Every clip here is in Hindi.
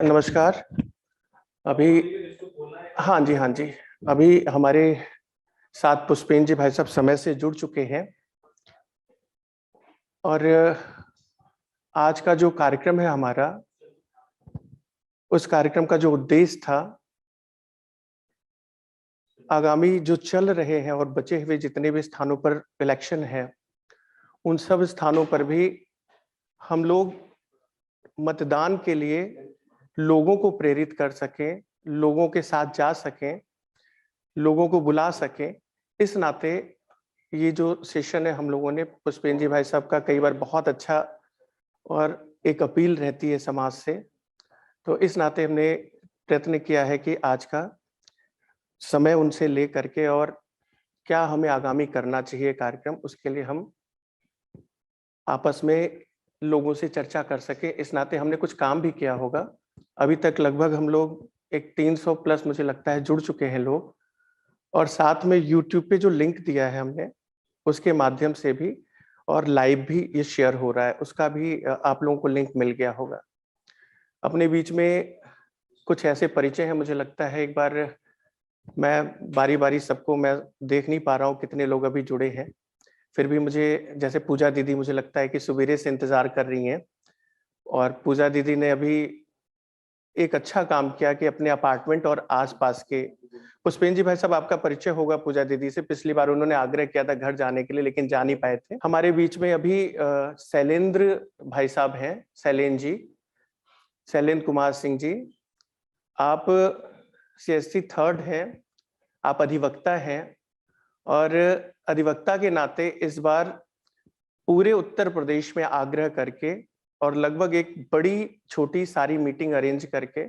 नमस्कार। अभी हाँ जी, हाँ जी। अभी हमारे साथ पुष्पेंद्र जी भाई साहब समय से जुड़ चुके हैं और आज का जो कार्यक्रम है हमारा, उस कार्यक्रम का जो उद्देश्य था, आगामी जो चल रहे हैं और बचे हुए जितने भी स्थानों पर इलेक्शन है, उन सब स्थानों पर भी हम लोग मतदान के लिए लोगों को प्रेरित कर सकें, लोगों के साथ जा सकें, लोगों को बुला सकें। इस नाते ये जो सेशन है हम लोगों ने पुष्पेंद्र जी भाई साहब का कई बार बहुत अच्छा और एक अपील रहती है समाज से, तो इस नाते हमने प्रयत्न किया है कि आज का समय उनसे ले करके और क्या हमें आगामी करना चाहिए कार्यक्रम, उसके लिए हम आपस में लोगों से चर्चा कर सकें। इस नाते हमने कुछ काम भी किया होगा। अभी तक लगभग हम लोग एक 300 प्लस मुझे लगता है जुड़ चुके हैं लोग, और साथ में यूट्यूब पे जो लिंक दिया है हमने, उसके माध्यम से भी और लाइव भी ये शेयर हो रहा है, उसका भी आप लोगों को लिंक मिल गया होगा। अपने बीच में कुछ ऐसे परिचय हैं, मुझे लगता है एक बार मैं बारी-बारी सबको मैं देख नहीं पा रहा हूँ कितने लोग अभी जुड़े हैं। फिर भी मुझे जैसे पूजा दीदी मुझे लगता है कि सवेरे से इंतज़ार कर रही हैं, और पूजा दीदी ने अभी एक अच्छा काम किया कि अपने अपार्टमेंट और आस-पास के पुष्पेंद्र जी भाई साहब आपका परिचय होगा पूजा दीदी से, पिछली बार उन्होंने आग्रह किया था घर जाने के लिए लेकिन जा नहीं पाए थे। हमारे बीच में अभी शैलेंद्र भाई साहब हैं, शैलेंद्र जी, शैलेंद्र कुमार सिंह जी। आप सीएससी थर्ड हैं, आप अधिवक्ता हैं, और अधिवक्ता के नाते इस बार पूरे उत्तर प्रदेश में आग्रह करके और लगभग एक बड़ी छोटी सारी मीटिंग अरेंज करके,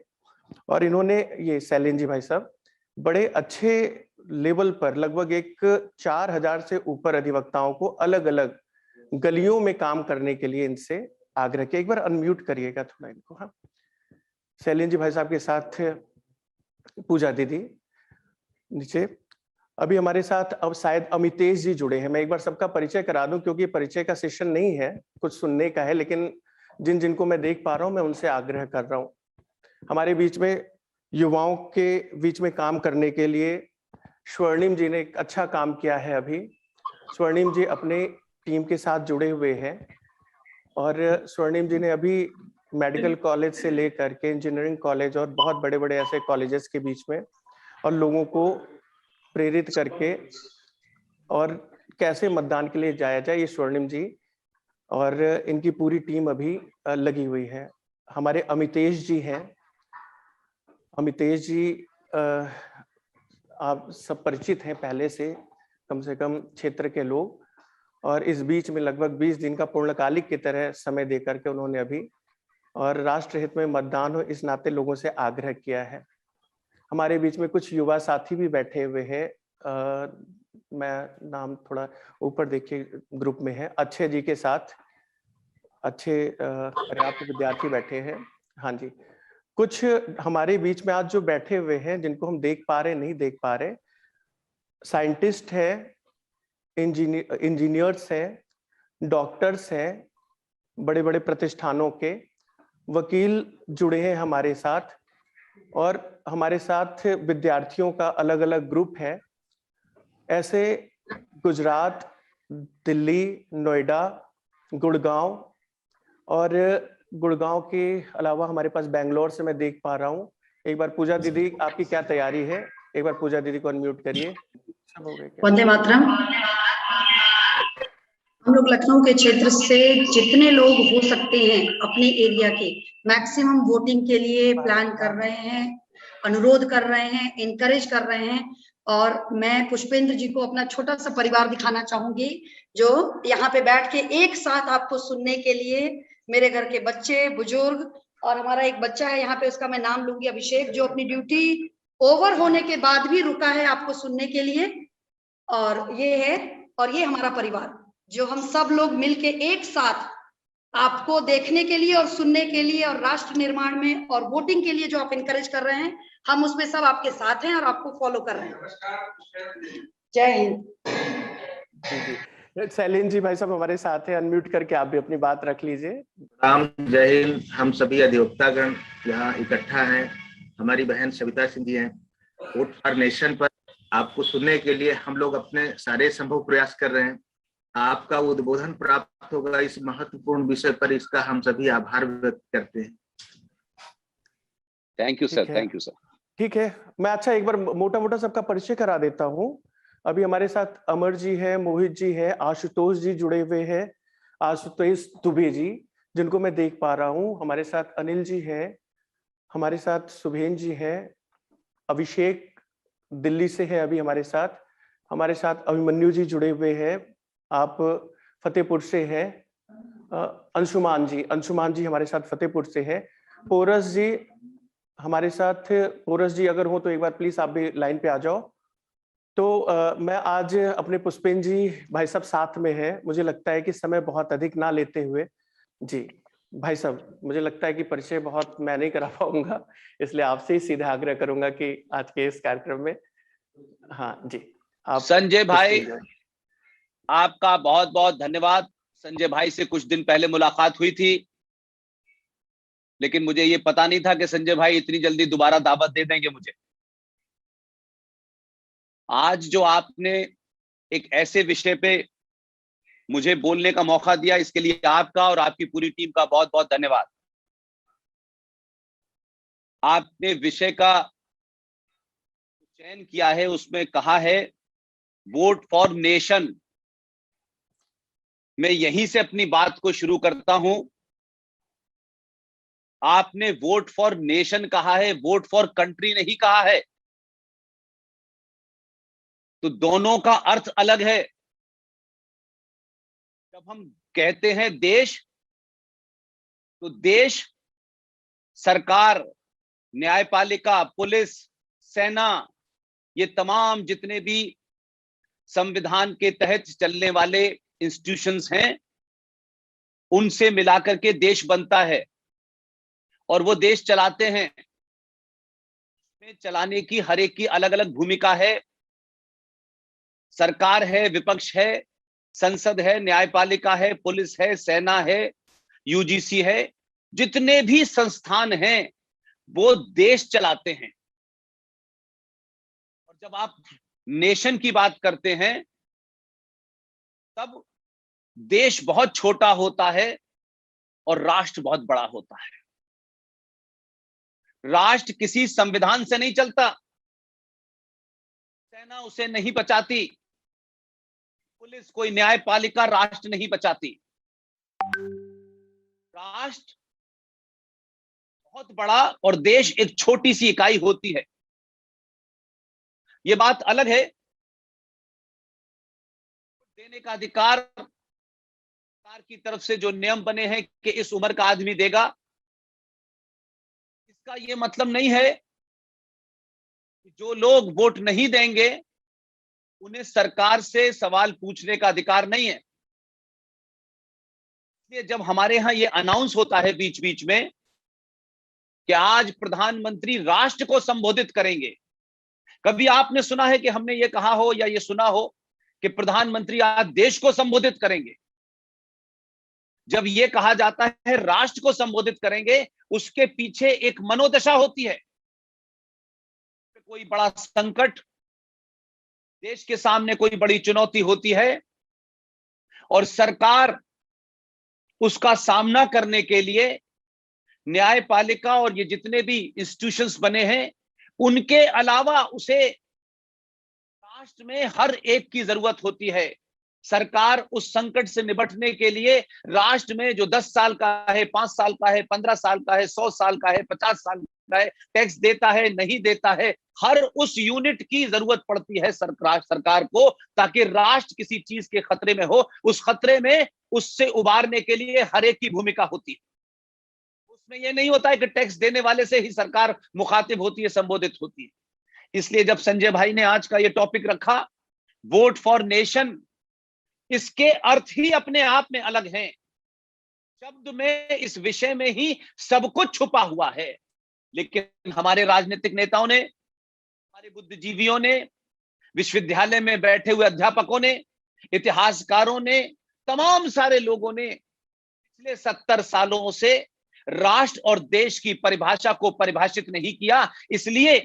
और इन्होंने ये शैलेंद्र जी भाई साहब बड़े अच्छे लेवल पर लगभग एक 4000 से ऊपर अधिवक्ताओं को अलग-अलग गलियों में काम करने के लिए इनसे आग्रह किया। एक बार अनम्यूट करिएगा थोड़ा इनको। हाँ, शैलेंद्र जी भाई साहब के साथ पूजा दीदी नीचे। अभी हमारे साथ अब शायद अमितेश जी जुड़े हैं। मैं एक बार सबका परिचय करा दूं क्योंकि परिचय का सेशन नहीं है, कुछ सुनने का है, लेकिन जिन जिनको मैं देख पा रहा हूं मैं उनसे आग्रह कर रहा हूं। हमारे बीच में युवाओं के बीच में काम करने के लिए स्वर्णिम जी ने एक अच्छा काम किया है। अभी स्वर्णिम जी अपने टीम के साथ जुड़े हुए हैं, और स्वर्णिम जी ने अभी मेडिकल कॉलेज से लेकर के इंजीनियरिंग कॉलेज और बहुत बड़े-बड़े ऐसे कॉलेजेस के बीच में और लोगों को प्रेरित करके और कैसे मतदान के लिए जाया जाए, ये स्वर्णिम जी और इनकी पूरी टीम अभी लगी हुई है। हमारे अमितेश जी हैं। अमितेश जी आप सब परिचित हैं पहले से कम क्षेत्र के लोग, और इस बीच में लगभग 20 दिन का पूर्णकालिक की तरह समय देकर के उन्होंने अभी और राष्ट्र हित में मतदान हो इस नाते लोगों से आग्रह किया है। हमारे बीच में कुछ युवा साथी भी बैठे हुए हैं। मैं नाम थोड़ा ऊपर देखिए ग्रुप में है, अक्षय जी के साथ अच्छे पर्याप्त विद्यार्थी बैठे हैं। हाँ जी, कुछ हमारे बीच में आज जो बैठे हुए हैं जिनको हम देख पा रहे नहीं देख पा रहे, साइंटिस्ट है, इंजीनियर्स हैं, डॉक्टर्स हैं, बड़े-बड़े प्रतिष्ठानों के वकील जुड़े हैं हमारे साथ, और हमारे साथ विद्यार्थियों का अलग-अलग ग्रुप है। ऐसे गुजरात, दिल्ली, नोएडा, गुड़गांव, और गुड़गांव के अलावा हमारे पास बैंगलोर से मैं देख पा रहा हूँ। एक बार पूजा दीदी आपकी क्या तैयारी है? एक बार पूजा दीदी को अनम्यूट करिए। सब हो गए क्या? वंदे मातरम। हम लोग लखनऊ के क्षेत्र से जितने लोग हो सकते हैं अपने एरिया के मैक्सिमम वोटिंग के लिए प्लान कर रहे हैं, अनुरोध कर रहे हैं, इनकरेज कर रहे हैं। और मैं पुष्पेंद्र जी को अपना छोटा सा परिवार दिखाना चाहूंगी जो यहाँ पे बैठ के एक साथ आपको सुनने के लिए, मेरे घर के बच्चे, बुजुर्ग, और हमारा एक बच्चा है यहाँ पे, उसका मैं नाम लूंगी अभिषेक, जो अपनी ड्यूटी ओवर होने के बाद भी रुका है आपको सुनने के लिए। और ये है, और ये हमारा परिवार जो हम सब लोग मिलके एक साथ आपको देखने के लिए और सुनने के लिए और राष्ट्र निर्माण में और वोटिंग के लिए जो आप इनकरेज कर रहे हैं, हम उसमें सब आपके साथ हैं और आपको फॉलो कर रहे हैं। जय हिंद। जी जी, शैलेंद्र जी भाई साहब हमारे साथ हैं, अनम्यूट करके आप भी अपनी बात रख लीजिए। राम जय हिंद। हम सभी अधिवक्तागण यहाँ इकट्ठा हैं। हमारी बहन सविता सिंह जी हैं। वोट फॉर नेशन पर आपको सुनने के लिए हम लोग अपने सारे संभव प्रयास कर रहे हैं। आपका उद्बोधन प्राप्त होगा इस महत्वपूर्ण विषय पर, इसका हम सभी आभार व्यक्त करते हैं। Thank you sir, thank you sir. ठीक है, मैं अच्छा एक बार मोटा मोटा सबका परिचय करा देता हूँ। अभी हमारे साथ अमर जी है, मोहित जी है, आशुतोष जी जुड़े हुए हैं, आशुतोष दुबे जी जिनको मैं देख पा रहा हूँ, हमारे साथ अनिल जी है, हमारे साथ सुभेन जी है, अभिषेक दिल्ली से है अभी हमारे साथ अभिमन्यु जी जुड़े हुए हैं, आप फतेहपुर से हैं, अंशुमान जी हमारे साथ फतेहपुर से है, पोरस जी हमारे साथ, पोरस जी अगर हो तो एक बार प्लीज आप भी लाइन पे आ जाओ। तो मैं आज अपने पुष्पेन जी भाई साहब साथ में है, मुझे लगता है कि समय बहुत अधिक ना लेते हुए जी भाई साहब, मुझे लगता है कि परिचय बहुत मैं नहीं करा पाऊंगा, इसलिए आपसे ही सीधा आग्रह करूंगा कि आज के इस कार्यक्रम में हाँ जी आप। संजय भाई आपका बहुत बहुत धन्यवाद। संजय भाई से कुछ दिन पहले मुलाकात हुई थी, लेकिन मुझे ये पता नहीं था कि संजय भाई इतनी जल्दी दोबारा दावत दे देंगे मुझे। आज जो आपने एक ऐसे विषय पे मुझे बोलने का मौका दिया, इसके लिए आपका और आपकी पूरी टीम का बहुत बहुत धन्यवाद। आपने विषय का चयन किया है, उसमें कहा है वोट फॉर नेशन। मैं यहीं से अपनी बात को शुरू करता हूं। आपने वोट फॉर नेशन कहा है, वोट फॉर कंट्री नहीं कहा है, तो दोनों का अर्थ अलग है। जब हम कहते हैं देश, तो देश सरकार, न्यायपालिका, पुलिस, सेना, ये तमाम जितने भी संविधान के तहत चलने वाले इंस्टीट्यूशंस हैं, उनसे मिलाकर के देश बनता है और वो देश चलाते हैं। में चलाने की हर एक की अलग अलग भूमिका है। सरकार है, विपक्ष है, संसद है, न्यायपालिका है, पुलिस है, सेना है, यूजीसी है, जितने भी संस्थान हैं वो देश चलाते हैं। और जब आप नेशन की बात करते हैं तब देश बहुत छोटा होता है और राष्ट्र बहुत बड़ा होता है। राष्ट्र किसी संविधान से नहीं चलता, सेना उसे नहीं बचाती, पुलिस कोई न्यायपालिका राष्ट्र नहीं बचाती। राष्ट्र बहुत बड़ा और देश एक छोटी सी इकाई होती है। यह बात अलग है। देने का अधिकार सरकार की तरफ से जो नियम बने हैं कि इस उम्र का आदमी देगा, इसका यह मतलब नहीं है कि जो लोग वोट नहीं देंगे उन्हें सरकार से सवाल पूछने का अधिकार नहीं है। इसलिए जब हमारे यहां यह अनाउंस होता है बीच बीच में कि आज प्रधानमंत्री राष्ट्र को संबोधित करेंगे, कभी आपने सुना है कि हमने ये कहा हो या ये सुना हो कि प्रधानमंत्री आज देश को संबोधित करेंगे? जब ये कहा जाता है राष्ट्र को संबोधित करेंगे, उसके पीछे एक मनोदशा होती है। कोई बड़ा संकट, देश के सामने कोई बड़ी चुनौती होती है और सरकार उसका सामना करने के लिए न्यायपालिका और ये जितने भी इंस्टीट्यूशंस बने हैं, उनके अलावा उसे राष्ट्र में हर एक की जरूरत होती है। सरकार उस संकट से निपटने के लिए राष्ट्र में जो 10 साल का है, 5 साल का है, 15 साल का है, 100 साल का है, 50 साल का है, टैक्स देता है, नहीं देता है, हर उस यूनिट की जरूरत पड़ती है सरकार को, ताकि राष्ट्र किसी चीज के खतरे में हो, उस खतरे में उससे उबारने के लिए हर एक की भूमिका होती है। उसमें यह नहीं होता है कि टैक्स देने वाले से ही सरकार मुखातिब होती है, संबोधित होती है। इसलिए जब संजय भाई ने आज का ये टॉपिक रखा, वोट फॉर नेशन, इसके अर्थ ही अपने आप में अलग हैं। शब्द में, इस विषय में ही सब कुछ छुपा हुआ है। लेकिन हमारे राजनीतिक नेताओं ने, हमारे बुद्धिजीवियों ने, विश्वविद्यालय में बैठे हुए अध्यापकों ने इतिहासकारों ने, तमाम सारे लोगों ने पिछले 70 सालों से राष्ट्र और देश की परिभाषा को परिभाषित नहीं किया। इसलिए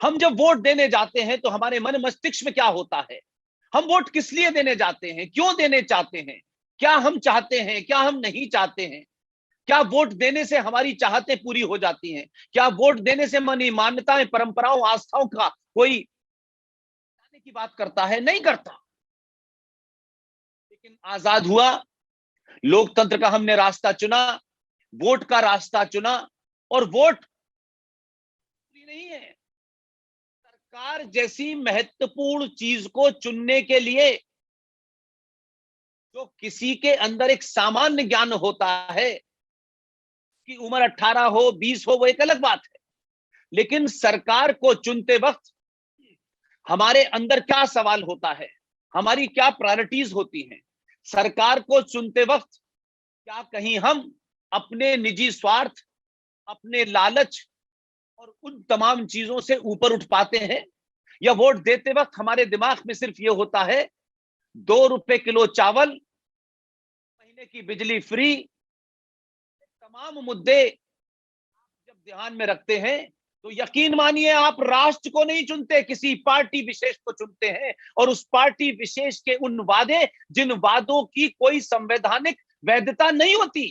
हम जब वोट देने जाते हैं तो हमारे मन मस्तिष्क में क्या होता है, हम वोट किस लिए देने जाते हैं, क्यों देने चाहते हैं, क्या हम चाहते हैं, क्या हम नहीं चाहते हैं, क्या वोट देने से हमारी चाहतें पूरी हो जाती हैं, क्या वोट देने से मन मान्यताएं, परंपराओं, आस्थाओं का कोई की बात करता है, नहीं करता। लेकिन आजाद हुआ, लोकतंत्र का हमने रास्ता चुना, वोट का रास्ता चुना, और वोट नहीं है, सरकार जैसी महत्वपूर्ण चीज को चुनने के लिए जो किसी के अंदर एक सामान्य ज्ञान होता है, कि उम्र 18 हो 20 हो वो एक अलग बात है, लेकिन सरकार को चुनते वक्त हमारे अंदर क्या सवाल होता है, हमारी क्या प्रायोरिटीज होती हैं, सरकार को चुनते वक्त क्या कहीं हम अपने निजी स्वार्थ, अपने लालच और उन तमाम चीजों से ऊपर उठ पाते हैं, या वोट देते वक्त हमारे दिमाग में सिर्फ ये होता है 2 रुपए किलो चावल, महीने की बिजली फ्री, तमाम मुद्दे जब ध्यान में रखते हैं तो यकीन मानिए आप राष्ट्र को नहीं चुनते, किसी पार्टी विशेष को चुनते हैं, और उस पार्टी विशेष के उन वादे जिन वादों की कोई संवैधानिक वैधता नहीं होती।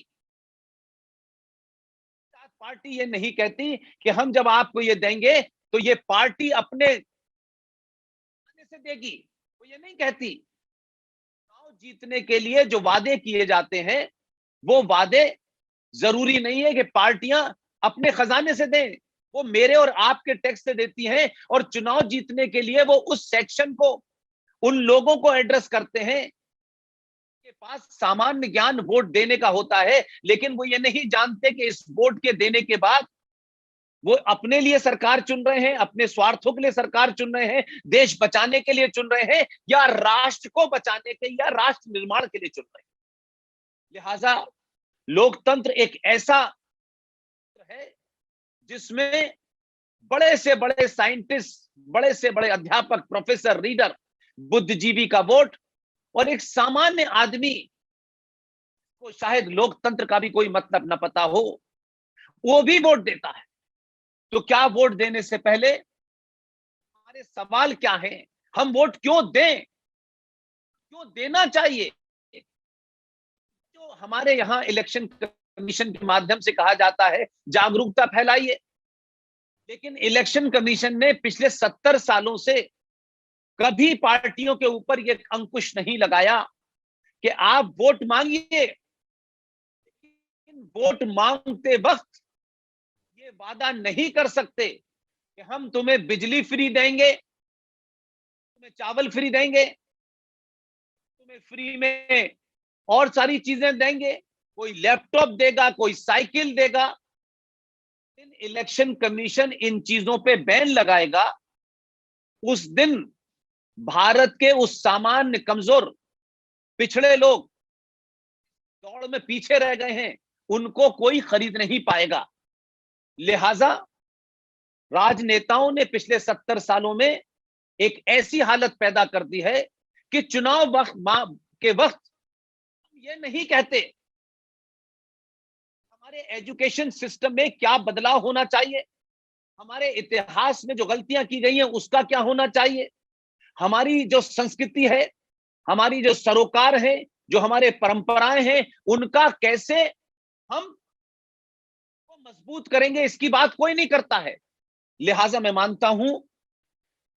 पार्टी ये नहीं कहती कि हम जब आपको ये देंगे तो ये पार्टी अपने से देगी, वो ये नहीं कहती। चुनाव जीतने के लिए जो वादे किए जाते हैं वो वादे जरूरी नहीं है कि पार्टियां अपने खजाने से दें, वो मेरे और आपके टैक्स से देती हैं, और चुनाव जीतने के लिए वो उस सेक्शन को, उन लोगों को एड्रेस करते हैं के पास सामान्य ज्ञान वोट देने का होता है, लेकिन वो ये नहीं जानते कि इस वोट के देने के बाद वो अपने लिए सरकार चुन रहे हैं, अपने स्वार्थों के लिए सरकार चुन रहे हैं, देश बचाने के लिए चुन रहे हैं, या राष्ट्र को बचाने के या राष्ट्र निर्माण के लिए चुन रहे हैं। लिहाजा लोकतंत्र एक ऐसा है जिसमें बड़े से बड़े साइंटिस्ट, बड़े से बड़े अध्यापक, प्रोफेसर, रीडर, बुद्धिजीवी का वोट, और एक सामान्य आदमी को शायद लोकतंत्र का भी कोई मतलब न पता हो, वो भी वोट देता है। तो क्या वोट देने से पहले हमारे सवाल क्या हैं, हम वोट क्यों दें, क्यों देना चाहिए? जो हमारे यहां इलेक्शन कमीशन के माध्यम से कहा जाता है जागरूकता फैलाइए, लेकिन इलेक्शन कमीशन ने पिछले 70 सालों से कभी पार्टियों के ऊपर यह अंकुश नहीं लगाया कि आप वोट मांगिए, लेकिन वोट मांगते वक्त ये वादा नहीं कर सकते कि हम तुम्हें बिजली फ्री देंगे, तुम्हें चावल फ्री देंगे, तुम्हें फ्री में और सारी चीजें देंगे, कोई लैपटॉप देगा, कोई साइकिल देगा। इलेक्शन कमीशन इन चीजों पे बैन लगाएगा, उस दिन भारत के उस सामान्य, कमजोर, पिछड़े लोग दौड़ में पीछे रह गए हैं, उनको कोई खरीद नहीं पाएगा। लिहाजा राजनेताओं ने पिछले 70 सालों में एक ऐसी हालत पैदा कर दी है कि चुनाव के वक्त ये नहीं कहते हमारे एजुकेशन सिस्टम में क्या बदलाव होना चाहिए, हमारे इतिहास में जो गलतियां की गई हैं उसका क्या होना चाहिए, हमारी जो संस्कृति है, हमारी जो सरोकार है, जो हमारे परंपराएं हैं, उनका कैसे हम मजबूत करेंगे, इसकी बात कोई नहीं करता है। लिहाजा मैं मानता हूं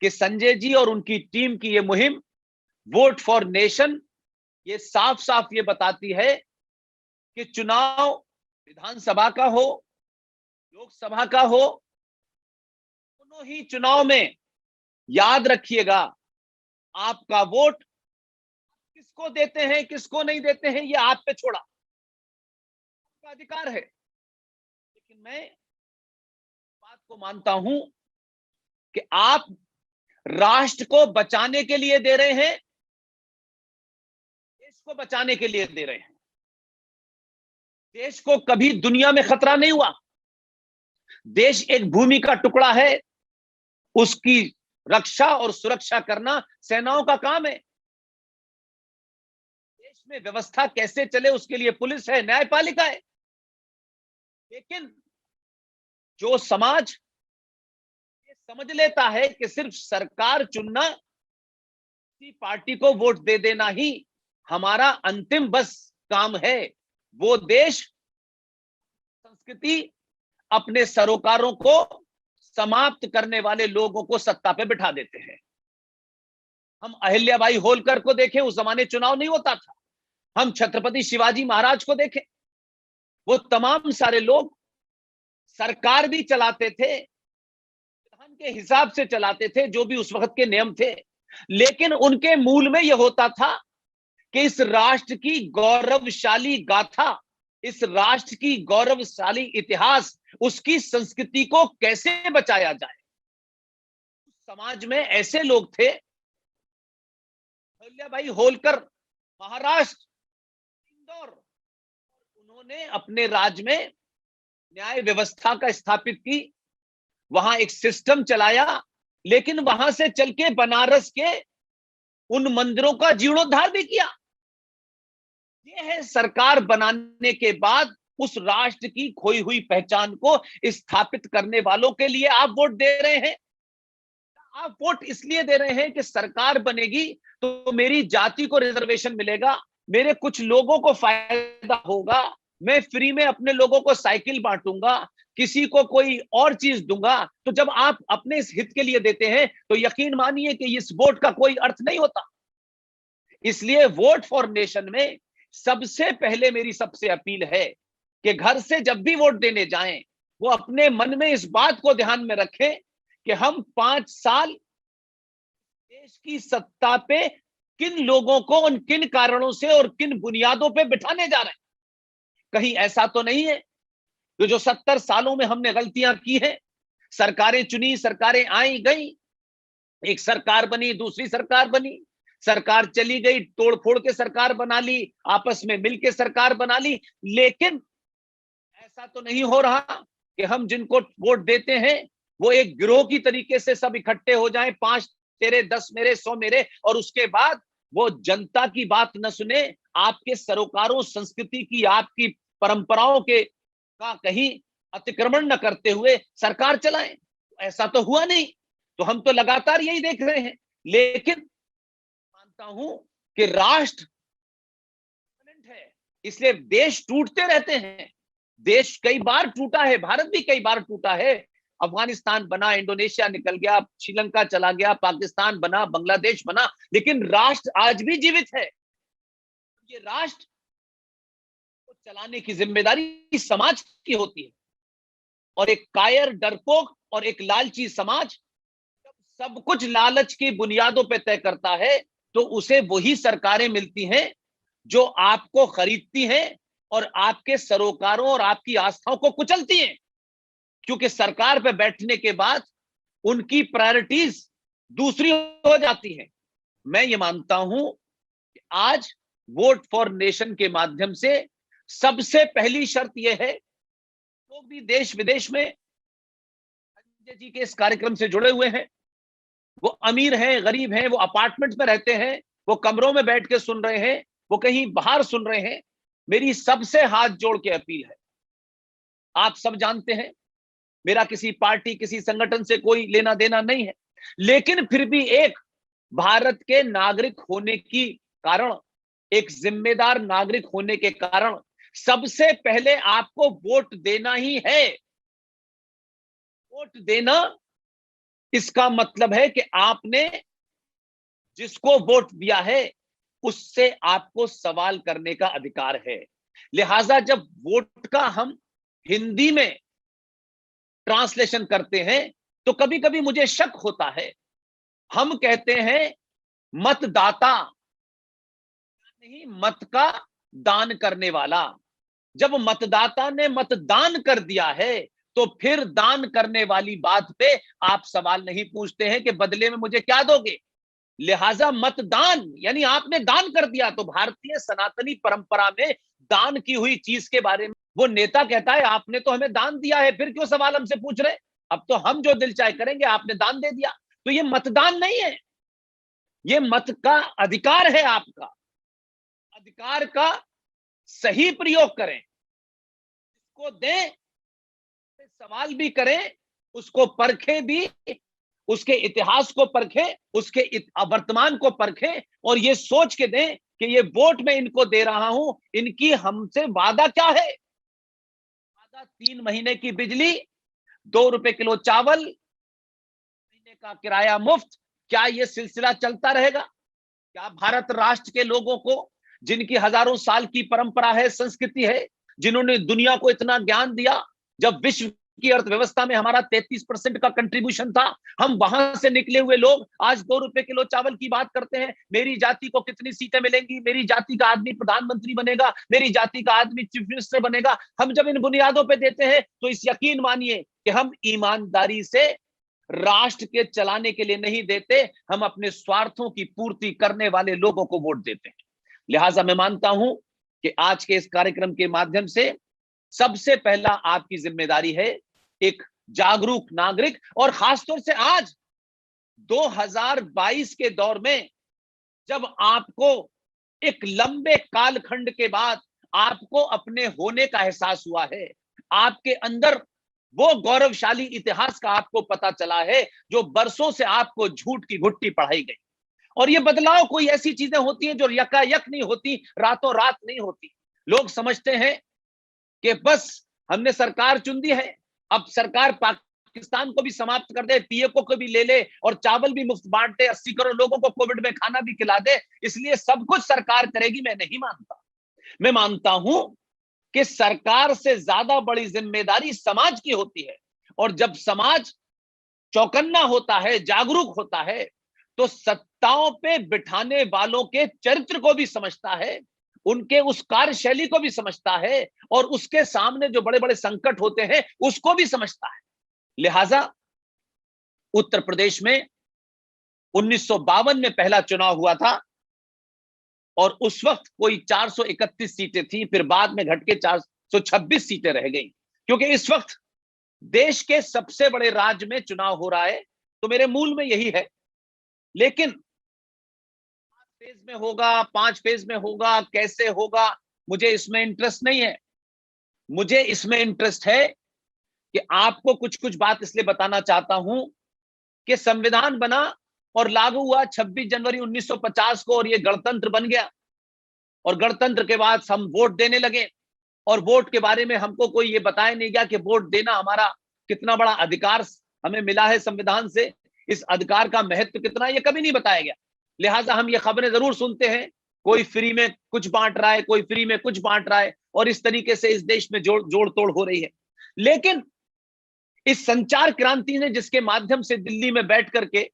कि संजय जी और उनकी टीम की ये मुहिम वोट फॉर नेशन ये साफ साफ ये बताती है कि चुनाव विधानसभा का हो, लोकसभा का हो, दोनों ही चुनाव में याद रखिएगा आपका वोट किसको देते हैं, किसको नहीं देते हैं, ये आप पे छोड़ा, आपका अधिकार है। लेकिन मैं बात को मानता हूं कि आप राष्ट्र को बचाने के लिए दे रहे हैं, देश को बचाने के लिए दे रहे हैं। देश को कभी दुनिया में खतरा नहीं हुआ। देश एक भूमि का टुकड़ा है, उसकी रक्षा और सुरक्षा करना सेनाओं का काम है। उसमें व्यवस्था कैसे चले उसके लिए पुलिस है, न्यायपालिका है। लेकिन जो समाज ये समझ लेता है कि सिर्फ सरकार चुनना, किसी पार्टी को वोट दे देना ही हमारा अंतिम बस काम है, वो देश संस्कृति अपने सरोकारों को समाप्त करने वाले लोगों को सत्ता पे बिठा देते हैं। हम अहिल्याबाई होलकर को देखें, उस जमाने चुनाव नहीं होता था। हम छत्रपति शिवाजी महाराज को देखें, वो तमाम सारे लोग सरकार भी चलाते थे, संविधान के हिसाब से चलाते थे, जो भी उस वक्त के नियम थे, लेकिन उनके मूल में यह होता था कि इस राष्ट्र की गौरवशाली गाथा, इस राष्ट्र की गौरवशाली इतिहास, उसकी संस्कृति को कैसे बचाया जाए। समाज में ऐसे लोग थे, अहिल्याबाई होलकर महाराष्ट्र, इंदौर, उन्होंने अपने राज्य में न्याय व्यवस्था का स्थापित की, वहां एक सिस्टम चलाया, लेकिन वहां से चल के बनारस के उन मंदिरों का जीर्णोद्धार भी किया। यह है सरकार बनाने के बाद उस राष्ट्र की खोई हुई पहचान को स्थापित करने वालों के लिए आप वोट दे रहे हैं। आप वोट इसलिए दे रहे हैं कि सरकार बनेगी तो मेरी जाति को रिजर्वेशन मिलेगा, मेरे कुछ लोगों को फायदा होगा, मैं फ्री में अपने लोगों को साइकिल बांटूंगा, किसी को कोई और चीज दूंगा। तो जब आप अपने इस हित के लिए देते हैं तो यकीन मानिए कि इस वोट का कोई अर्थ नहीं होता। इसलिए वोट फॉर नेशन में सबसे पहले मेरी सबसे अपील है कि घर से जब भी वोट देने जाएं, वो अपने मन में इस बात को ध्यान में रखें कि हम 5 साल देश की सत्ता पे किन लोगों को उन किन कारणों से और किन बुनियादों पे बिठाने जा रहे हैं। कहीं ऐसा तो नहीं है कि जो 70 सालों में हमने गलतियां की हैं, सरकारें चुनी, सरकारें आई गई, एक सरकार बनी, दूसरी सरकार बनी, सरकार चली गई, तोड़ फोड़ के सरकार बना ली, आपस में मिलके सरकार बना ली, लेकिन ऐसा तो नहीं हो रहा कि हम जिनको वोट देते हैं वो एक गिरोह की तरीके से सब इकट्ठे हो जाएं, 5 तेरे, 10 मेरे, 100 मेरे, और उसके बाद वो जनता की बात न सुने, आपके सरोकारों, संस्कृति की, आपकी परंपराओं के का कहीं अतिक्रमण न करते हुए सरकार चलाएं। ऐसा तो हुआ नहीं, तो हम तो लगातार यही देख रहे हैं। लेकिन मानता हूं कि राष्ट्र है, इसलिए देश टूटते रहते हैं। देश कई बार टूटा है, भारत भी कई बार टूटा है। अफगानिस्तान बना, इंडोनेशिया निकल गया, श्रीलंका चला गया, पाकिस्तान बना, बांग्लादेश बना, लेकिन राष्ट्र आज भी जीवित है। ये राष्ट्र को चलाने की जिम्मेदारी समाज की होती है, और एक कायर, डरपोक और एक लालची समाज सब कुछ लालच की बुनियादों पर तय करता है, तो उसे वही सरकारें मिलती हैं जो आपको खरीदती हैं और आपके सरोकारों और आपकी आस्थाओं को कुचलती हैं, क्योंकि सरकार पे बैठने के बाद उनकी प्रायोरिटीज दूसरी हो जाती हैं। मैं ये मानता हूं कि आज वोट फॉर नेशन के माध्यम से सबसे पहली शर्त यह है, लोग भी देश विदेश में संजय जी के इस कार्यक्रम से जुड़े हुए हैं, वो अमीर हैं, गरीब हैं, वो अपार्टमेंट में रहते हैं, वो कमरों में बैठ के सुन रहे हैं, वो कहीं बाहर सुन रहे हैं, मेरी सबसे हाथ जोड़ के अपील है। आप सब जानते हैं मेरा किसी पार्टी, किसी संगठन से कोई लेना देना नहीं है, लेकिन फिर भी एक भारत के नागरिक होने की कारण, एक जिम्मेदार नागरिक होने के कारण सबसे पहले आपको वोट देना ही है। वोट देना, इसका मतलब है कि आपने जिसको वोट दिया है उससे आपको सवाल करने का अधिकार है। लिहाजा जब वोट का हम हिंदी में ट्रांसलेशन करते हैं तो कभी कभी मुझे शक होता है। हम कहते हैं मतदाता, नहीं मत का दान करने वाला। जब मतदाता ने मतदान कर दिया है तो फिर दान करने वाली बात पे आप सवाल नहीं पूछते हैं कि बदले में मुझे क्या दोगे। लिहाजा मतदान यानी आपने दान कर दिया। तो भारतीय सनातनी परंपरा में दान की हुई चीज के बारे में वो नेता कहता है आपने तो हमें दान दिया है, फिर क्यों सवाल हमसे पूछ रहे, अब तो हम जो दिल चाहे करेंगे, आपने दान दे दिया। तो ये मतदान नहीं है, ये मत का अधिकार है आपका। अधिकार का सही प्रयोग करें, इसको दें, सवाल भी करें, उसको परखें भी, उसके इतिहास को परखें, उसके वर्तमान को परखें और ये सोच के दें कि ये वोट मैं इनको दे रहा हूं, इनकी हमसे वादा क्या है। वादा 3 महीने की बिजली, 2 रुपए किलो चावल, महीने का किराया मुफ्त। क्या ये सिलसिला चलता रहेगा? क्या भारत राष्ट्र के लोगों को, जिनकी हजारों साल की परंपरा है, संस्कृति है, जिन्होंने दुनिया को इतना ज्ञान दिया, जब विश्व की अर्थव्यवस्था में हमारा 33% का कंट्रीब्यूशन था, हम वहां से निकले हुए लोग आज 2 रुपए किलो चावल की बात करते हैं। मेरी जाति को कितनी सीटें मिलेंगी, मेरी जाति का आदमी प्रधानमंत्री बनेगा, मेरी जाति का आदमी चीफ मिनिस्टर बनेगा। हम जब इन बुनियादों पे देते हैं तो इस यकीन मानिए कि हम ईमानदारी से राष्ट्र के चलाने के लिए नहीं देते, हम अपने स्वार्थों की पूर्ति करने वाले लोगों को वोट देते हैं। लिहाजा मैं मानता हूं कि आज के इस कार्यक्रम के माध्यम से सबसे पहला आपकी जिम्मेदारी है एक जागरूक नागरिक, और खासतौर से आज 2022 के दौर में जब आपको एक लंबे कालखंड के बाद आपको अपने होने का एहसास हुआ है, आपके अंदर वो गौरवशाली इतिहास का आपको पता चला है जो बरसों से आपको झूठ की घुट्टी पढ़ाई गई। और ये बदलाव कोई ऐसी चीजें होती हैं जो यकायक नहीं होती, रातों रात नहीं होती। लोग समझते हैं कि बस हमने सरकार चुन दी है, अब सरकार पाकिस्तान को भी समाप्त कर दे, पीएफओ को भी ले ले और चावल भी मुफ्त बांट दे, 80 करोड़ लोगों को कोविड में खाना भी खिला दे, इसलिए सब कुछ सरकार करेगी। मैं नहीं मानता। मैं मानता हूं कि सरकार से ज्यादा बड़ी जिम्मेदारी समाज की होती है, और जब समाज चौकन्ना होता है, जागरूक होता है, तो सत्ताओं पे बिठाने वालों के चरित्र को भी समझता है, उनके उस कार्यशैली को भी समझता है, और उसके सामने जो बड़े बड़े संकट होते हैं उसको भी समझता है। लिहाजा उत्तर प्रदेश में 1952 में पहला चुनाव हुआ था और उस वक्त कोई 431 सीटें थी, फिर बाद में घट के 426 सीटें रह गई, क्योंकि इस वक्त देश के सबसे बड़े राज्य में चुनाव हो रहा है। तो मेरे मूल में यही है, लेकिन 5 फेज में होगा, 5 फेज में होगा, कैसे होगा, मुझे इसमें इंटरेस्ट नहीं है। मुझे इसमें इंटरेस्ट है कि आपको कुछ कुछ बात इसलिए बताना चाहता हूं कि संविधान बना और लागू हुआ 26 जनवरी 1950 को, और ये गणतंत्र बन गया। और गणतंत्र के बाद हम वोट देने लगे, और वोट के बारे में हमको कोई ये बताया नहीं गया कि वोट देना हमारा कितना बड़ा अधिकार हमें मिला है संविधान से, इस अधिकार का महत्व कितना, ये कभी नहीं बताया गया। लिहाजा हम ये खबरें जरूर सुनते हैं, कोई फ्री में कुछ बांट रहा है, कोई फ्री में कुछ बांट रहा है, और इस तरीके से इस देश में जोड़ तोड़ हो रही है। लेकिन इस संचार क्रांति ने, जिसके माध्यम से दिल्ली में बैठ करके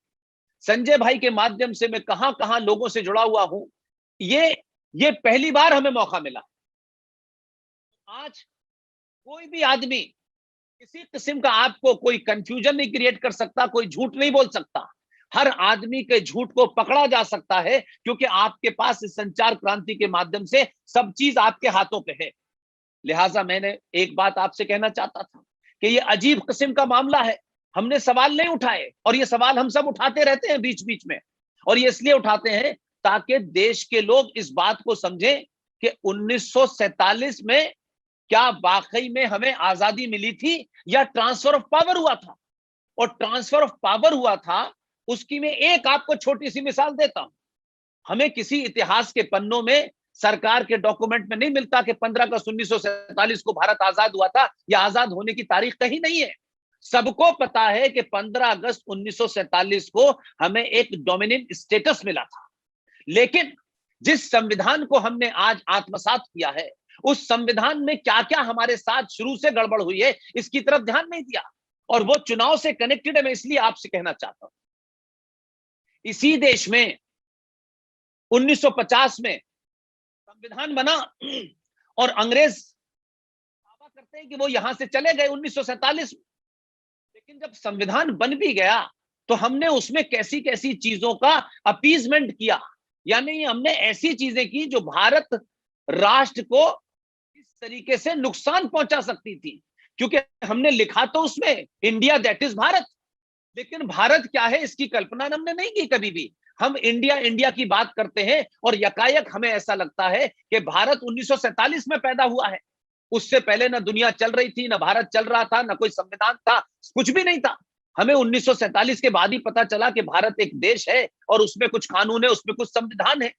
संजय भाई के माध्यम से मैं कहां कहां लोगों से जुड़ा हुआ हूं, ये पहली बार हमें मौका मिला। आज कोई भी आदमी किसी किस्म का आपको कोई कंफ्यूजन नहीं क्रिएट कर सकता, कोई झूठ नहीं बोल सकता। हर आदमी के झूठ को पकड़ा जा सकता है, क्योंकि आपके पास इस संचार क्रांति के माध्यम से सब चीज आपके हाथों पे है। लिहाजा मैंने एक बात आपसे कहना चाहता था कि ये अजीब किस्म का मामला है। हमने सवाल नहीं उठाए, और ये सवाल हम सब उठाते रहते हैं बीच बीच में, और ये इसलिए उठाते हैं ताकि देश के लोग इस बात को समझें कि 1947 में क्या वाकई में हमें आजादी मिली थी या ट्रांसफर ऑफ पावर हुआ था। और ट्रांसफर ऑफ पावर हुआ था, उसकी मैं एक आपको छोटी सी मिसाल देता हूं। हमें किसी इतिहास के पन्नों में, सरकार के डॉक्यूमेंट में नहीं मिलता कि 15 अगस्त 1947 को भारत आजाद हुआ था, या आजाद होने की तारीख कहीं नहीं है। सबको पता है कि 15 अगस्त 1947 को हमें एक डोमिनेंट स्टेटस मिला था। लेकिन जिस संविधान को हमने आज आत्मसात किया है, उस संविधान में क्या क्या हमारे साथ शुरू से गड़बड़ हुई है, इसकी तरफ ध्यान नहीं दिया। और वो चुनाव से कनेक्टेड है। मैं इसलिए आपसे कहना चाहता हूं, इसी देश में 1950 में संविधान बना, और अंग्रेज दावा करते हैं कि वो यहां से चले गए 1947 में। लेकिन जब संविधान बन भी गया तो हमने उसमें कैसी कैसी चीजों का अपीजमेंट किया, यानी हमने ऐसी चीजें की जो भारत राष्ट्र को इस तरीके से नुकसान पहुंचा सकती थी। क्योंकि हमने लिखा तो उसमें इंडिया दैट इज भारत, लेकिन भारत क्या है इसकी कल्पना हमने नहीं की कभी भी। हम इंडिया इंडिया की बात करते हैं और यकायक हमें ऐसा लगता है कि भारत 1947 में पैदा हुआ है। उससे पहले ना दुनिया चल रही थी, ना भारत चल रहा था, ना कोई संविधान था, कुछ भी नहीं था। हमें 1947 के बाद ही पता चला कि भारत एक देश है और उसमें कुछ कानून है, उसमें कुछ संविधान है।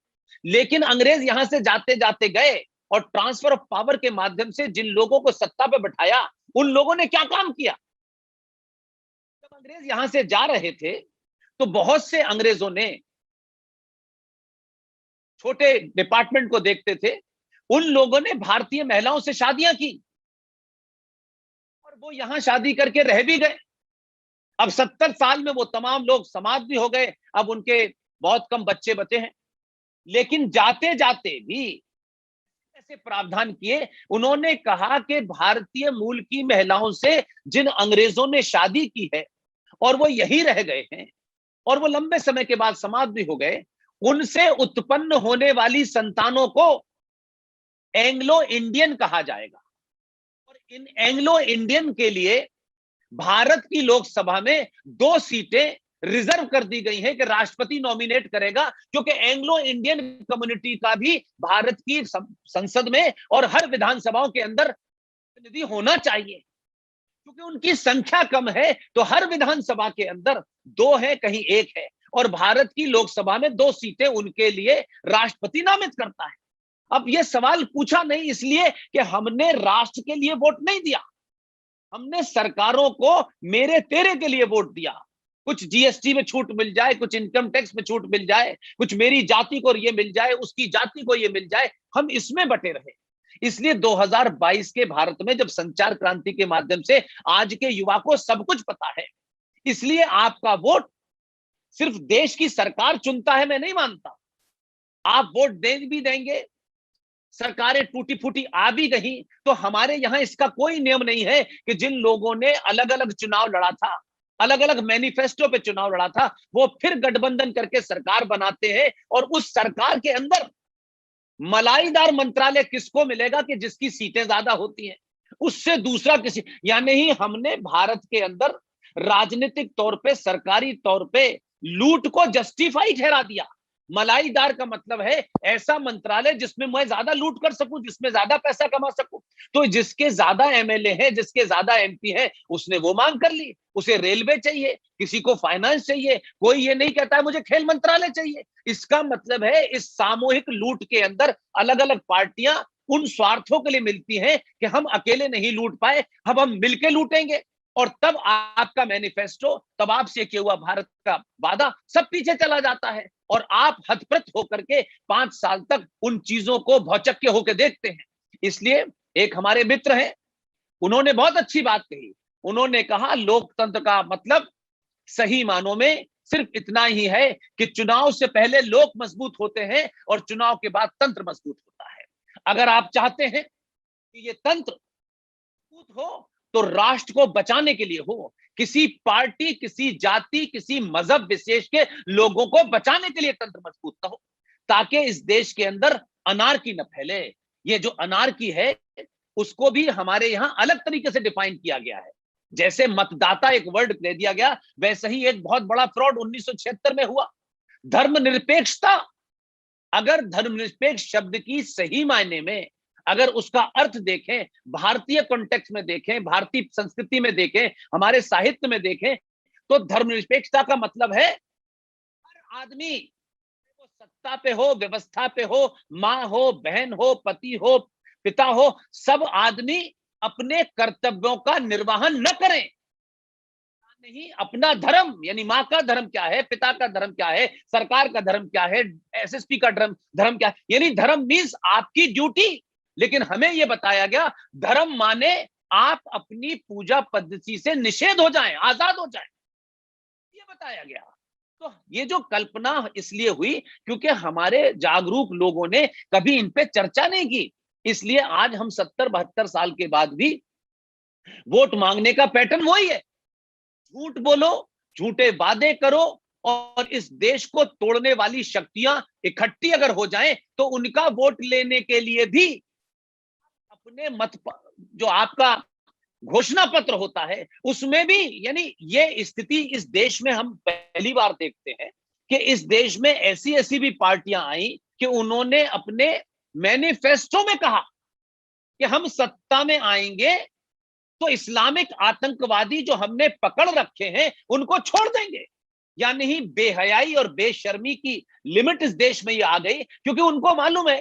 लेकिन अंग्रेज यहां से जाते जाते गए और ट्रांसफर ऑफ पावर के माध्यम से जिन लोगों को सत्ता पे बिठाया, उन लोगों ने क्या काम किया? जब अंग्रेज यहां से जा रहे थे तो बहुत से अंग्रेजों ने छोटे डिपार्टमेंट को देखते थे, उन लोगों ने भारतीय महिलाओं से शादियां की और वो यहां शादी करके रह भी गए। अब 70 साल में वो तमाम लोग समाप्त भी हो गए, अब उनके बहुत कम बच्चे बचे हैं। लेकिन जाते जाते भी ऐसे प्रावधान किए, उन्होंने कहा कि भारतीय मूल की महिलाओं से जिन अंग्रेजों ने शादी की है और वो यही रह गए हैं और वो लंबे समय के बाद समाप्त भी हो गए, उनसे उत्पन्न होने वाली संतानों को एंग्लो इंडियन कहा जाएगा। और इन एंग्लो इंडियन के लिए भारत की लोकसभा में 2 सीटें रिजर्व कर दी गई हैं कि राष्ट्रपति नॉमिनेट करेगा, क्योंकि एंग्लो इंडियन कम्युनिटी का भी भारत की संसद में और हर विधानसभाओं के अंदर प्रतिनिधि होना चाहिए। क्योंकि उनकी संख्या कम है तो हर विधानसभा के अंदर 2 है, कहीं 1 है, और भारत की लोकसभा में 2 सीटें उनके लिए राष्ट्रपति नामित करता है। अब यह सवाल पूछा नहीं इसलिए कि हमने राष्ट्र के लिए वोट नहीं दिया, हमने सरकारों को मेरे तेरे के लिए वोट दिया। कुछ जीएसटी में छूट मिल जाए, कुछ इनकम टैक्स में छूट मिल जाए, कुछ मेरी जाति को ये मिल जाए, उसकी जाति को ये मिल जाए, हम इसमें बटे रहे। इसलिए 2022 के भारत में जब संचार क्रांति के माध्यम से आज के युवा को सब कुछ पता है, इसलिए आपका वोट सिर्फ देश की सरकार चुनता है, मैं नहीं मानता। आप वोट दे भी देंगे, सरकारें टूटी फूटी आ भी गई, तो हमारे यहां इसका कोई नियम नहीं है कि जिन लोगों ने अलग अलग चुनाव लड़ा था, अलग अलग मैनिफेस्टो पे चुनाव लड़ा था, वो फिर गठबंधन करके सरकार बनाते हैं और उस सरकार के अंदर मलाईदार मंत्रालय किसको मिलेगा कि जिसकी सीटें ज्यादा होती हैं, उससे दूसरा किसी, यानी ही हमने भारत के अंदर राजनीतिक तौर पे, सरकारी तौर पे लूट को जस्टिफाई ठहरा दिया। मलाईदार का मतलब है ऐसा मंत्रालय जिसमें मैं ज्यादा लूट कर सकूं, जिसमें ज्यादा पैसा कमा सकूं। तो जिसके ज्यादा एमएलए हैं, जिसके ज्यादा एमपी हैं, उसने वो मांग कर ली। उसे रेलवे चाहिए, किसी को फाइनेंस चाहिए, कोई ये नहीं कहता है मुझे खेल मंत्रालय चाहिए। इसका मतलब है इस सामूहिक लूट के अंदर अलग अलग पार्टियां उन स्वार्थों के लिए मिलती हैं कि हम अकेले नहीं लूट पाए, अब हम मिलकर लूटेंगे। और तब आपका मैनिफेस्टो, तब आपसे किया हुआ भारत का वादा सब पीछे चला जाता है और आप हतप्रत होकर के 5 साल तक उन चीजों को भौचक्के होकर देखते हैं। इसलिए एक हमारे मित्र हैं, उन्होंने बहुत अच्छी बात कही। उन्होंने कहा लोकतंत्र का मतलब सही मानों में सिर्फ इतना ही है कि चुनाव से पहले लोग मजबूत होते हैं और चुनाव के बाद तंत्र मजबूत होता है। अगर आप चाहते हैं कि ये तंत्र मजबूत हो तो राष्ट्र को बचाने के लिए हो, किसी पार्टी, किसी जाति, किसी मजहब विशेष के लोगों को बचाने के लिए तंत्र मजबूत न हो, ताकि इस देश के अंदर अनार्की न फैले। ये जो अनार्की है उसको भी हमारे यहां अलग तरीके से डिफाइन किया गया है। जैसे मतदाता एक वर्ड दे दिया गया, वैसे ही एक बहुत बड़ा फ्रॉड 1976 में हुआ, धर्मनिरपेक्षता। अगर धर्मनिरपेक्ष शब्द की सही मायने में अगर उसका अर्थ देखें, भारतीय कॉन्टेक्स्ट में देखें, भारतीय संस्कृति में देखें, हमारे साहित्य में देखें, तो धर्मनिरपेक्षता का मतलब है हर आदमी, वो सत्ता पे हो, व्यवस्था पे हो, माँ हो, बहन हो, पति हो, पिता हो, सब आदमी अपने कर्तव्यों का निर्वहन न करें। नहीं, अपना धर्म, यानी माँ का धर्म क्या है, पिता का धर्म क्या है, सरकार का धर्म क्या है, एसएसपी का धर्म क्या है, यानी धर्म मीन्स आपकी ड्यूटी। लेकिन हमें यह बताया गया धर्म माने आप अपनी पूजा पद्धति से निषेध हो जाएं, आजाद हो जाएं, ये बताया गया। तो ये जो कल्पना इसलिए हुई क्योंकि हमारे जागरूक लोगों ने कभी इन पे चर्चा नहीं की, इसलिए आज हम 70-72 साल के बाद भी वोट मांगने का पैटर्न वही है। झूठ बोलो, झूठे वादे करो और इस देश को तोड़ने वाली शक्तियां इकट्ठी अगर हो जाएं तो उनका वोट लेने के लिए भी अपने मत, जो आपका घोषणा पत्र होता है उसमें भी, यानी ये स्थिति इस देश में हम पहली बार देखते हैं कि इस देश में ऐसी ऐसी भी पार्टियां आई कि उन्होंने अपने मैनिफेस्टो में कहा कि हम सत्ता में आएंगे तो इस्लामिक आतंकवादी जो हमने पकड़ रखे हैं उनको छोड़ देंगे। यानी ही बेहयाई और बेशर्मी की लिमिट इस देश में ये आ गई, क्योंकि उनको मालूम है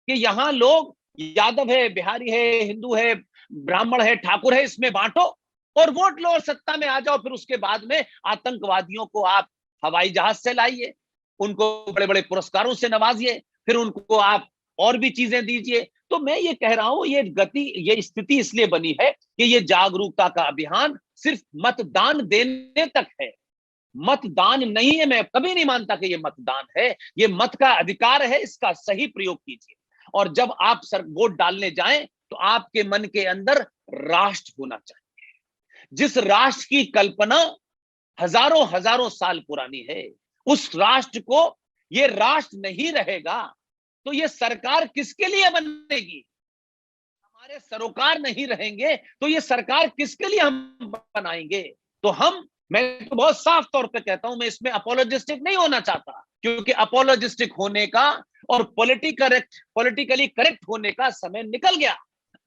कि यहां लोग यादव है, बिहारी है, हिंदू है, ब्राह्मण है, ठाकुर है, इसमें बांटो और वोट लो और सत्ता में आ जाओ। फिर उसके बाद में आतंकवादियों को आप हवाई जहाज से लाइए, उनको बड़े बड़े पुरस्कारों से नवाजिए, फिर उनको आप और भी चीजें दीजिए। तो मैं ये कह रहा हूं, ये स्थिति इसलिए बनी है कि ये जागरूकता का अभियान सिर्फ मतदान देने तक है, मतदान नहीं है। मैं कभी नहीं मानता कि ये मतदान है, ये मत का अधिकार है, इसका सही प्रयोग कीजिए। और जब आप वोट डालने जाएं तो आपके मन के अंदर राष्ट्र होना चाहिए, जिस राष्ट्र की कल्पना हजारों हजारों साल पुरानी है। उस राष्ट्र को ये राष्ट्र नहीं रहेगा तो ये सरकार किसके लिए बनेगी? हमारे सरोकार नहीं रहेंगे तो ये सरकार किसके लिए हम बनाएंगे? तो मैं तो बहुत साफ तौर पे कहता हूं, मैं इसमें अपोलोजिस्टिक नहीं होना चाहता, क्योंकि अपोलोजिस्टिक होने का और पॉलिटिकली करेक्ट होने का समय निकल गया।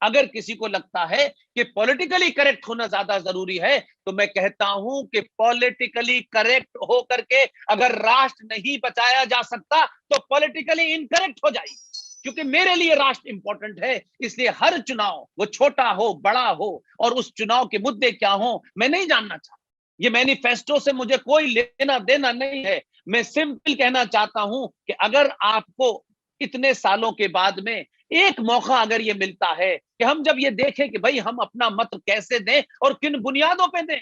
अगर किसी को लगता है कि पॉलिटिकली करेक्ट होना ज्यादा जरूरी है, तो मैं कहता हूं कि पॉलिटिकली करेक्ट हो करके अगर राष्ट्र नहीं बचाया जा सकता तो पॉलिटिकली इनकरेक्ट हो जाइए, क्योंकि मेरे लिए राष्ट्र इंपॉर्टेंट है। इसलिए हर चुनाव, वो छोटा हो बड़ा हो, और उस चुनाव के मुद्दे क्या हो मैं नहीं जानना चाहता। ये मैनिफेस्टो से मुझे कोई लेना देना नहीं है। मैं सिंपल कहना चाहता हूं कि अगर आपको इतने सालों के बाद में एक मौका अगर ये मिलता है कि हम जब ये देखें कि भाई हम अपना मत कैसे दें और किन बुनियादों पे दें,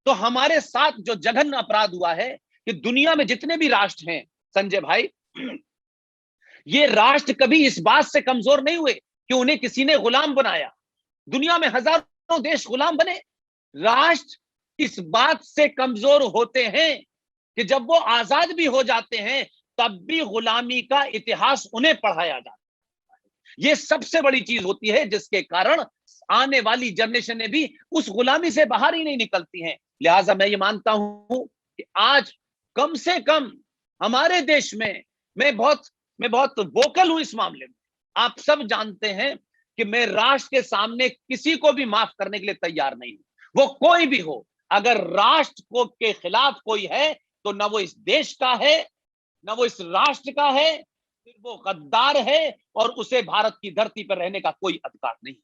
तो हमारे साथ जो जघन्य अपराध हुआ है कि दुनिया में जितने भी राष्ट्र हैं संजय भाई, ये राष्ट्र कभी इस बात से कमजोर नहीं हुए कि उन्हें किसी ने गुलाम बनाया। दुनिया में हजारों देश गुलाम बने। राष्ट्र इस बात से कमजोर होते हैं कि जब वो आजाद भी हो जाते हैं तब भी गुलामी का इतिहास उन्हें पढ़ाया जाता है। ये सबसे बड़ी चीज होती है जिसके कारण आने वाली जनरेशन भी उस गुलामी से बाहर ही नहीं निकलती हैं। लिहाजा मैं ये मानता हूं कि आज कम से कम हमारे देश में, मैं बहुत वोकल हूं इस मामले में। आप सब जानते हैं कि मैं राष्ट्र के सामने किसी को भी माफ करने के लिए तैयार नहीं हूं, वो कोई भी हो। अगर राष्ट्र को के खिलाफ कोई है तो न वो इस देश का है, न वो इस राष्ट्र का है, फिर वो गद्दार है और उसे भारत की धरती पर रहने का कोई अधिकार नहीं।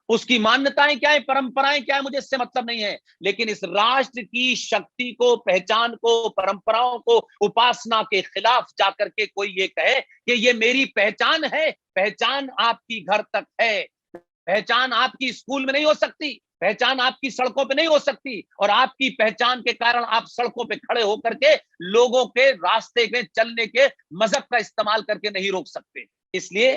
उसकी मान्यताएं क्या है, परंपराएं क्या है, मुझे इससे मतलब नहीं है, लेकिन इस राष्ट्र की शक्ति को, पहचान को, परंपराओं को, उपासना के खिलाफ जाकर के कोई ये कहे कि ये मेरी पहचान है। पहचान आपकी घर तक है, पहचान आपकी स्कूल में नहीं हो सकती, पहचान आपकी सड़कों पे नहीं हो सकती, और आपकी पहचान के कारण आप सड़कों पे खड़े होकर के लोगों के रास्ते में चलने के मजहब का इस्तेमाल करके नहीं रोक सकते। इसलिए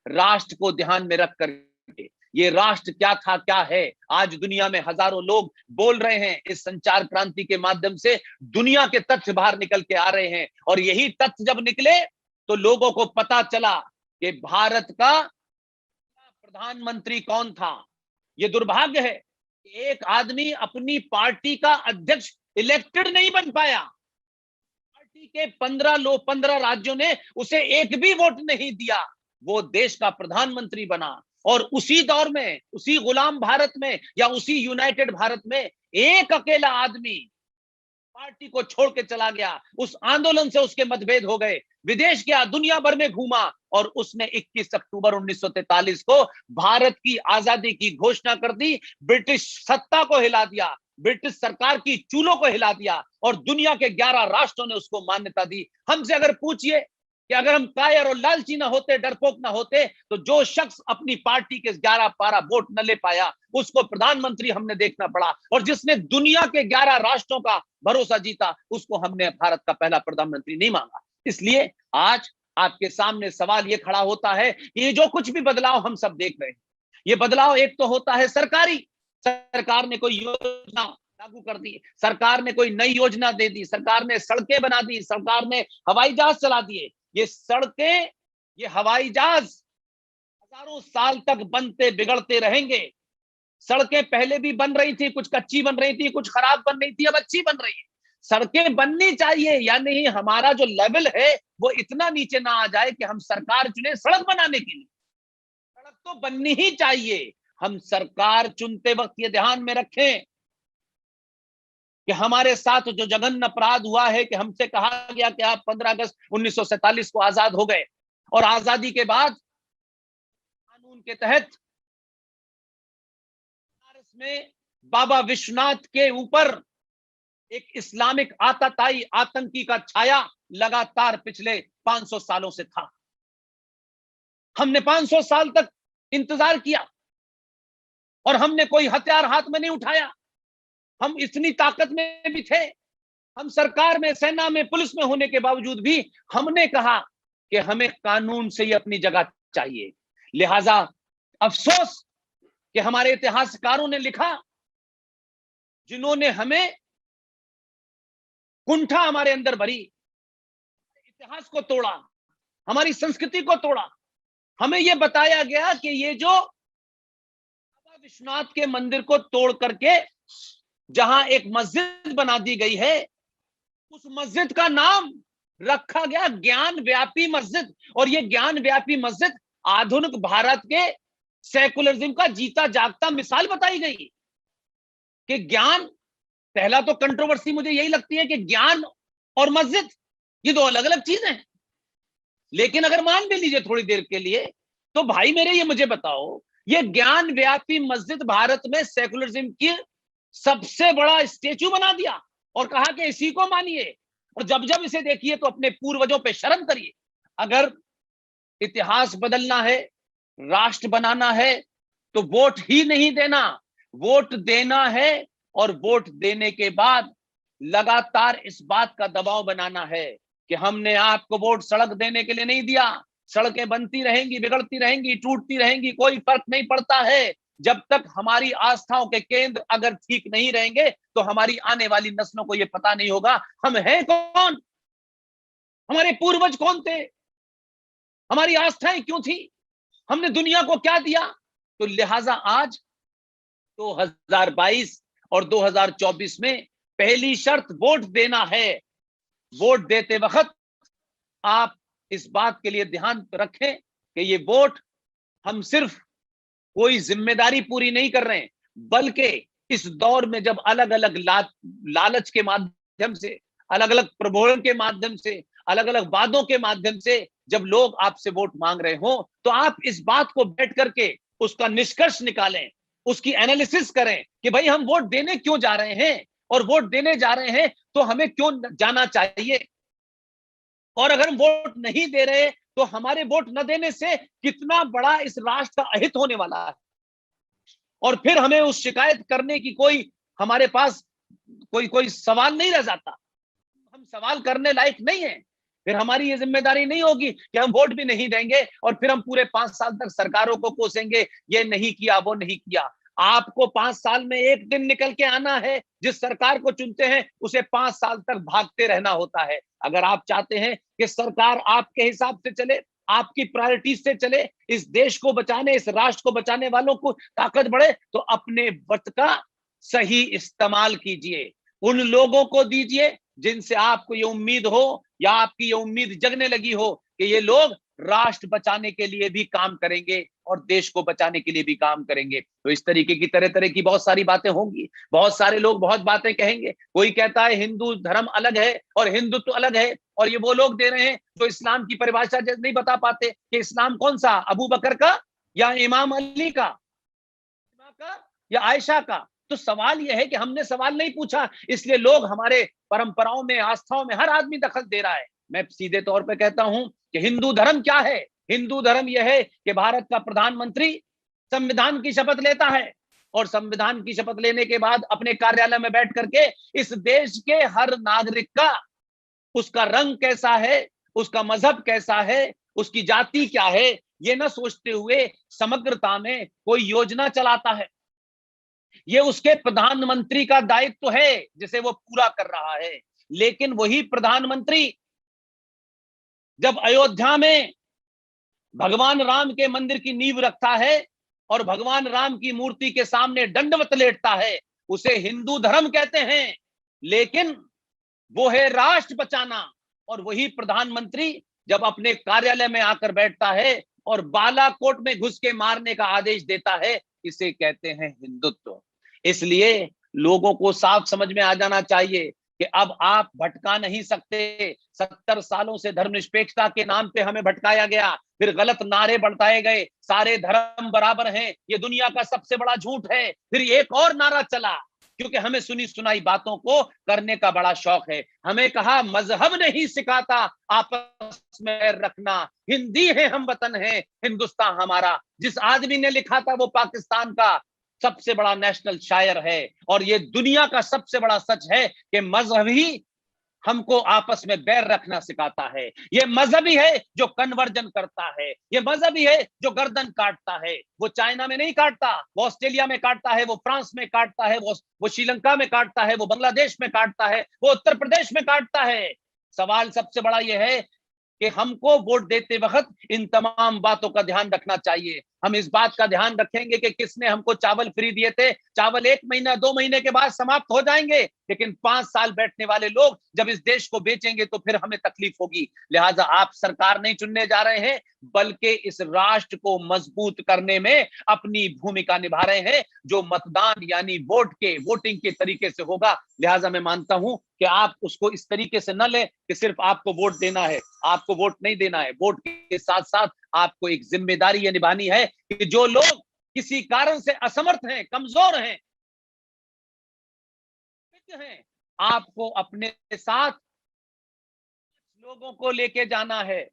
राष्ट्र को ध्यान में रख करके, ये राष्ट्र क्या था क्या है, आज दुनिया में हजारों लोग बोल रहे हैं। इस संचार क्रांति के माध्यम से दुनिया के तथ्य बाहर निकल के आ रहे हैं, और यही तथ्य जब निकले तो लोगों को पता चला कि भारत का प्रधानमंत्री कौन था। ये दुर्भाग्य है कि एक आदमी अपनी पार्टी का अध्यक्ष इलेक्टेड नहीं बन पाया। पार्टी के 15 राज्यों ने उसे एक भी वोट नहीं दिया, वो देश का प्रधानमंत्री बना। और उसी दौर में, उसी गुलाम भारत में या उसी यूनाइटेड भारत में एक अकेला आदमी पार्टी को छोड़ के चला गया। उस आंदोलन से उसके मतभेद हो गए, विदेश गया, दुनिया भर में घूमा, और उसने 21 अक्टूबर 1943 को भारत की आजादी की घोषणा कर दी, ब्रिटिश सत्ता को हिला दिया, ब्रिटिश सरकार की चूलों को हिला दिया, और दुनिया के 11 राष्ट्रों ने उसको मान्यता दी। हमसे अगर पूछिए कि अगर हम कायर और लालची ना होते, डरपोक ना होते, तो जो शख्स अपनी पार्टी के 11-12 वोट न ले पाया उसको प्रधानमंत्री हमने देखना पड़ा, और जिसने दुनिया के 11 राष्ट्रों का भरोसा जीता उसको हमने भारत का पहला प्रधानमंत्री नहीं मांगा। इसलिए आज आपके सामने सवाल ये खड़ा होता है कि ये जो कुछ भी बदलाव हम सब देख रहे हैं, ये बदलाव एक तो होता है सरकारी, सरकार ने कोई योजना लागू कर दी, सरकार ने कोई नई योजना दे दी, सरकार ने सड़कें बना दी, सरकार ने हवाई जहाज चला दिए। ये सड़कें, ये हवाई जहाज हजारों साल तक बनते बिगड़ते रहेंगे। सड़कें पहले भी बन रही थी, कुछ कच्ची बन रही थी, कुछ खराब बन रही थी, अब अच्छी बन रही है। सड़कें बननी चाहिए या नहीं, हमारा जो लेवल है वो इतना नीचे ना आ जाए कि हम सरकार चुने सड़क बनाने के लिए। सड़क तो बननी ही चाहिए। हम सरकार चुनते वक्त ये ध्यान में रखें कि हमारे साथ जो जघन्य अपराध हुआ है कि हमसे कहा गया कि आप 15 अगस्त 1947 को आजाद हो गए और आजादी के बाद कानून के तहत बनारस में बाबा विश्वनाथ के ऊपर एक इस्लामिक आतताई आतंकी का छाया लगातार पिछले 500 सालों से था। हमने 500 साल तक इंतजार किया और हमने कोई हथियार हाथ में नहीं उठाया। हम इतनी ताकत में भी थे, हम सरकार में, सेना में, पुलिस में होने के बावजूद भी हमने कहा कि हमें कानून से ही अपनी जगह चाहिए। लिहाजा अफसोस कि हमारे इतिहासकारों ने लिखा, जिन्होंने हमें कुंठा हमारे अंदर भरी, इतिहास को तोड़ा, हमारी संस्कृति को तोड़ा। हमें यह बताया गया कि ये जो बाबा विश्वनाथ के मंदिर को तोड़ करके जहां एक मस्जिद बना दी गई है, उस मस्जिद का नाम रखा गया ज्ञान व्यापी मस्जिद। और ये ज्ञान व्यापी मस्जिद आधुनिक भारत के सेकुलरिज्म का जीता जागता मिसाल बताई गई कि ज्ञान, पहला तो कंट्रोवर्सी मुझे यही लगती है कि ज्ञान और मस्जिद ये दो अलग अलग चीजें हैं। लेकिन अगर मान भी लीजिए थोड़ी देर के लिए, तो भाई मेरे ये मुझे बताओ, ये ज्ञान व्यापी मस्जिद भारत में सेकुलरिज्म की सबसे बड़ा स्टेचू बना दिया और कहा कि इसी को मानिए और जब जब इसे देखिए तो अपने पूर्वजों पे शर्म करिए। अगर इतिहास बदलना है, राष्ट्र बनाना है, तो वोट ही नहीं देना, वोट देना है और वोट देने के बाद लगातार इस बात का दबाव बनाना है कि हमने आपको वोट सड़क देने के लिए नहीं दिया। सड़कें बनती रहेंगी, बिगड़ती रहेंगी, टूटती रहेंगी, कोई फर्क नहीं पड़ता है। जब तक हमारी आस्थाओं के केंद्र अगर ठीक नहीं रहेंगे तो हमारी आने वाली नस्लों को यह पता नहीं होगा हम हैं कौन, हमारे पूर्वज कौन थे, हमारी आस्थाएं क्यों थी, हमने दुनिया को क्या दिया। तो लिहाजा आज 2022 और 2024 में पहली शर्त वोट देना है। वोट देते वक्त आप इस बात के लिए ध्यान रखें कि ये वोट हम सिर्फ कोई जिम्मेदारी पूरी नहीं कर रहे हैं, बल्कि इस दौर में जब अलग अलग लालच के माध्यम से, अलग अलग प्रलोभन के माध्यम से, अलग अलग वादों के माध्यम से जब लोग आपसे वोट मांग रहे हो, तो आप इस बात को बैठ करके उसका निष्कर्ष निकालें, उसकी एनालिसिस करें कि भाई हम वोट देने क्यों जा रहे हैं और वोट देने जा रहे हैं तो हमें क्यों जाना चाहिए, और अगर हम वोट नहीं दे रहे तो हमारे वोट न देने से कितना बड़ा इस राष्ट्र का अहित होने वाला है। और फिर हमें उस शिकायत करने की कोई हमारे पास कोई सवाल नहीं रह जाता, हम सवाल करने लायक नहीं है। फिर हमारी ये जिम्मेदारी नहीं होगी कि हम वोट भी नहीं देंगे और फिर हम पूरे 5 साल तक सरकारों को कोसेंगे, ये नहीं किया, वो नहीं किया। आपको 5 साल में एक दिन निकल के आना है, जिस सरकार को चुनते हैं उसे 5 साल तक भागते रहना होता है। अगर आप चाहते हैं कि सरकार आपके हिसाब से चले, आपकी प्रायोरिटीज से चले, इस देश को बचाने, इस राष्ट्र को बचाने वालों को ताकत बढ़े, तो अपने वक्त का सही इस्तेमाल कीजिए, उन लोगों को दीजिए जिनसे आपको ये उम्मीद हो या आपकी ये उम्मीद जगने लगी हो कि ये लोग राष्ट्र बचाने के लिए भी काम करेंगे और देश को बचाने के लिए भी काम करेंगे। तो इस तरीके की तरह तरह की बहुत सारी बातें होंगी, बहुत सारे लोग बहुत बातें कहेंगे। कोई कहता है हिंदू धर्म अलग है और हिंदुत्व अलग है, और ये वो लोग दे रहे हैं जो इस्लाम की परिभाषा नहीं बता पाते कि इस्लाम कौन सा, अबू बकर का या इमाम अली का या आयशा का। तो सवाल यह है कि हमने सवाल नहीं पूछा, इसलिए लोग हमारे परंपराओं में, आस्थाओं में हर आदमी दखल दे रहा है। मैं सीधे तौर पे कहता हूं कि हिंदू धर्म क्या है। हिंदू धर्म यह है कि भारत का प्रधानमंत्री संविधान की शपथ लेता है और संविधान की शपथ लेने के बाद अपने कार्यालय में बैठ करके इस देश के हर नागरिक का, उसका रंग कैसा है, उसका मजहब कैसा है, उसकी जाति क्या है, ये न सोचते हुए समग्रता में कोई योजना चलाता है। ये उसके प्रधानमंत्री का दायित्व है जिसे वो पूरा कर रहा है। लेकिन वही प्रधानमंत्री जब अयोध्या में भगवान राम के मंदिर की नींव रखता है और भगवान राम की मूर्ति के सामने दंडवत लेटता है, उसे हिंदू धर्म कहते हैं। लेकिन वो है राष्ट्र बचाना। और वही प्रधानमंत्री जब अपने कार्यालय में आकर बैठता है और बालाकोट में घुस के मारने का आदेश देता है, इसे कहते हैं हिंदुत्व। इसलिए लोगों को साफ समझ में आ जाना चाहिए कि अब आप भटका नहीं सकते। 70 सालों से धर्मनिरपेक्षता के नाम पे हमें भटकाया गया, फिर गलत नारे बढ़ाए गए, सारे धर्म बराबर हैं, ये दुनिया का सबसे बड़ा झूठ है। फिर एक और नारा चला, क्योंकि हमें सुनी सुनाई बातों को करने का बड़ा शौक है। हमें कहा मजहब नहीं सिखाता आपस में रखना, हिंदी है हम वतन है हिंदुस्तान हमारा। जिस आदमी ने लिखा था वो पाकिस्तान का सबसे बड़ा नेशनल शायर है। और ये दुनिया का सबसे बड़ा सच है कि मजहब ही हमको आपस में बैर रखना सिखाता है। ये मजहबी है जो कन्वर्जन करता है, ये मजहबी है जो गर्दन काटता है। वो चाइना में नहीं काटता, वो ऑस्ट्रेलिया में काटता है, वो फ्रांस में काटता है, वो श्रीलंका में काटता है, वो बांग्लादेश में काटता है, वो उत्तर प्रदेश में काटता है। सवाल सबसे बड़ा ये है कि हमको वोट देते वक्त इन तमाम बातों का ध्यान रखना चाहिए। हम इस बात का ध्यान रखेंगे कि किसने हमको चावल फ्री दिए थे। चावल 1 महीना 2 महीने के बाद समाप्त हो जाएंगे, लेकिन 5 साल बैठने वाले लोग जब इस देश को बेचेंगे तो फिर हमें तकलीफ होगी। लिहाजा आप सरकार नहीं चुनने जा रहे हैं, बल्कि इस राष्ट्र को मजबूत करने में अपनी भूमिका निभा रहे हैं, जो मतदान यानी वोटिंग के तरीके से होगा। लिहाजा मैं मानता हूं कि आप उसको इस तरीके से न लें कि सिर्फ आपको वोट देना है। आपको वोट नहीं देना है, वोट के साथ साथ आपको एक जिम्मेदारी ये निभानी है कि जो लोग किसी कारण से असमर्थ हैं, कमजोर हैं, आपको अपने साथ लोगों को लेके जाना है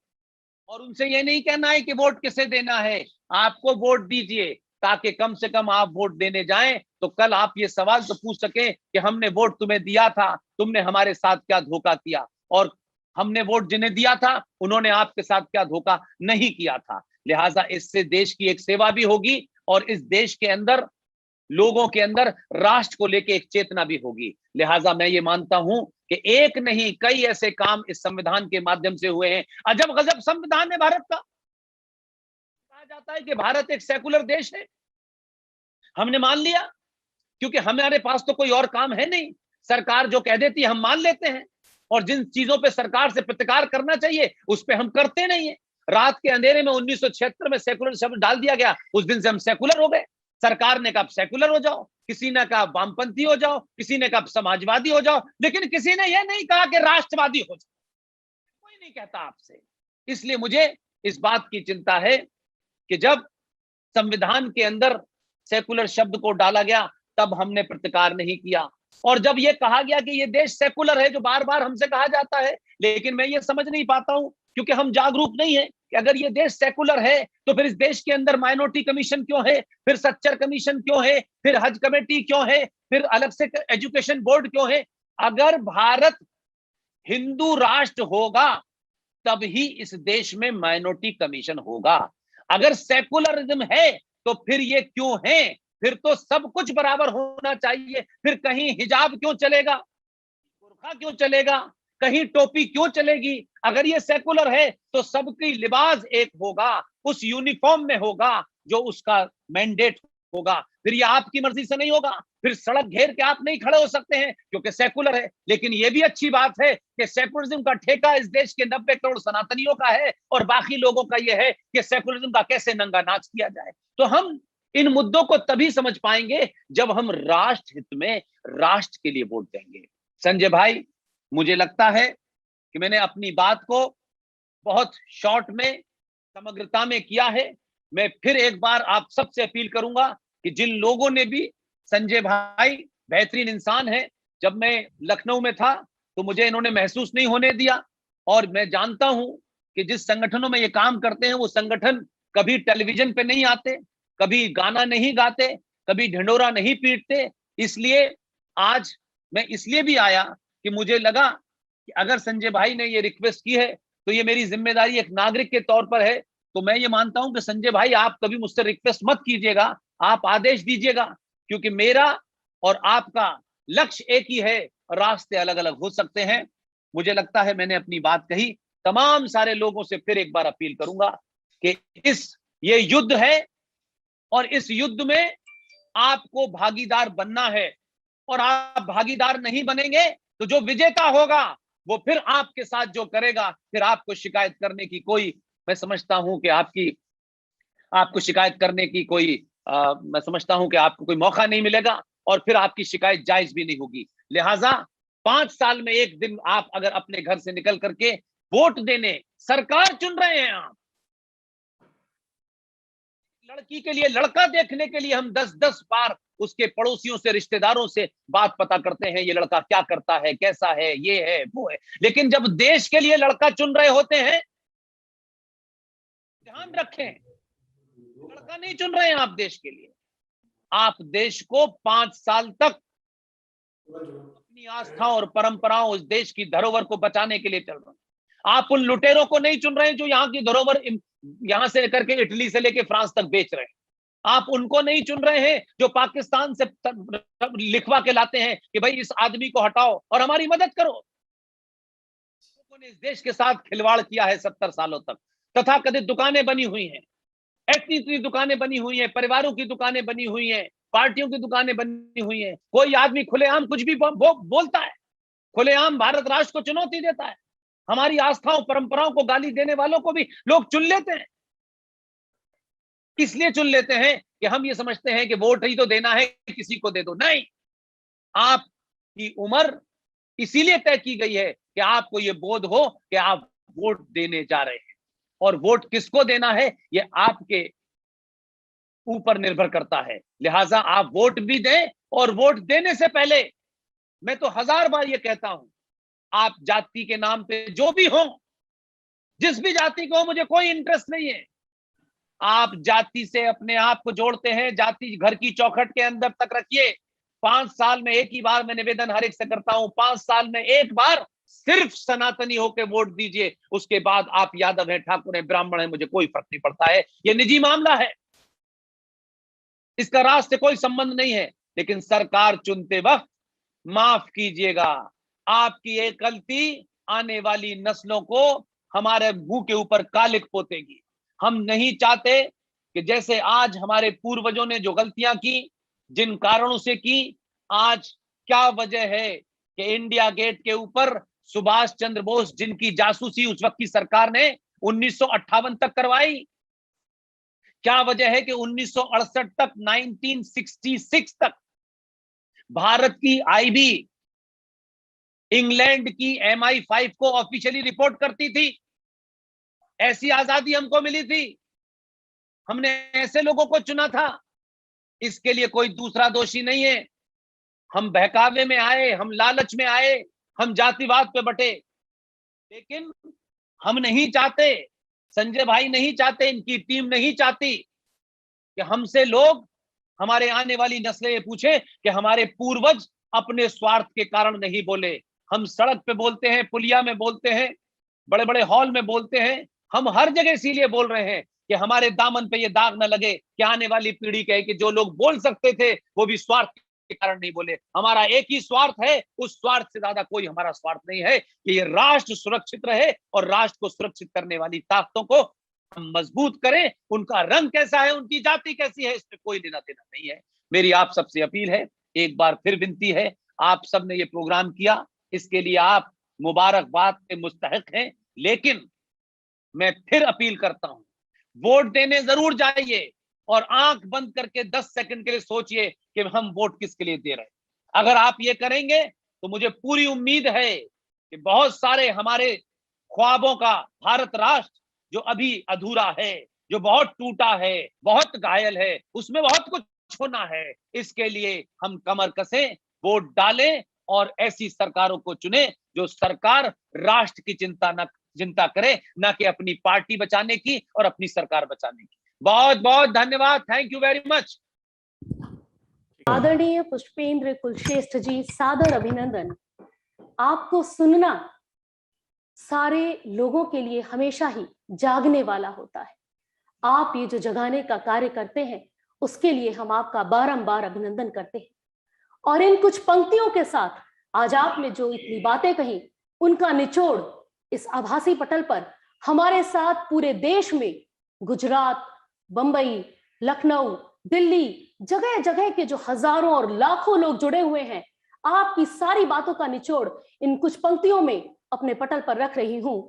और उनसे ये नहीं कहना है कि वोट किसे देना है। आपको वोट दीजिए ताकि कम से कम आप वोट देने जाएं तो कल आप ये सवाल तो पूछ सकें कि हमने वोट तुम्हें दिया था, तुमने हमारे साथ क्या धोखा किया, और हमने वोट जिन्हें दिया था उन्होंने आपके साथ क्या धोखा नहीं किया था। लिहाजा इससे देश की एक सेवा भी होगी और इस देश के अंदर लोगों के अंदर राष्ट्र को लेके एक चेतना भी होगी। लिहाजा मैं ये मानता हूं कि एक नहीं कई ऐसे काम इस संविधान के माध्यम से हुए हैं। अजब गजब संविधान है भारत का। कहा जाता है कि भारत एक सेकुलर देश है, हमने मान लिया क्योंकि हमारे पास तो कोई और काम है नहीं। सरकार जो कह देती है हम मान लेते हैं, और जिन चीजों पे सरकार से प्रतिकार करना चाहिए उस पे हम करते नहीं है। रात के अंधेरे में 1976 में सेकुलर शब्द डाल दिया गया, उस दिन से हम सेकुलर हो गए। सरकार ने कहा सेकुलर हो जाओ, किसी ने कहा वामपंथी हो जाओ, किसी ने कहा समाजवादी हो जाओ, लेकिन किसी ने यह नहीं कहा कि राष्ट्रवादी हो जाओ। कोई नहीं कहता आपसे। इसलिए मुझे इस बात की चिंता है कि जब संविधान के अंदर सेकुलर शब्द को डाला गया तब हमने प्रतिकार नहीं किया, और जब ये कहा गया कि ये देश सेकुलर है, जो बार बार हमसे कहा जाता है, लेकिन मैं ये समझ नहीं पाता हूं क्योंकि हम जागरूक नहीं है कि अगर ये देश सेकुलर है तो फिर इस देश के अंदर माइनॉरिटी कमीशन क्यों है, फिर सच्चर कमीशन क्यों है, फिर हज कमेटी क्यों है, फिर अलग से एजुकेशन बोर्ड क्यों है। अगर भारत हिंदू राष्ट्र होगा तब ही इस देश में माइनॉरिटी कमीशन होगा। अगर सेकुलरिज्म है तो फिर ये क्यों है, फिर तो सब कुछ बराबर होना चाहिए। फिर कहीं हिजाब क्यों चलेगा, बुर्का क्यों चलेगा, कहीं टोपी क्यों चलेगी। अगर ये सेकुलर है तो सबकी लिबास एक होगा, उस यूनिफॉर्म में होगा जो उसका मैंडेट होगा। फिर ये आपकी मर्जी से नहीं होगा, फिर सड़क घेर के आप नहीं खड़े हो सकते हैं क्योंकि सेकुलर है। लेकिन ये भी अच्छी बात है कि सेकुलरिज्म का ठेका इस देश के 90 करोड़ सनातनियों का है और बाकी लोगों का यह है कि सेकुलरिज्म का कैसे नंगा नाच किया जाए। तो हम इन मुद्दों को तभी समझ पाएंगे जब हम राष्ट्र हित में राष्ट्र के लिए वोट देंगे। संजय भाई, मुझे लगता है कि मैंने अपनी बात को बहुत शॉर्ट में समग्रता में किया है। मैं फिर एक बार आप सबसे अपील करूंगा कि जिन लोगों ने भी, संजय भाई बेहतरीन इंसान है, जब मैं लखनऊ में था तो मुझे इन्होंने महसूस नहीं होने दिया, और मैं जानता हूं कि जिस संगठनों में ये काम करते हैं वो संगठन कभी टेलीविजन पे नहीं आते, कभी गाना नहीं गाते, कभी ढिंडोरा नहीं पीटते। इसलिए आज मैं इसलिए भी आया कि मुझे लगा कि अगर संजय भाई ने ये रिक्वेस्ट की है तो ये मेरी जिम्मेदारी एक नागरिक के तौर पर है। तो मैं ये मानता हूं कि संजय भाई आप कभी मुझसे रिक्वेस्ट मत कीजिएगा, आप आदेश दीजिएगा, क्योंकि मेरा और आपका लक्ष्य एक ही है, रास्ते अलग अलग हो सकते हैं। मुझे लगता है मैंने अपनी बात कही। तमाम सारे लोगों से फिर एक बार अपील करूंगा कि ये युद्ध है और इस युद्ध में आपको भागीदार बनना है, और आप भागीदार नहीं बनेंगे तो जो विजेता होगा वो फिर आपके साथ जो करेगा, फिर आपको शिकायत करने की कोई, मैं समझता हूं कि आपको शिकायत करने की कोई मैं समझता हूं कि आपको कोई मौका नहीं मिलेगा और फिर आपकी शिकायत जायज भी नहीं होगी। लिहाजा 5 साल में एक दिन आप अगर अपने घर से निकल करके वोट देने सरकार चुन रहे हैं, आप लड़की के लिए, लड़का देखने के लिए हम 10-10 बार उसके पड़ोसियों से, रिश्तेदारों से बात पता करते हैं, ये लड़का क्या करता है, कैसा है, ये है, वो है। लेकिन जब देश के लिए लड़का चुन रहे होते हैं, ध्यान रखें, लड़का नहीं चुन रहे हैं आप देश के लिए, आप देश को 5 साल तक अपनी आस्था और परंपराओं, उस देश की धरोहर को बचाने के लिए चल रहे हैं। आप उन लुटेरों को नहीं चुन रहे हैं जो यहाँ की धरोहर यहां से लेकर के इटली से लेकर फ्रांस तक बेच रहे हैं। आप उनको नहीं चुन रहे हैं जो पाकिस्तान से लिखवा के लाते हैं कि भाई इस आदमी को हटाओ और हमारी मदद करो। लोगों ने इस देश के साथ खिलवाड़ किया है 70 सालों तक। तथाकथित दुकानें बनी हुई हैं, इतनी दुकानें बनी हुई हैं, परिवारों की दुकानें बनी हुई हैं, पार्टियों की दुकानें बनी हुई हैं। कोई आदमी खुलेआम कुछ भी बोलता है, खुलेआम भारत राष्ट्र को चुनौती देता है। हमारी आस्थाओं परंपराओं को गाली देने वालों को भी लोग चुन लेते हैं। इसलिए चुन लेते हैं कि हम ये समझते हैं कि वोट ही तो देना है, किसी को दे दो। नहीं, आपकी उम्र इसीलिए तय की गई है कि आपको ये बोध हो कि आप वोट देने जा रहे हैं, और वोट किसको देना है ये आपके ऊपर निर्भर करता है। लिहाजा आप वोट भी दें, और वोट देने से पहले मैं तो 1000 बार ये कहता हूं, आप जाति के नाम पे जो भी हो, जिस भी जाति को हो, मुझे कोई इंटरेस्ट नहीं है, आप जाति से अपने आप को जोड़ते हैं, जाति घर की चौखट के अंदर तक रखिए। 5 साल में एक ही बार मैं निवेदन हर एक से करता हूं, 5 साल में एक बार सिर्फ सनातनी होकर वोट दीजिए। उसके बाद आप यादव हैं, ठाकुर हैं, ब्राह्मण हैं, मुझे कोई फर्क नहीं पड़ता है, ये निजी मामला है, इसका राष्ट्र से कोई संबंध नहीं है। लेकिन सरकार चुनते वक्त माफ कीजिएगा, आपकी एक गलती आने वाली नस्लों को हमारे मुंह के ऊपर कालिक पोतेगी। हम नहीं चाहते कि जैसे आज हमारे पूर्वजों ने जो गलतियां की, जिन कारणों से की, आज क्या वजह है कि इंडिया गेट के ऊपर सुभाष चंद्र बोस, जिनकी जासूसी उस वक्त की सरकार ने 1958 तक करवाई, क्या वजह है कि 1968 तक, 1966 तक भारत की आईबी इंग्लैंड की MI5 को ऑफिशियली रिपोर्ट करती थी। ऐसी आजादी हमको मिली थी, हमने ऐसे लोगों को चुना था। इसके लिए कोई दूसरा दोषी नहीं है। हम बहकावे में आए, हम लालच में आए, हम जातिवाद पे बटे, लेकिन हम नहीं चाहते, संजय भाई नहीं चाहते, इनकी टीम नहीं चाहती कि हमसे लोग, हमारे आने वाली नस्लें ये पूछे कि हमारे पूर्वज अपने स्वार्थ के कारण नहीं बोले। हम सड़क पे बोलते हैं, पुलिया में बोलते हैं, बड़े बड़े हॉल में बोलते हैं, हम हर जगह इसीलिए बोल रहे हैं कि हमारे दामन पे ये दाग न लगे कि आने वाली पीढ़ी कहे कि जो लोग बोल सकते थे वो भी स्वार्थ के कारण नहीं बोले। हमारा एक ही स्वार्थ है, उस स्वार्थ से ज्यादा कोई हमारा स्वार्थ नहीं है कि ये राष्ट्र सुरक्षित रहे, और राष्ट्र को सुरक्षित करने वाली ताकतों को हम मजबूत करें। उनका रंग कैसा है, उनकी जाति कैसी है, इसमें कोई लेना देना नहीं है। मेरी आप सबसे अपील है, एक बार फिर विनती है, आप सबने ये प्रोग्राम किया, इसके लिए आप मुबारकबाद के मुस्तहिक हैं, लेकिन मैं फिर अपील करता हूं, वोट देने जरूर जाइए, और आंख बंद करके 10 सेकंड के लिए सोचिए कि हम वोट किसके लिए दे रहे हैं। अगर आप ये करेंगे तो मुझे पूरी उम्मीद है कि बहुत सारे हमारे ख्वाबों का भारत राष्ट्र जो अभी अधूरा है, जो बहुत टूटा है, बहुत घायल है, उसमें बहुत कुछ होना है। इसके लिए हम कमर कसें, वोट डालें, और ऐसी सरकारों को चुने जो सरकार राष्ट्र की चिंता करे, ना कि अपनी पार्टी बचाने की और अपनी सरकार बचाने की। बहुत बहुत धन्यवाद, थैंक यू वेरी मच। आदरणीय पुष्पेंद्र कुलश्रेष्ठ जी, सादर अभिनंदन। आपको सुनना सारे लोगों के लिए हमेशा ही जागने वाला होता है। आप ये जो जगाने का कार्य करते हैं, उसके लिए हम आपका बारंबार अभिनंदन करते हैं। और इन कुछ पंक्तियों के साथ आज आपने जो इतनी बातें कही, उनका निचोड़ इस आभासी पटल पर हमारे साथ पूरे देश में, गुजरात, बंबई, लखनऊ, दिल्ली, जगह जगह के जो हजारों और लाखों लोग जुड़े हुए हैं, आपकी सारी बातों का निचोड़ इन कुछ पंक्तियों में अपने पटल पर रख रही हूं।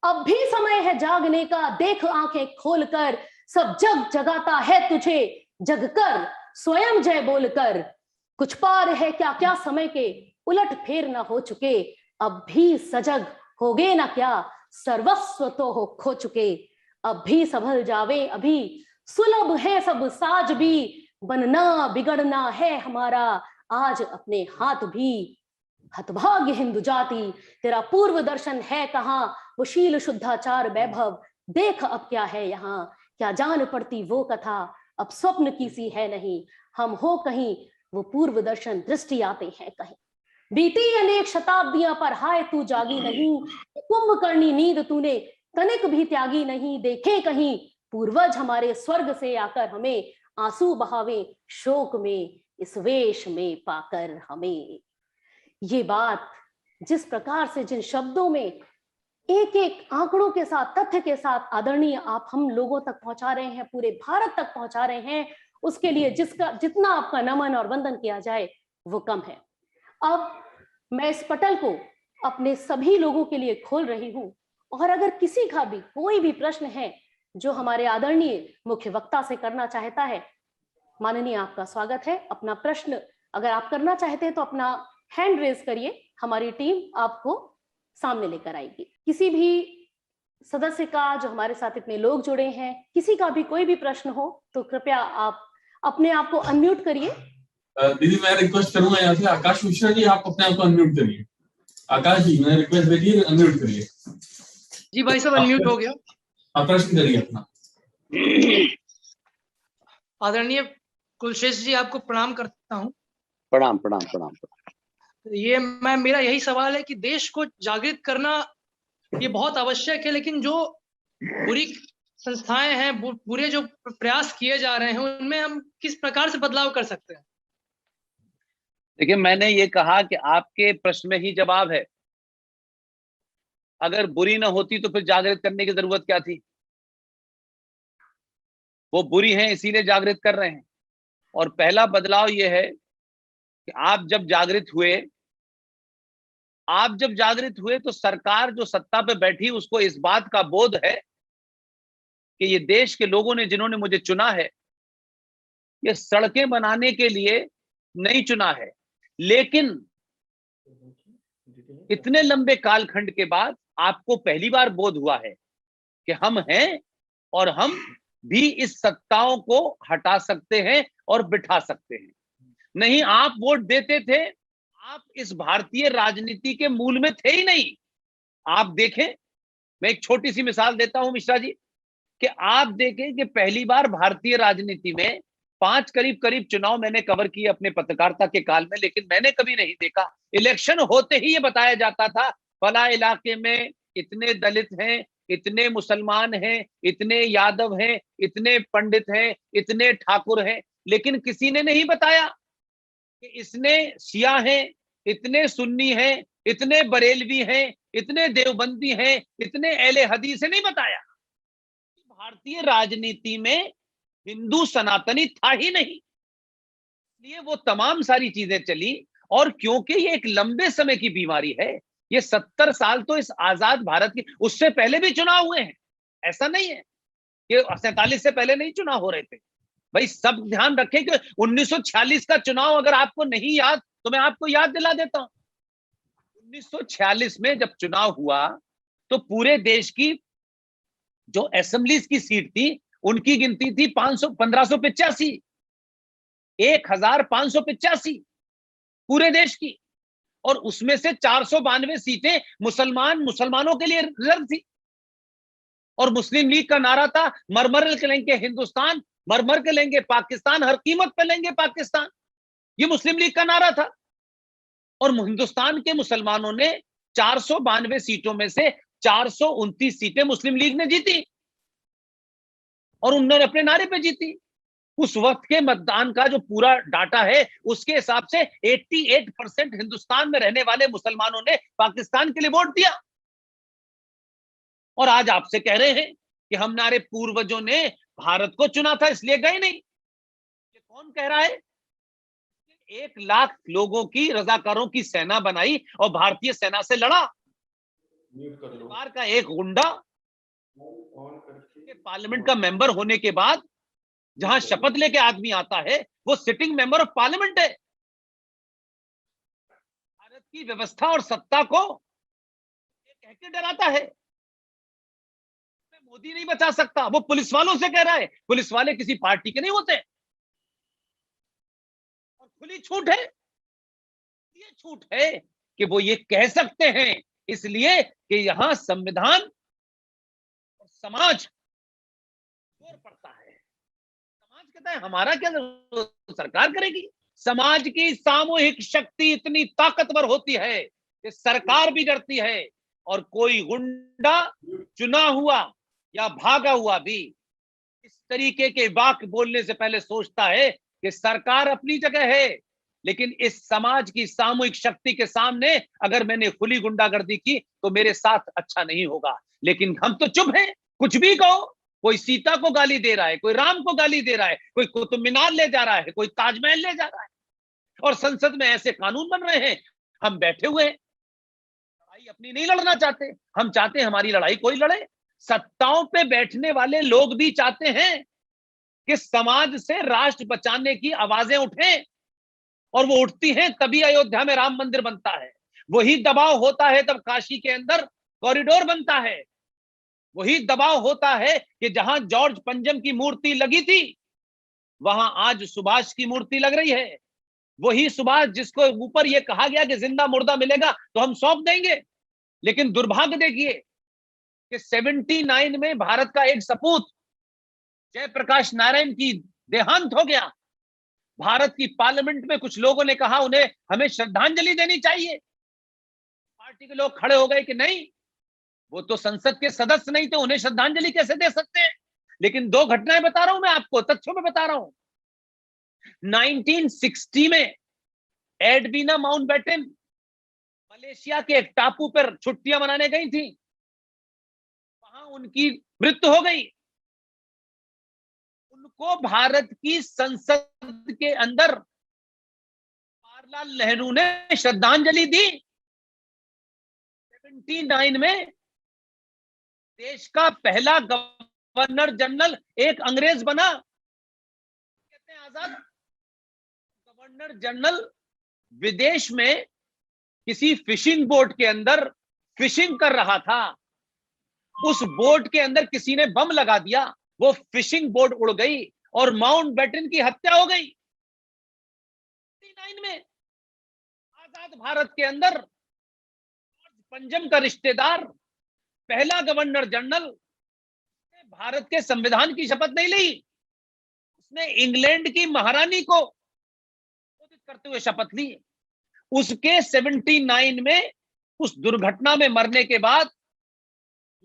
अब भी समय है जागने का, देख आंखें खोलकर, सब जग जगाता है तुझे, जगकर स्वयं जय बोलकर। कुछ पार है क्या क्या समय के, उलट फेर ना हो चुके, अब भी सजग होगे ना क्या, सर्वस्व तो हो खो चुके। अब भी संभल जावे अभी, सुलभ है सब साज भी, बनना बिगड़ना है हमारा आज अपने हाथ भी। हतभाग्य हिंदू जाति, तेरा पूर्व दर्शन है कहाँ, वो शील शुद्धाचार वैभव, देख अब क्या है यहाँ। क्या जान पड़ती वो कथा, अब स्वप्न की सी है नहीं, हम हो कहीं वो पूर्व दर्शन दृष्टि आते हैं कहीं। बीती अनेक शताब्दियां पर हाय तू जागी नहीं, कुंभकर्णी नींद तूने तनिक भी त्यागी नहीं, देखे कहीं पूर्वज हमारे स्वर्ग से आकर हमें आंसू बहावे शोक में, इस वेश में पाकर हमें। ये बात जिस प्रकार से, जिन शब्दों में, एक एक आंकड़ों के साथ, तथ्य के साथ आदरणीय आप हम लोगों तक पहुंचा रहे हैं, पूरे भारत तक पहुंचा रहे हैं, उसके लिए जितना आपका नमन और वंदन किया जाए वो कम है। अब मैं इस पटल को अपने सभी लोगों के लिए खोल रही हूं, और अगर किसी का भी कोई भी प्रश्न है जो हमारे आदरणीय मुख्य वक्ता से करना चाहता है, माननीय आपका स्वागत है। अपना प्रश्न अगर आप करना चाहते हैं तो अपना हैंड रेज करिए, हमारी टीम आपको सामने लेकर आएगी। किसी भी सदस्य का, जो हमारे साथ इतने लोग जुड़े हैं, किसी का भी कोई भी प्रश्न हो तो कृपया आप अपने आप को अनम्यूट करिए। दीदी मैं रिक्वेस्ट करूंगा यहाँ से आकाश मिश्रा जी, आप अपने आप को अनम्यूट करिए। आकाश जी मैंने रिक्वेस्ट भेजी है, अनम्यूट करिए। जी भाई साहब अनम्यूट हो गया। आप प्रश्न करिए अपना। आदरणीय कुलश्रेष्ठ जी आपको प्रणाम करता हूँ। प्रणाम प्रणाम प्रणाम। ये मेरा यही सवाल है कि देश को जागृत करना ये बहुत आवश्यक है, लेकिन जो बुरी संस्थाएं हैं, बुरे जो प्रयास किए जा रहे हैं, उनमें हम किस प्रकार से बदलाव कर सकते हैं? देखिए, मैंने ये कहा कि आपके प्रश्न में ही जवाब है। अगर बुरी ना होती तो फिर जागृत करने की जरूरत क्या थी? वो बुरी है इसीलिए जागृत कर रहे हैं। और पहला बदलाव ये है कि आप जब जागृत हुए तो सरकार जो सत्ता पे बैठी उसको इस बात का बोध है कि ये देश के लोगों ने, जिन्होंने मुझे चुना है, ये सड़कें बनाने के लिए नहीं चुना है, लेकिन इतने लंबे कालखंड के बाद आपको पहली बार बोध हुआ है कि हम हैं और हम भी इस सत्ताओं को हटा सकते हैं और बिठा सकते हैं। नहीं, आप वोट देते थे, आप इस भारतीय राजनीति के मूल में थे ही नहीं। आप देखें, मैं एक छोटी सी मिसाल देता हूं मिश्रा जी, कि आप देखें कि पहली बार भारतीय राजनीति में 5 करीब चुनाव मैंने कवर किए अपने पत्रकारिता के काल में, लेकिन मैंने कभी नहीं देखा इलेक्शन होते ही ये बताया जाता था फला इलाके में इतने दलित हैं, इतने मुसलमान हैं, इतने यादव हैं, इतने पंडित हैं, इतने ठाकुर हैं, लेकिन किसी ने नहीं बताया कि इसने शिया हैं, इतने सुन्नी हैं, इतने बरेलवी हैं, इतने देवबंदी हैं, इतने अहले हदीस है, नहीं बताया। भारतीय राजनीति में हिंदू सनातनी था ही नहीं, इसलिए वो तमाम सारी चीजें चली। और क्योंकि ये एक लंबे समय की बीमारी है, ये 70 साल तो इस आजाद भारत की, उससे पहले भी चुनाव हुए हैं, ऐसा नहीं है कि 47 से पहले नहीं चुनाव हो रहे थे। भाई सब ध्यान रखें कि 1946 का चुनाव अगर आपको नहीं याद तो मैं आपको याद दिला देता हूं। 1946 में जब चुनाव हुआ तो पूरे देश की जो असेंबलीज की सीट थी उनकी गिनती थी 1585, 1585 पूरे देश की, और उसमें से 492 सीटें मुसलमानों के लिए रिजर्व थी। और मुस्लिम लीग का नारा था मरमर के लेंगे हिंदुस्तान, मरमर के लेंगे पाकिस्तान, हर कीमत पे लेंगे पाकिस्तान, ये मुस्लिम लीग का नारा था। और हिंदुस्तान के मुसलमानों ने 492 सीटों में से 429 सीटें मुस्लिम लीग ने जीती, और उन्होंने अपने नारे पे जीती। उस वक्त के मतदान का जो पूरा डाटा है उसके हिसाब से 88% हिंदुस्तान में रहने वाले मुसलमानों ने पाकिस्तान के लिए वोट दिया। और आज आपसे कह रहे हैं कि हमारे पूर्वजों ने भारत को चुना था इसलिए गए नहीं। ये कौन कह रहा है? 1 लाख लोगों की रजाकारों की सेना बनाई और भारतीय सेना से लड़ा। परिवार का एक गुंडा पार्लियामेंट का मेंबर होने के बाद जहां शपथ लेके आदमी आता है वो सिटिंग मेंबर ऑफ पार्लियामेंट है। भारत की व्यवस्था और सत्ता को कह के डराता है। मोदी नहीं बचा सकता, वो पुलिस वालों से कह रहा है। पुलिस वाले किसी पार्टी के नहीं होते और खुली छूट है। ये छूट है कि वो ये कह सकते हैं इसलिए कि यहां संविधान और समाज जोर पड़ता है। समाज कहता है हमारा क्या सरकार करेगी। समाज की सामूहिक शक्ति इतनी ताकतवर होती है कि सरकार भी डरती है और कोई गुंडा चुना हुआ या भागा हुआ भी इस तरीके के वाक्य बोलने से पहले सोचता है कि सरकार अपनी जगह है, लेकिन इस समाज की सामूहिक शक्ति के सामने अगर मैंने खुली गुंडागर्दी की तो मेरे साथ अच्छा नहीं होगा। लेकिन हम तो चुप हैं, कुछ भी कहो। कोई सीता को गाली दे रहा है, कोई राम को गाली दे रहा है, कोई कुतुब मीनार ले जा रहा है, कोई ताजमहल ले जा रहा है और संसद में ऐसे कानून बन रहे हैं। हम बैठे हुए हैं, लड़ाई अपनी नहीं लड़ना चाहते। हम चाहते हैं हमारी लड़ाई कोई लड़े। सत्ताओं पे बैठने वाले लोग भी चाहते हैं कि समाज से राष्ट्र बचाने की आवाजें उठें और वो उठती हैं तभी अयोध्या में राम मंदिर बनता है। वही दबाव होता है तब काशी के अंदर कॉरिडोर बनता है। वही दबाव होता है कि जहां जॉर्ज पंजम की मूर्ति लगी थी वहां आज सुभाष की मूर्ति लग रही है। वही सुभाष जिसको ऊपर ये कहा गया कि जिंदा मुर्दा मिलेगा तो हम सौंप देंगे। लेकिन दुर्भाग्य देखिए कि 79 में भारत का एक सपूत जयप्रकाश नारायण की देहांत हो गया। भारत की पार्लियामेंट में कुछ लोगों ने कहा उन्हें हमें श्रद्धांजलि देनी चाहिए। पार्टी के लोग खड़े हो गए कि नहीं, वो तो संसद के सदस्य नहीं थे, उन्हें श्रद्धांजलि कैसे दे सकते हैं। लेकिन 2 घटनाएं बता रहा हूं मैं आपको, तथ्यों में बता रहा हूं। 1960 में एडवीना माउंटबेटन मलेशिया के एक टापू पर छुट्टियां मनाने गई थी, वहां उनकी मृत्यु हो गई। उनको भारत की संसद के अंदर जवाहरलाल नेहरू ने श्रद्धांजलि दी। 79 में देश का पहला गवर्नर जनरल एक अंग्रेज बना, कहते हैं आजाद। गवर्नर जनरल विदेश में किसी फिशिंग बोट के अंदर फिशिंग कर रहा था। उस बोट के अंदर किसी ने बम लगा दिया, वो फिशिंग बोट उड़ गई और माउंटबेटन की हत्या हो गई। 79 में आजाद भारत के अंदर पंजम का रिश्तेदार पहला गवर्नर जनरल ने भारत के संविधान की शपथ नहीं ली। उसने इंग्लैंड की महारानी को संबोधित करते हुए शपथ ली। उसके 79 में उस दुर्घटना में मरने के बाद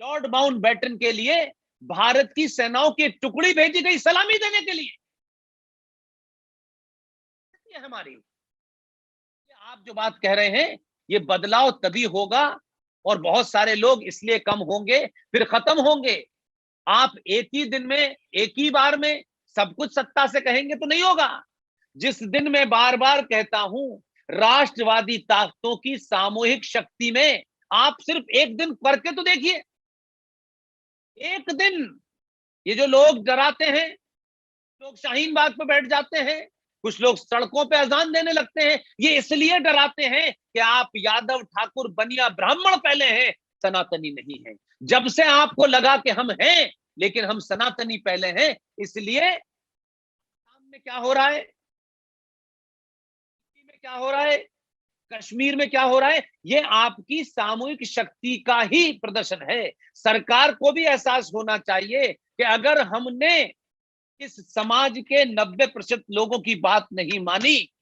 लॉर्ड माउंटबेटन के लिए भारत की सेनाओं की टुकड़ी भेजी गई सलामी देने के लिए। ये हमारी, आप जो बात कह रहे हैं ये बदलाव तभी होगा और बहुत सारे लोग इसलिए कम होंगे फिर खत्म होंगे। आप एक ही दिन में एक ही बार में सब कुछ सत्ता से कहेंगे तो नहीं होगा। जिस दिन मैं बार बार कहता हूं राष्ट्रवादी ताकतों की सामूहिक शक्ति में, आप सिर्फ एक दिन करके तो देखिए। एक दिन ये जो लोग डराते हैं, लोग शाहीन बाग पे बैठ जाते हैं, कुछ लोग सड़कों पे अजान देने लगते हैं, ये इसलिए डराते हैं कि आप यादव ठाकुर बनिया ब्राह्मण पहले हैं, सनातनी नहीं है। जब से आपको लगा कि हम हैं लेकिन हम सनातनी पहले हैं, इसलिए सामने क्या हो रहा है, क्या हो रहा है, कश्मीर में क्या हो रहा है, ये आपकी सामूहिक शक्ति का ही प्रदर्शन है। सरकार को भी एहसास होना चाहिए कि अगर हमने इस समाज के 90% लोगों की बात नहीं मानी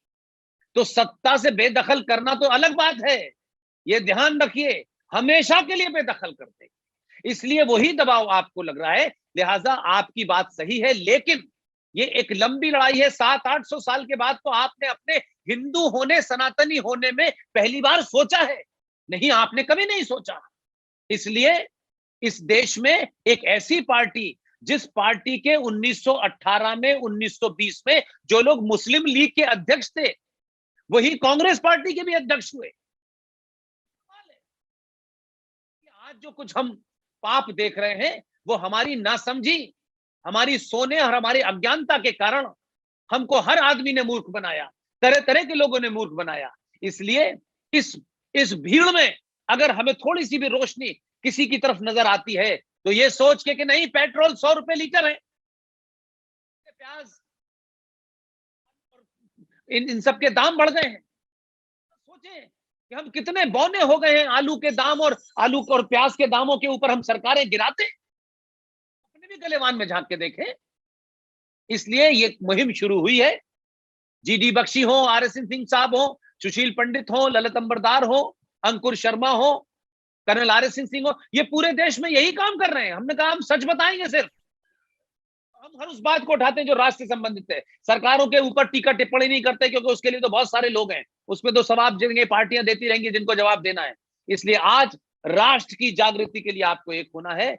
तो सत्ता से बेदखल करना तो अलग बात है। ये ध्यान रखिए, हमेशा के लिए बेदखल कर देंगे। इसलिए वही दबाव आपको लग रहा है। लिहाजा आपकी बात सही है, लेकिन ये एक लंबी लड़ाई है। 700-800 साल के बाद तो आपने अपने हिंदू होने, सनातनी होने में पहली बार सोचा है। नहीं, आपने कभी नहीं सोचा। इसलिए इस देश में एक ऐसी पार्टी, जिस पार्टी के 1918 में, 1920 में जो लोग मुस्लिम लीग के अध्यक्ष थे, वही कांग्रेस पार्टी के भी अध्यक्ष हुए। आज जो कुछ हम पाप देख रहे हैं वो हमारी नासमझी, हमारी सोने और हमारी अज्ञानता के कारण हमको हर आदमी ने मूर्ख बनाया, तरह तरह के लोगों ने मूर्ख बनाया। इसलिए इस भीड़ में अगर हमें थोड़ी सी भी रोशनी किसी की तरफ नजर आती है तो ये सोच के कि नहीं पेट्रोल 100 रुपए लीटर है, प्याज इन सब के दाम बढ़ गए हैं, सोचें कि हम कितने बौने हो गए हैं आलू के दाम और आलू और प्याज के दामों के ऊपर हम सरकारें गिराते, अपने भी गलेवान में झांक के देखें। इसलिए ये मुहिम शुरू हुई है। जीडी बख्शी हो, RS सिंह साहब हो, सुशील पंडित हो, ललित अंबरदार हो, अंकुर शर्मा हो, कर्नल RS सिंह हो, ये पूरे देश में यही काम कर रहे हैं। हमने कहा हम सच बताएंगे, सिर्फ हम हर उस बात को उठाते हैं जो राष्ट्र से संबंधित है। सरकारों के ऊपर टीका टिप्पणी नहीं करते क्योंकि उसके लिए तो बहुत सारे लोग हैं, उसमें तो सवाब देंगे, पार्टियां देती रहेंगी जिनको जवाब देना है। इसलिए आज राष्ट्र की जागृति के लिए आपको एक होना है।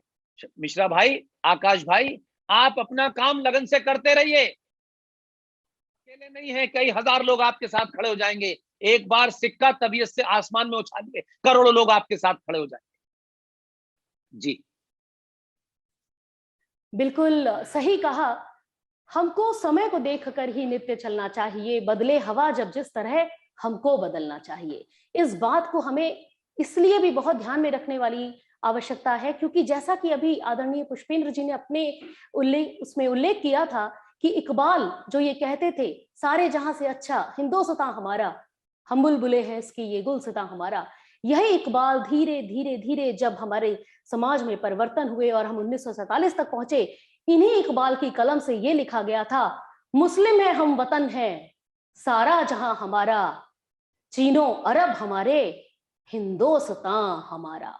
मिश्रा भाई, आकाश भाई, आप अपना काम लगन से करते रहिए, अकेले नहीं है, कई हजार लोग आपके साथ खड़े हो जाएंगे। एक बार सिक्का तबीयत से आसमान में उछालेंगे, करोड़ों लोग आपके साथ खड़े हो जाएंगे। जी बिल्कुल सही कहा। हमको समय को देखकर ही नित्य चलना चाहिए, बदले हवा जब जिस तरह हमको बदलना चाहिए। इस बात को हमें इसलिए भी बहुत ध्यान में रखने वाली आवश्यकता है क्योंकि जैसा कि अभी आदरणीय पुष्पेंद्र जी ने अपने उल्लेख किया था कि इकबाल जो ये कहते थे, सारे जहां से अच्छा हिंदोस्तां हमारा, हम बुलबुले हैं इसकी ये गुलसितां हमारा। यही इकबाल धीरे धीरे धीरे जब हमारे समाज में परिवर्तन हुए और हम 1947 तक पहुंचे, इन्हीं इकबाल की कलम से ये लिखा गया था, मुस्लिम है हम वतन है सारा जहां हमारा, चीनो अरब हमारे हिंदोस्तां हमारा।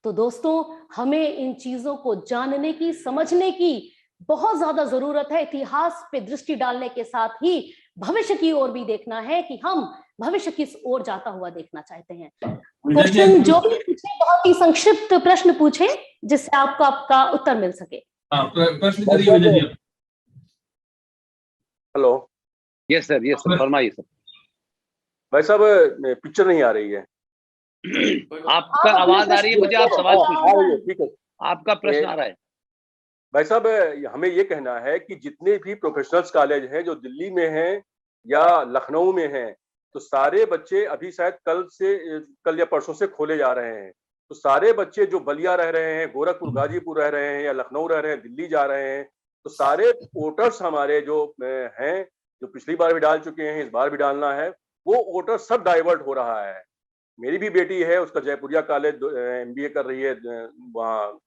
तो दोस्तों, हमें इन चीजों को जानने की, समझने की बहुत ज्यादा जरूरत है। इतिहास पे दृष्टि डालने के साथ ही भविष्य की ओर भी देखना है कि हम भविष्य किस ओर जाता हुआ देखना चाहते हैं। क्वेश्चन जो भी पूछे, बहुत ही संक्षिप्त प्रश्न पूछे जिससे आपका उत्तर मिल सके। प्रश्न करिए Vijay ji. Hello. Yes sir, फरमाइए सर। भाई साहब, पिक्चर नहीं आ रही है। आपका आवाज आ रही है मुझे, आप सवाल पूछिए। ठीक है, आपका प्रश्न आ रहा है। भाई साहब, हमें ये कहना है कि जितने भी प्रोफेशनल्स कॉलेज हैं जो दिल्ली में हैं या लखनऊ में हैं, तो सारे बच्चे अभी शायद कल या परसों से खोले जा रहे हैं। तो सारे बच्चे जो बलिया रह रहे हैं, गोरखपुर गाजीपुर रह रहे हैं या लखनऊ रह रहे हैं, दिल्ली जा रहे हैं, तो सारे वोटर्स हमारे जो हैं, जो पिछली बार भी डाल चुके हैं, इस बार भी डालना है, वो वोटर सब डाइवर्ट हो रहा है। मेरी भी बेटी है, उसका जयपुरिया कॉलेज MBA कर रही है वहाँ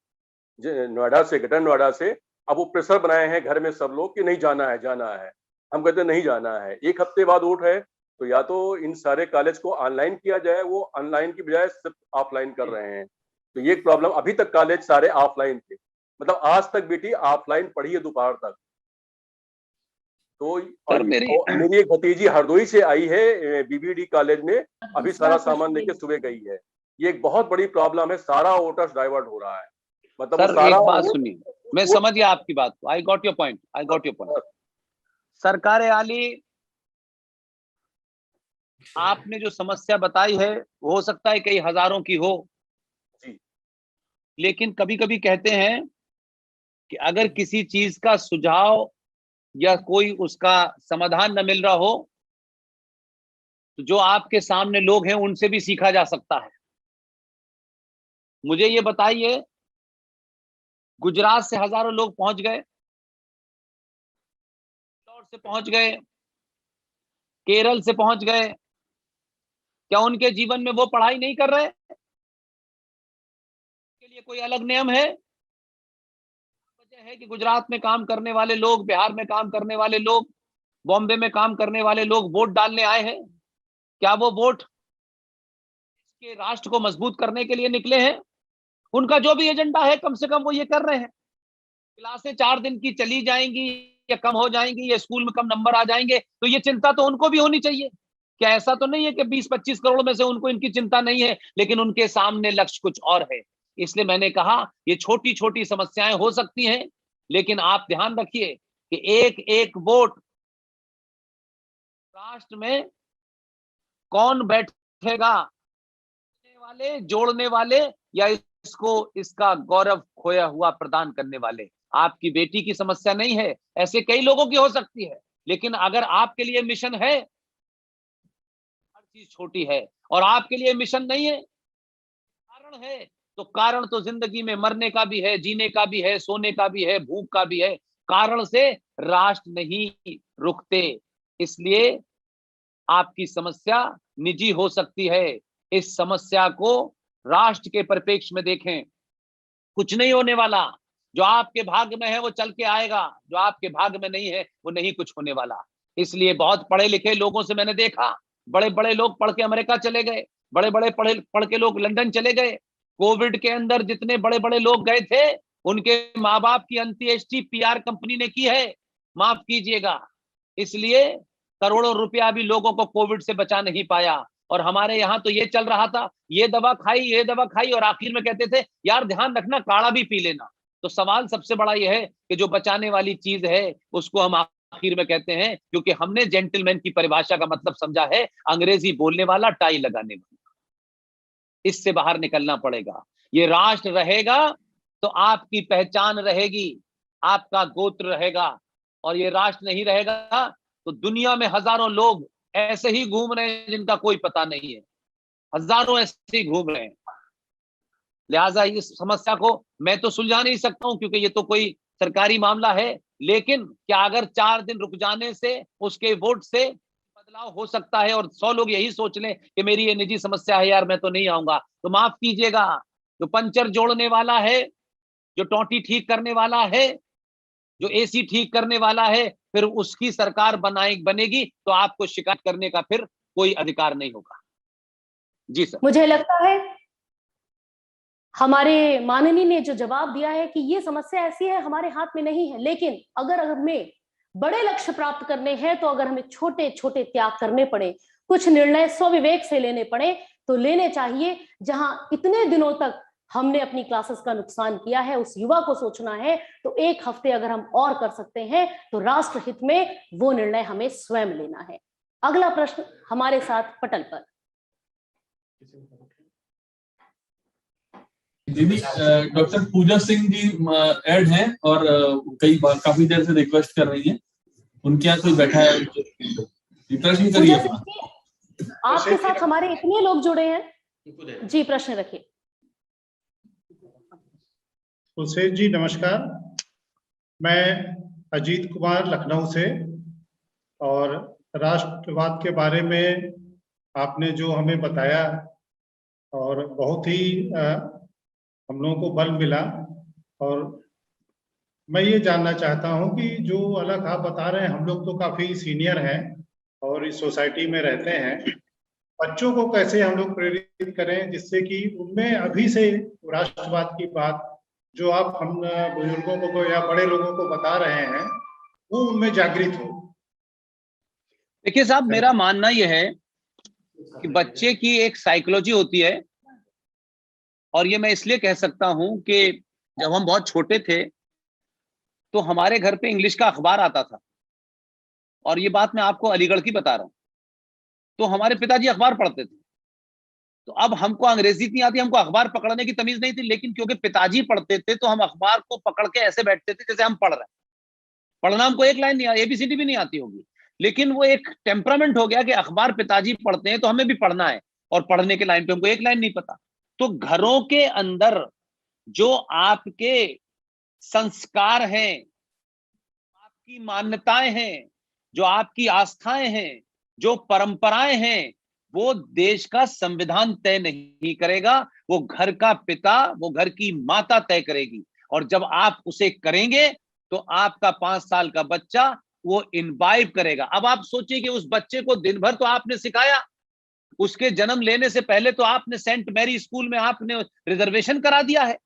नोएडा से, ग्रेटर नोएडा से। अब वो प्रेशर बनाए हैं घर में सब लोग कि नहीं जाना है, जाना है। हम कहते हैं नहीं जाना है। एक हफ्ते बाद वोट है, तो या तो इन सारे कॉलेज को ऑनलाइन किया जाए, वो ऑनलाइन की बजाय सिर्फ ऑफलाइन कर रहे हैं। तो ये प्रॉब्लम, अभी तक कॉलेज सारे ऑफलाइन थे, मतलब आज तक बेटी ऑफलाइन पढ़ी है दोपहर तक। तो और मेरी एक भतीजी हरदोई से आई है BBD कॉलेज में, अभी सारा सामान लेके सुबह गई है। ये एक बहुत बड़ी प्रॉब्लम है, सारा वोटर्स डाइवर्ट हो रहा है। मतलब सर एक बात सुनिए, मैं समझ गया आपकी बात को। I got your point. सरकारे आली, आपने जो समस्या बताई है हो सकता है कई हजारों की हो, लेकिन कभी कभी कहते हैं कि अगर किसी चीज का सुझाव या कोई उसका समाधान न मिल रहा हो तो जो आपके सामने लोग हैं उनसे भी सीखा जा सकता है। मुझे ये बताइए, गुजरात से हजारों लोग पहुंच गए, से पहुंच गए, केरल से पहुंच गए, क्या उनके जीवन में वो पढ़ाई नहीं कर रहे? के लिए कोई अलग नियम है? वजह है कि गुजरात में काम करने वाले लोग, बिहार में काम करने वाले लोग, बॉम्बे में काम करने वाले लोग वोट डालने आए हैं। क्या वो वोट के राष्ट्र को मजबूत करने के लिए निकले हैं? उनका जो भी एजेंडा है कम से कम वो ये कर रहे हैं। क्लासें 4 दिन की चली जाएंगी या कम हो जाएंगी या स्कूल में कम नंबर आ जाएंगे, तो ये चिंता तो उनको भी होनी चाहिए। क्या ऐसा तो नहीं है कि 20-25 करोड़ में से उनको इनकी चिंता नहीं है, लेकिन उनके सामने लक्ष्य कुछ और है। इसलिए मैंने कहा ये छोटी छोटी समस्याएं हो सकती हैं, लेकिन आप ध्यान रखिए कि एक एक वोट राष्ट्र में कौन बैठेगा, वाले, जोड़ने वाले, या इसको इसका गौरव खोया हुआ प्रदान करने वाले? आपकी बेटी की समस्या नहीं है, ऐसे कई लोगों की हो सकती है, लेकिन अगर आपके लिए मिशन है, हर चीज छोटी है, और आपके लिए मिशन नहीं है, कारण है, तो कारण तो जिंदगी में मरने का भी है, जीने का भी है, सोने का भी है, भूख का भी है। कारण से राष्ट्र नहीं रुकते। इसलिए आपकी समस्या निजी हो सकती है, इस समस्या को राष्ट्र के परिप्रेक्ष्य में देखें। कुछ नहीं होने वाला, जो आपके भाग्य में है वो चल के आएगा, जो आपके भाग्य में नहीं है वो नहीं कुछ होने वाला। इसलिए बहुत पढ़े लिखे लोगों से मैंने देखा, बड़े बड़े लोग पढ़ के अमेरिका चले गए, बड़े बड़े पढ़ के लोग लंदन चले गए। कोविड के अंदर जितने बड़े बड़े लोग गए थे, उनके माँ बाप की अंत्येष्टि पीआर कंपनी ने की है, माफ कीजिएगा। इसलिए करोड़ों रुपया भी लोगों को कोविड से बचा नहीं पाया। और हमारे यहाँ तो ये चल रहा था, ये दवा खाई, और आखिर में कहते थे यार ध्यान रखना काढ़ा भी पी लेना। तो सवाल सबसे बड़ा यह है कि जो बचाने वाली चीज है उसको हम आखिर में कहते हैं, क्योंकि हमने जेंटलमैन की परिभाषा का मतलब समझा है अंग्रेजी बोलने वाला, टाई लगाने वाला। इससे बाहर निकलना पड़ेगा। ये राष्ट्र रहेगा तो आपकी पहचान रहेगी, आपका गोत्र रहेगा। और ये राष्ट्र नहीं रहेगा तो दुनिया में हजारों लोग ऐसे ही घूम रहे हैं जिनका कोई पता नहीं है, हजारों ऐसे ही घूम रहे हैं। लिहाजा इस समस्या को मैं तो सुलझा नहीं सकता हूं, क्योंकि ये तो कोई सरकारी मामला है, लेकिन क्या अगर 4 दिन रुक जाने से, उसके वोट से बदलाव हो सकता है, और 100 लोग यही सोच लें कि मेरी ये निजी समस्या है यार मैं तो नहीं आऊंगा, तो माफ कीजिएगा, जो पंचर जोड़ने वाला है, जो टोंटी ठीक करने वाला है, जो एसी ठीक करने वाला है, फिर उसकी सरकार बनेगी तो आपको शिकायत करने का फिर कोई अधिकार नहीं होगा। जी सर। मुझे लगता है हमारे माननीय ने जो जवाब दिया है कि ये समस्या ऐसी है हमारे हाथ में नहीं है, लेकिन अगर हमें बड़े लक्ष्य प्राप्त करने हैं तो अगर हमें छोटे छोटे त्याग करने पड़े, कुछ निर्णय स्वविवेक से लेने पड़े तो लेने चाहिए। जहां इतने दिनों तक हमने अपनी क्लासेस का नुकसान किया है, उस युवा को सोचना है तो 1 हफ्ते अगर हम और कर सकते हैं तो राष्ट्र हित में वो निर्णय हमें स्वयं लेना है। अगला प्रश्न हमारे साथ पटल पर। दीदी, डॉक्टर पूजा सिंह जी ऐड हैं और काफी देर से रिक्वेस्ट कर रही हैं, उनके यहाँ कोई बैठा है, प्रश्न करिए। आपके साथ हमारे इतने लोग जुड़े हैं जी, प्रश्न रखिए। तुलसी जी नमस्कार, मैं अजीत कुमार लखनऊ से, और राष्ट्रवाद के बारे में आपने जो हमें बताया और बहुत ही हम लोगों को बल मिला। और मैं ये जानना चाहता हूं कि जो अलग आप बता रहे हैं, हम लोग तो काफी सीनियर हैं और इस सोसाइटी में रहते हैं, बच्चों को कैसे हम लोग प्रेरित करें जिससे कि उनमें अभी से राष्ट्रवाद की बात जो आप हम बुजुर्गों को या बड़े लोगों को बता रहे हैं वो उनमें जागृत हो। देखिए साहब, मेरा मानना यह है कि बच्चे की एक साइकोलॉजी होती है, और ये मैं इसलिए कह सकता हूं कि जब हम बहुत छोटे थे तो हमारे घर पे इंग्लिश का अखबार आता था, और ये बात मैं आपको अलीगढ़ की बता रहा हूं। तो हमारे पिताजी अखबार पढ़ते थे, तो अब हमको अंग्रेजी नहीं आती, हमको अखबार पकड़ने की तमीज नहीं थी, लेकिन क्योंकि पिताजी पढ़ते थे तो हम अखबार को पकड़ के ऐसे बैठते थे जैसे हम पढ़ रहे हैं। पढ़ना हमको एक लाइन नहीं, एबीसीडी भी नहीं आती होगी, लेकिन वो एक टेम्परामेंट हो गया कि अखबार पिताजी पढ़ते हैं तो हमें भी पढ़ना है, और पढ़ने के लाइन पे हमको एक लाइन नहीं पता। तो घरों के अंदर जो आपके संस्कार हैं, आपकी मान्यताएं हैं, जो आपकी आस्थाएं हैं, जो परंपराएं हैं, वो देश का संविधान तय नहीं करेगा, वो घर का पिता, वो घर की माता तय करेगी। और जब आप उसे करेंगे तो आपका 5 साल का बच्चा वो इनवाइब करेगा। अब आप सोचिए कि उस बच्चे को दिन भर तो आपने सिखाया, उसके जन्म लेने से पहले तो आपने सेंट मैरी स्कूल में आपने रिजर्वेशन करा दिया है,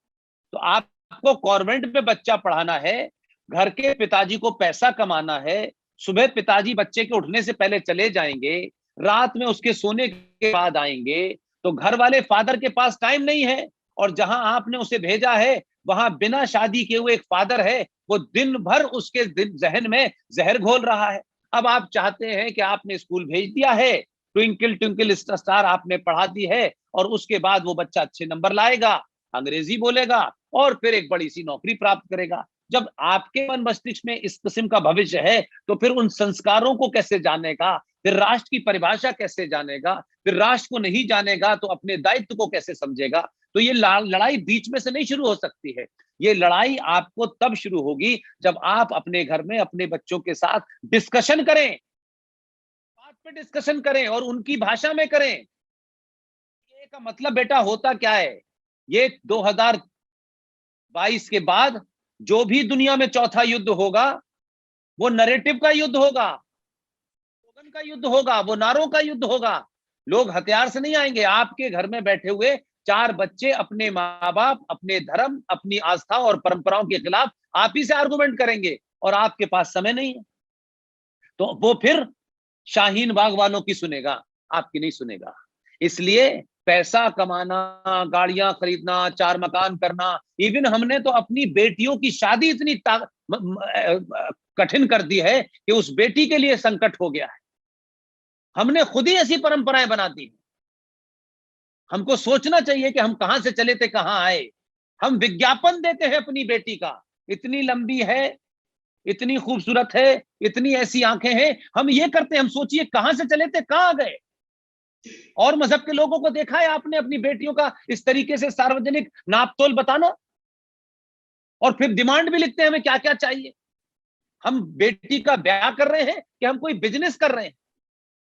तो आपको कॉन्वेंट में बच्चा पढ़ाना है, घर के पिताजी को पैसा कमाना है, सुबह पिताजी बच्चे के उठने से पहले चले जाएंगे, रात में उसके सोने के बाद आएंगे, तो घर वाले फादर के पास टाइम नहीं है, और जहां आपने उसे भेजा है वहां बिना शादी के हुए एक फादर है, वो दिन भर उसके जहन में जहर घोल रहा है। अब आप चाहते हैं कि आपने स्कूल भेज दिया है, ट्विंकल ट्विंकल स्टार आपने पढ़ा दी है, और उसके बाद वो बच्चा अच्छे नंबर लाएगा, अंग्रेजी बोलेगा और फिर एक बड़ी सी नौकरी प्राप्त करेगा। जब आपके मन मस्तिष्क में इस किस्म का भविष्य है तो फिर उन संस्कारों को कैसे जानेगा, फिर राष्ट्र की परिभाषा कैसे जानेगा, फिर राष्ट्र को नहीं जानेगा तो अपने दायित्व को कैसे समझेगा। तो ये लड़ाई बीच में से नहीं शुरू हो सकती है। ये लड़ाई आपको तब शुरू होगी जब आप अपने घर में अपने बच्चों के साथ डिस्कशन करें, बात पे डिस्कशन करें और उनकी भाषा में करें। ये का मतलब बेटा होता क्या है, ये 2022 के बाद जो भी दुनिया में चौथा युद्ध होगा वो नैरेटिव का युद्ध होगा, स्लोगन का युद्ध होगा, वो नारों का युद्ध होगा। लोग हथियार से नहीं आएंगे। आपके घर में बैठे हुए 4 बच्चे अपने माँ बाप, अपने धर्म, अपनी आस्था और परंपराओं के खिलाफ आप ही से आर्गुमेंट करेंगे और आपके पास समय नहीं है, तो वो फिर शाहीन बाग वालों की सुनेगा, आपकी नहीं सुनेगा। इसलिए पैसा कमाना, गाड़ियां खरीदना, 4 मकान करना, इवन हमने तो अपनी बेटियों की शादी इतनी कठिन कर दी है कि उस बेटी के लिए संकट हो गया है। हमने खुद ही ऐसी परंपराएं बना दी। हमको सोचना चाहिए कि हम कहां से चले थे, कहां आए। हम विज्ञापन देते हैं अपनी बेटी का, इतनी लंबी है, इतनी खूबसूरत है, इतनी ऐसी आंखें हैं, हम ये करते हैं। हम सोचिए कहां से चले थे, कहां गए। और मजहब के लोगों को देखा है आपने अपनी बेटियों का इस तरीके से सार्वजनिक नापतोल बताना, और फिर डिमांड भी लिखते हैं हमें क्या क्या चाहिए। हम बेटी का ब्याह कर रहे हैं कि हम कोई बिजनेस कर रहे हैं?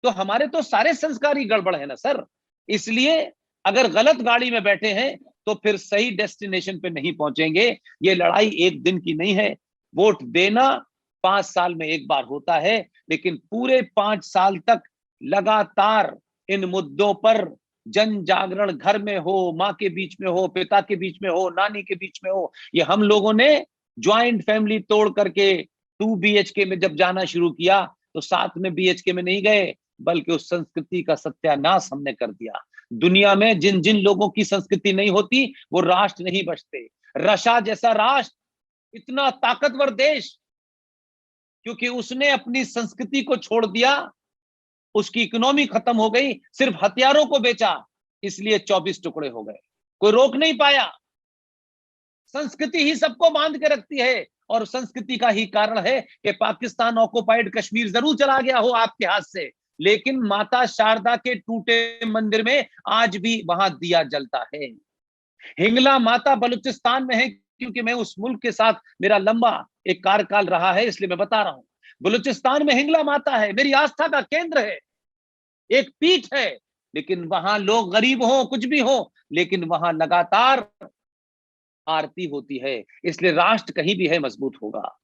तो हमारे तो सारे संस्कार ही गड़बड़ है ना सर। इसलिए अगर गलत गाड़ी में बैठे हैं तो फिर सही डेस्टिनेशन पे नहीं पहुंचेंगे। ये लड़ाई एक दिन की नहीं है। वोट देना 5 साल में एक बार होता है, लेकिन पूरे 5 साल तक लगातार इन मुद्दों पर जन जागरण, घर में हो, माँ के बीच में हो, पिता के बीच में हो, नानी के बीच में हो। ये हम लोगों ने ज्वाइंट फैमिली तोड़ करके 2 BHK में जब जाना शुरू किया तो साथ में BHK में नहीं गए, बल्कि उस संस्कृति का सत्यानाश हमने कर दिया। दुनिया में जिन जिन लोगों की संस्कृति नहीं होती वो राष्ट्र नहीं बचते। रशिया जैसा राष्ट्र इतना ताकतवर देश, क्योंकि उसने अपनी संस्कृति को छोड़ दिया, उसकी इकोनॉमी खत्म हो गई, सिर्फ हथियारों को बेचा, इसलिए 24 टुकड़े हो गए। कोई रोक नहीं पाया। संस्कृति ही सबको बांध के रखती है, और संस्कृति का ही कारण है कि पाकिस्तान ऑक्युपाइड कश्मीर जरूर चला गया हो आपके हाथ से, लेकिन माता शारदा के टूटे मंदिर में आज भी वहां दिया जलता है। हिंगला माता बलूचिस्तान में है, क्योंकि मैं उस मुल्क के साथ मेरा लंबा एक कार्यकाल रहा है, इसलिए मैं बता रहा हूं। बलूचिस्तान में हिंगला माता है, मेरी आस्था का केंद्र है, एक पीठ है। लेकिन वहां लोग गरीब हो, कुछ भी हो, लेकिन वहां लगातार आरती होती है। इसलिए राष्ट्र कहीं भी है मजबूत होगा।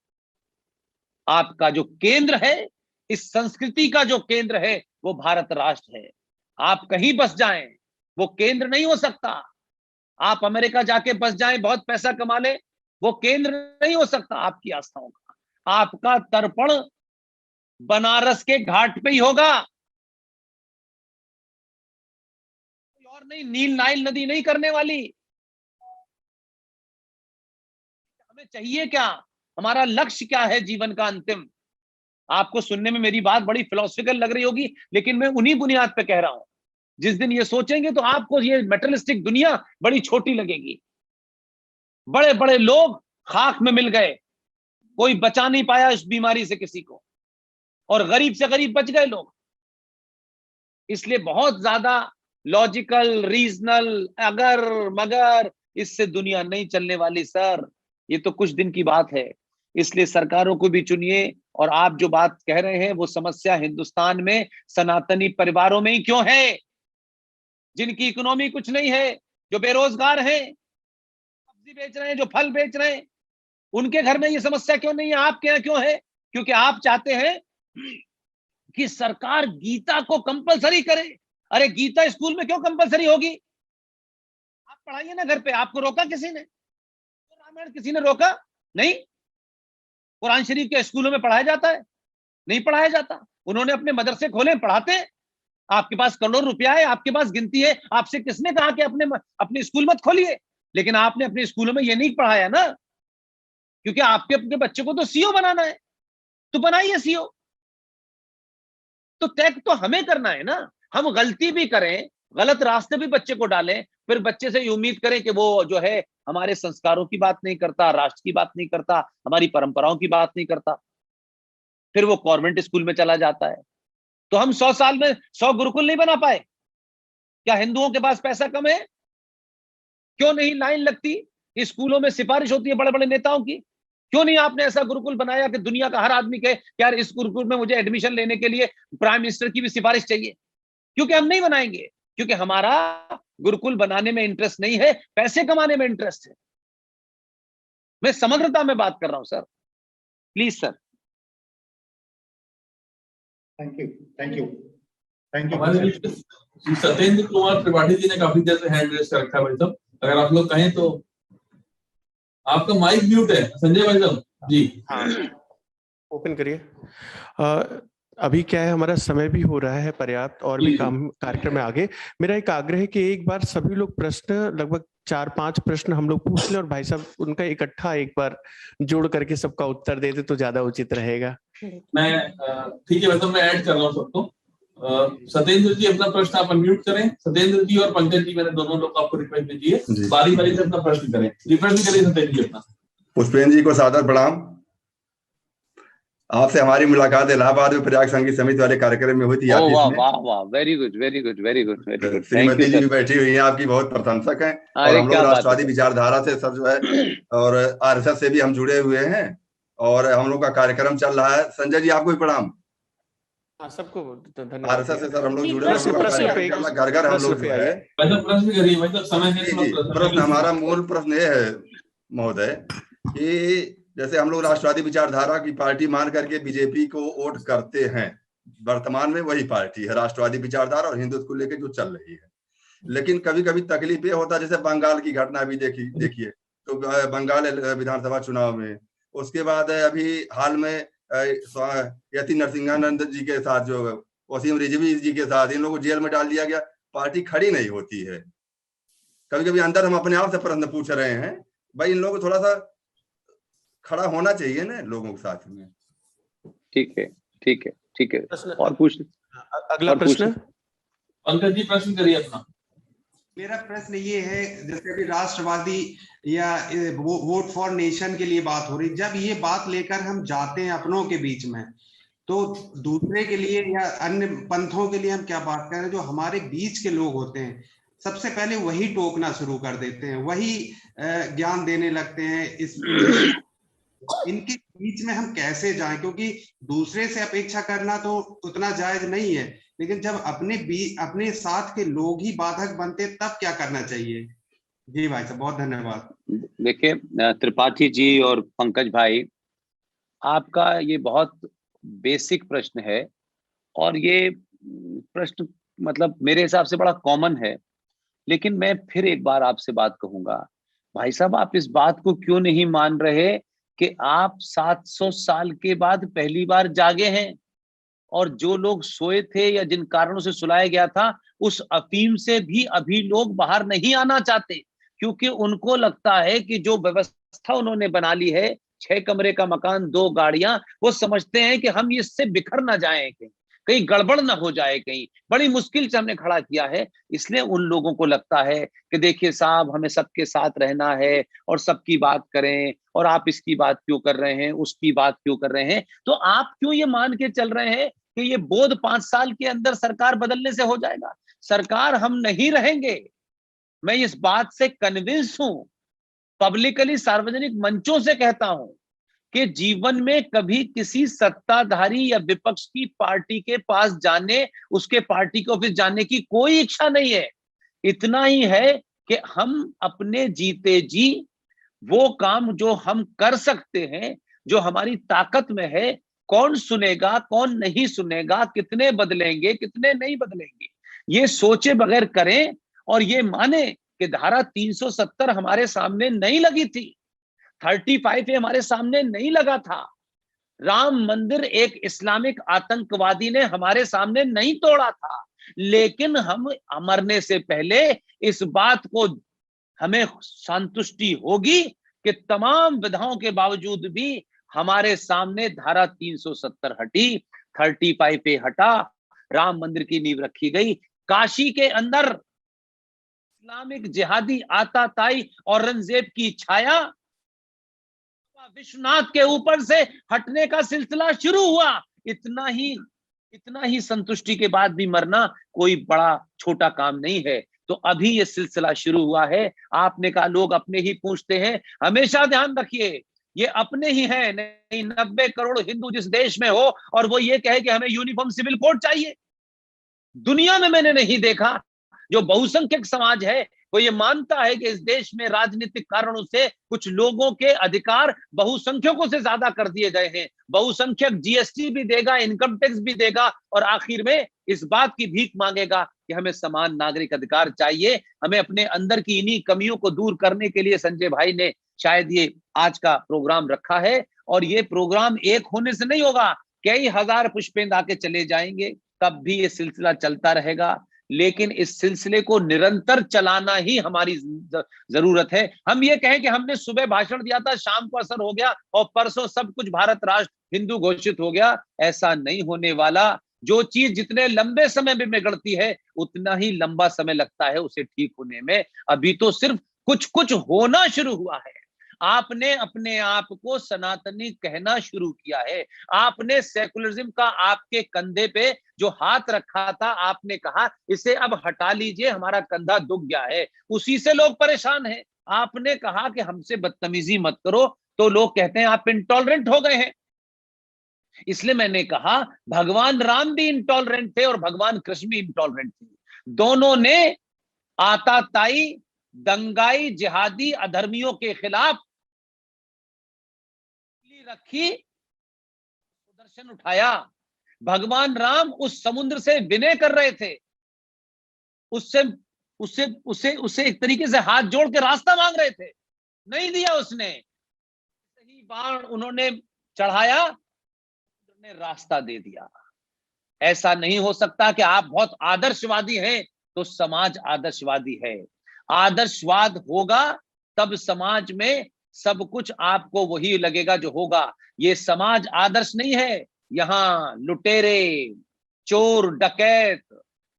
आपका जो केंद्र है, इस संस्कृति का जो केंद्र है, वो भारत राष्ट्र है। आप कहीं बस जाएं, वो केंद्र नहीं हो सकता। आप अमेरिका जाके बस जाएं, बहुत पैसा कमा ले, वो केंद्र नहीं हो सकता आपकी आस्थाओं का। आपका तर्पण बनारस के घाट पे ही होगा, और नहीं। नील नाइल नदी नहीं करने वाली। हमें चाहिए क्या, हमारा लक्ष्य क्या है जीवन का अंतिम। आपको सुनने में मेरी बात बड़ी फिलोसफिकल लग रही होगी, लेकिन मैं उन्हीं बुनियाद पे कह रहा हूं। जिस दिन ये सोचेंगे तो आपको ये मेटलिस्टिक दुनिया बड़ी छोटी लगेगी। बड़े बड़े लोग खाक में मिल गए, कोई बचा नहीं पाया इस बीमारी से किसी को, और गरीब से गरीब बच गए लोग। इसलिए बहुत ज्यादा लॉजिकल, रीजनल, अगर मगर, इससे दुनिया नहीं चलने वाली सर। ये तो कुछ दिन की बात है। इसलिए सरकारों को भी चुनिए। और आप जो बात कह रहे हैं, वो समस्या हिंदुस्तान में सनातनी परिवारों में ही क्यों है, जिनकी इकोनॉमी कुछ नहीं है, जो बेरोजगार हैं, सब्जी बेच रहे हैं, जो फल बेच रहे हैं, उनके घर में ये समस्या क्यों नहीं है, आपके यहाँ क्यों है? क्योंकि आप चाहते हैं कि सरकार गीता को कंपलसरी करे। अरे गीता स्कूल में क्यों कंपलसरी होगी? आप पढ़ाइए ना घर पे। आपको रोका किसी ने? रामायण किसी ने रोका? नहीं। कुरान शरीफ के स्कूलों में पढ़ाया जाता है? नहीं पढ़ाया जाता। उन्होंने अपने मदरसे खोले, पढ़ाते हैं। आपके पास करोड़ रुपया है, आपके पास गिनती है। आपसे किसने कहा कि अपने स्कूल मत खोलिए? लेकिन आपने अपने स्कूलों में ये नहीं पढ़ाया ना, क्योंकि आपके अपने बच्चे को तो सीओ बनाना है, तो बनाइए सीओ। तो तय तो हमें करना है ना। हम गलती भी करें, गलत रास्ते भी बच्चे को डालें, फिर बच्चे से ये उम्मीद करें कि वो जो है हमारे संस्कारों की बात नहीं करता, राष्ट्र की बात नहीं करता, हमारी परंपराओं की बात नहीं करता, फिर वो कॉन्वेंट स्कूल में चला जाता है। तो हम 100 साल में 100 गुरुकुल नहीं बना पाए। क्या हिंदुओं के पास पैसा कम है? क्यों नहीं लाइन लगती? स्कूलों में सिफारिश होती है बड़े बड़े नेताओं की। क्यों नहीं आपने ऐसा गुरुकुल बनाया कि दुनिया का हर आदमी कहे कि यार इस गुरुकुल में मुझे एडमिशन लेने के लिए प्राइम मिनिस्टर की भी सिफारिश चाहिए? क्योंकि हम नहीं बनाएंगे, क्योंकि हमारा गुरुकुल बनाने में इंटरेस्ट नहीं है, पैसे कमाने में इंटरेस्ट है। मैं समग्रता में बात कर रहा हूं sir, please sir. Thank you, thank you, thank you. हमारे बीच में सत्येंद्र कुमार त्रिपाठी जी ने काफी देर से हैंड रेज कर रखा है भाई साहब, अगर आप लोग कहें तो। आपका माइक म्यूट है संजय भाई साहब जी। हाँ, ओपन करिए। अभी क्या है, हमारा समय भी हो रहा है पर्याप्त और भी काम कार्यक्रम में आगे। मेरा एक आग्रह है कि एक बार सभी लोग प्रश्न, लगभग 4-5 प्रश्न हम लोग पूछ लें और भाई साहब उनका इकट्ठा एक बार जोड़ करके सबका उत्तर दे दे तो ज्यादा उचित रहेगा। मैं ठीक है भाई साहब, मैं ऐड कर रहा हूँ सबको। सत्येंद्र जी अपना प्रश्न आप अनम्यूट करें। सत्येंद्र जी और पंकज जी, मैंने दोनों लोग आपको रिक्वेस्ट भेजी है, बारी बारी से अपना प्रश्न करें। रिक्वेस्ट करिए सत्येंद्र जी अपना। पुष्पेंद्र जी को सादर प्रणाम। आपसे हमारी मुलाकात इलाहाबाद में प्रयाग संगीत समिति वाले कार्यक्रम में हुई थी। वाह वाह वाह, very good very good very good very good. श्रीमती जी भी बैठी हुई हैं, आपकी बहुत प्रशंसक हैं। और हम लोग राष्ट्रवादी विचारधारा से सब जो है और आरएसएस से भी हम जुड़े हुए हैं और हम लोग का कार्यक्रम चल रहा है। संजय जी आपको भी प्रणाम। सबको धन्यवाद। आरएसएस से सर हम लोग जुड़े हुए हैं, घर घर हम लोग जो है। प्रश्न हमारा मूल प्रश्न ये है महोदय कि जैसे हम लोग राष्ट्रवादी विचारधारा की पार्टी मान करके बीजेपी को वोट करते हैं, वर्तमान में वही पार्टी है राष्ट्रवादी विचारधारा और हिंदुत्व को लेकर जो चल रही है। लेकिन कभी कभी तकलीफ ये होता है, जैसे बंगाल की घटना भी देखिए तो बंगाल विधानसभा चुनाव में, उसके बाद अभी हाल में यति नरसिंहानंद जी के साथ जो वसीम रिजवी जी के साथ, इन लोगों को जेल में डाल दिया गया। पार्टी खड़ी नहीं होती है। कभी कभी अंदर हम अपने आप से प्रश्न पूछ रहे हैं, भाई इन लोगों को थोड़ा सा खड़ा होना चाहिए ना लोगों के साथ में। ठीक है ठीक है ठीक है, और पूछ। अगला प्रश्न पंकज जी प्रश्न करिए अपना। मेरा प्रश्न ये है, जैसे अभी राष्ट्रवादी या वोट फॉर नेशन के लिए बात हो रही, जब ये बात लेकर हम जाते हैं अपनों के बीच में, तो दूसरे के लिए या अन्य पंथों के लिए हम क्या बात कर रहे हैं? जो हमारे बीच के लोग होते हैं सबसे पहले वही टोकना शुरू कर देते हैं, वही ज्ञान देने लगते हैं। इनके बीच में हम कैसे जाएं? क्योंकि दूसरे से अपेक्षा करना तो उतना जायज नहीं है, लेकिन जब अपने साथ के लोग ही बाधक बनते तब क्या करना चाहिए? जी भाई साहब बहुत धन्यवाद। देखिए त्रिपाठी जी और पंकज भाई, आपका ये बहुत बेसिक प्रश्न है और ये प्रश्न मतलब मेरे हिसाब से बड़ा कॉमन है। लेकिन मैं फिर एक बार आपसे बात कहूंगा, भाई साहब आप इस बात को क्यों नहीं मान रहे कि आप 700 साल के बाद पहली बार जागे हैं और जो लोग सोए थे या जिन कारणों से सुलाया गया था उस अफीम से भी अभी लोग बाहर नहीं आना चाहते, क्योंकि उनको लगता है कि जो व्यवस्था उन्होंने बना ली है, 6 कमरे का मकान 2 गाड़ियां, वो समझते हैं कि हम इससे बिखर ना जाएं, कहीं गड़बड़ ना हो जाए, कहीं बड़ी मुश्किल से हमने खड़ा किया है। इसलिए उन लोगों को लगता है कि देखिए साहब हमें सबके साथ रहना है और सबकी बात करें, और आप इसकी बात क्यों कर रहे हैं, उसकी बात क्यों कर रहे हैं? तो आप क्यों ये मान के चल रहे हैं कि ये बोध 5 साल के अंदर सरकार बदलने से हो जाएगा? सरकार हम नहीं रहेंगे, मैं इस बात से कन्विंस हूं, पब्लिकली सार्वजनिक मंचों से कहता हूं कि जीवन में कभी किसी सत्ताधारी या विपक्ष की पार्टी के पास जाने, उसके पार्टी के ऑफिस जाने की कोई इच्छा नहीं है। इतना ही है कि हम अपने जीते जी वो काम जो हम कर सकते हैं, जो हमारी ताकत में है, कौन सुनेगा कौन नहीं सुनेगा, कितने बदलेंगे कितने नहीं बदलेंगे, ये सोचे बगैर करें और ये माने कि धारा 370 हमारे सामने नहीं लगी थी, 35A हमारे सामने नहीं लगा था, राम मंदिर एक इस्लामिक आतंकवादी ने हमारे सामने नहीं तोड़ा था, लेकिन हम मरने से पहले इस बात को हमें संतुष्टि होगी कि तमाम विधाओं के बावजूद भी हमारे सामने धारा 370 हटी, 35A हटा, राम मंदिर की नींव रखी गई। काशी के अंदर इस्लामिक जिहादी आताताई औरंगजेब की छाया विश्वनाथ के ऊपर से हटने का सिलसिला शुरू हुआ। इतना ही संतुष्टि के बाद भी मरना कोई बड़ा छोटा काम नहीं है। तो अभी ये सिलसिला शुरू हुआ है। आपने कहा लोग अपने ही पूछते हैं, हमेशा ध्यान रखिए ये अपने ही हैं, नहीं 90 करोड़ हिंदू जिस देश में हो और वो ये कहे कि हमें यूनिफॉर्म सिविल कोड चाहिए। दुनिया में मैंने नहीं देखा जो बहुसंख्यक समाज है वो ये मानता है कि इस देश में राजनीतिक कारणों से कुछ लोगों के अधिकार बहुसंख्यकों से ज्यादा कर दिए गए हैं। बहुसंख्यक जीएसटी भी देगा, इनकम टैक्स भी देगा और आखिर में इस बात की भीख मांगेगा कि हमें समान नागरिक अधिकार चाहिए। हमें अपने अंदर की इन्हीं कमियों को दूर करने के लिए संजय भाई ने शायद ये आज का प्रोग्राम रखा है। और ये प्रोग्राम एक होने से नहीं होगा, कई हजार पुष्पेंद्र आके चले जाएंगे, तब भी ये सिलसिला चलता रहेगा। लेकिन इस सिलसिले को निरंतर चलाना ही हमारी जरूरत है। हम ये कहें कि हमने सुबह भाषण दिया था, शाम को असर हो गया और परसों सब कुछ भारत राष्ट्र हिंदू घोषित हो गया, ऐसा नहीं होने वाला। जो चीज जितने लंबे समय में बिगड़ती है उतना ही लंबा समय लगता है उसे ठीक होने में। अभी तो सिर्फ कुछ कुछ होना शुरू हुआ है। आपने अपने आप को सनातनी कहना शुरू किया है। आपने सेकुलरिज्म का आपके कंधे पे जो हाथ रखा था, आपने कहा इसे अब हटा लीजिए, हमारा कंधा दुख गया है। उसी से लोग परेशान हैं। आपने कहा कि हमसे बदतमीजी मत करो, तो लोग कहते हैं आप इंटॉलरेंट हो गए हैं। इसलिए मैंने कहा भगवान राम भी इंटॉलरेंट थे और भगवान कृष्ण भी इंटॉलरेंट थे। दोनों ने आताताई, दंगाई, जिहादी, अधर्मियों के खिलाफ रखी, सुदर्शन उठाया। भगवान राम उस समुद्र से विनय कर रहे थे, उससे एक तरीके से हाथ जोड़ के रास्ता मांग रहे थे, नहीं दिया उसने। सही बाण उन्होंने चढ़ाया, उन्होंने रास्ता दे दिया। ऐसा नहीं हो सकता कि आप बहुत आदर्शवादी हैं तो समाज आदर्शवादी है। आदर्शवाद होगा तब समाज में सब कुछ आपको वही लगेगा जो होगा। ये समाज आदर्श नहीं है। यहाँ लुटेरे, चोर, डकैत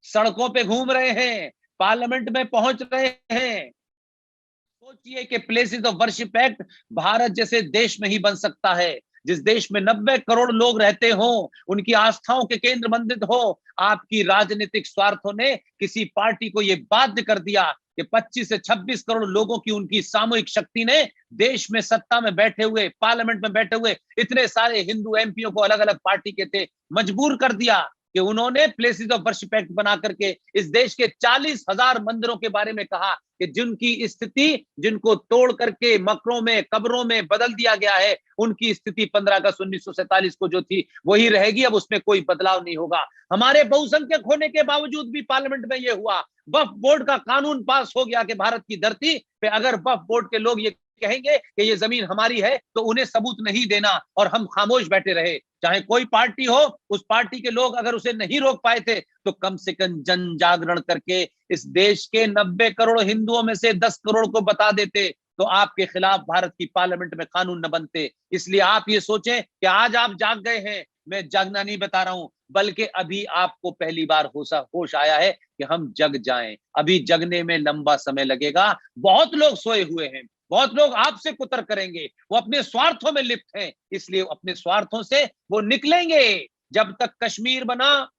सड़कों पे घूम रहे हैं, पार्लियामेंट में पहुंच रहे हैं। सोचिए कि places of worship act Bharat जैसे देश में ही बन सकता है, जिस देश में 90 करोड़ लोग रहते हों, उनकी आस्थाओं के केंद्र मंदिर हो। आपकी राजनीतिक स्वार्थों ने किसी पार्टी को यह बाध्य कर दिया कि 25 से 26 करोड़ लोगों की उनकी सामूहिक शक्ति ने देश में सत्ता में बैठे हुए, पार्लियामेंट में बैठे हुए इतने सारे हिंदू एमपीओ को अलग अलग पार्टी के थे मजबूर कर दिया कि उन्होंने प्लेसेस ऑफ वर्शिप एक्ट बना करके इस देश के 40,000 मंदिरों के बारे में कहा कि जिनकी स्थिति, जिनको तोड़ करके मकरों में, कब्रों में बदल दिया गया है, उनकी स्थिति 15 अगस्त 1947 को जो थी वही रहेगी, अब उसमें कोई बदलाव नहीं होगा। हमारे बहुसंख्यक होने के बावजूद भी पार्लियामेंट में यह हुआ, वक्फ बोर्ड का कानून पास हो गया कि भारत की धरती पे अगर वक्फ बोर्ड के लोग ये कहेंगे कि ये जमीन हमारी है तो उन्हें सबूत नहीं देना और हम खामोश बैठे रहे। चाहे कोई पार्टी हो, उस पार्टी के लोग अगर उसे नहीं रोक पाए थे तो कम से कम जन जागरण करके इस देश के 90 करोड़ हिंदुओं में से 10 करोड़ को बता देते तो आपके खिलाफ भारत की पार्लियामेंट में कानून न बनते। इसलिए आप ये सोचें कि आज आप जाग गए हैं, मैं जागना नहीं बता रहा हूं, बल्कि अभी आपको पहली बार होश आया है कि हम जग जाएं। अभी जगने में लंबा समय लगेगा। बहुत लोग सोए हुए हैं, बहुत लोग आपसे कुतर करेंगे, वो अपने स्वार्थों में लिप्त हैं, इसलिए अपने स्वार्थों से वो निकलेंगे। जब तक कश्मीर बना,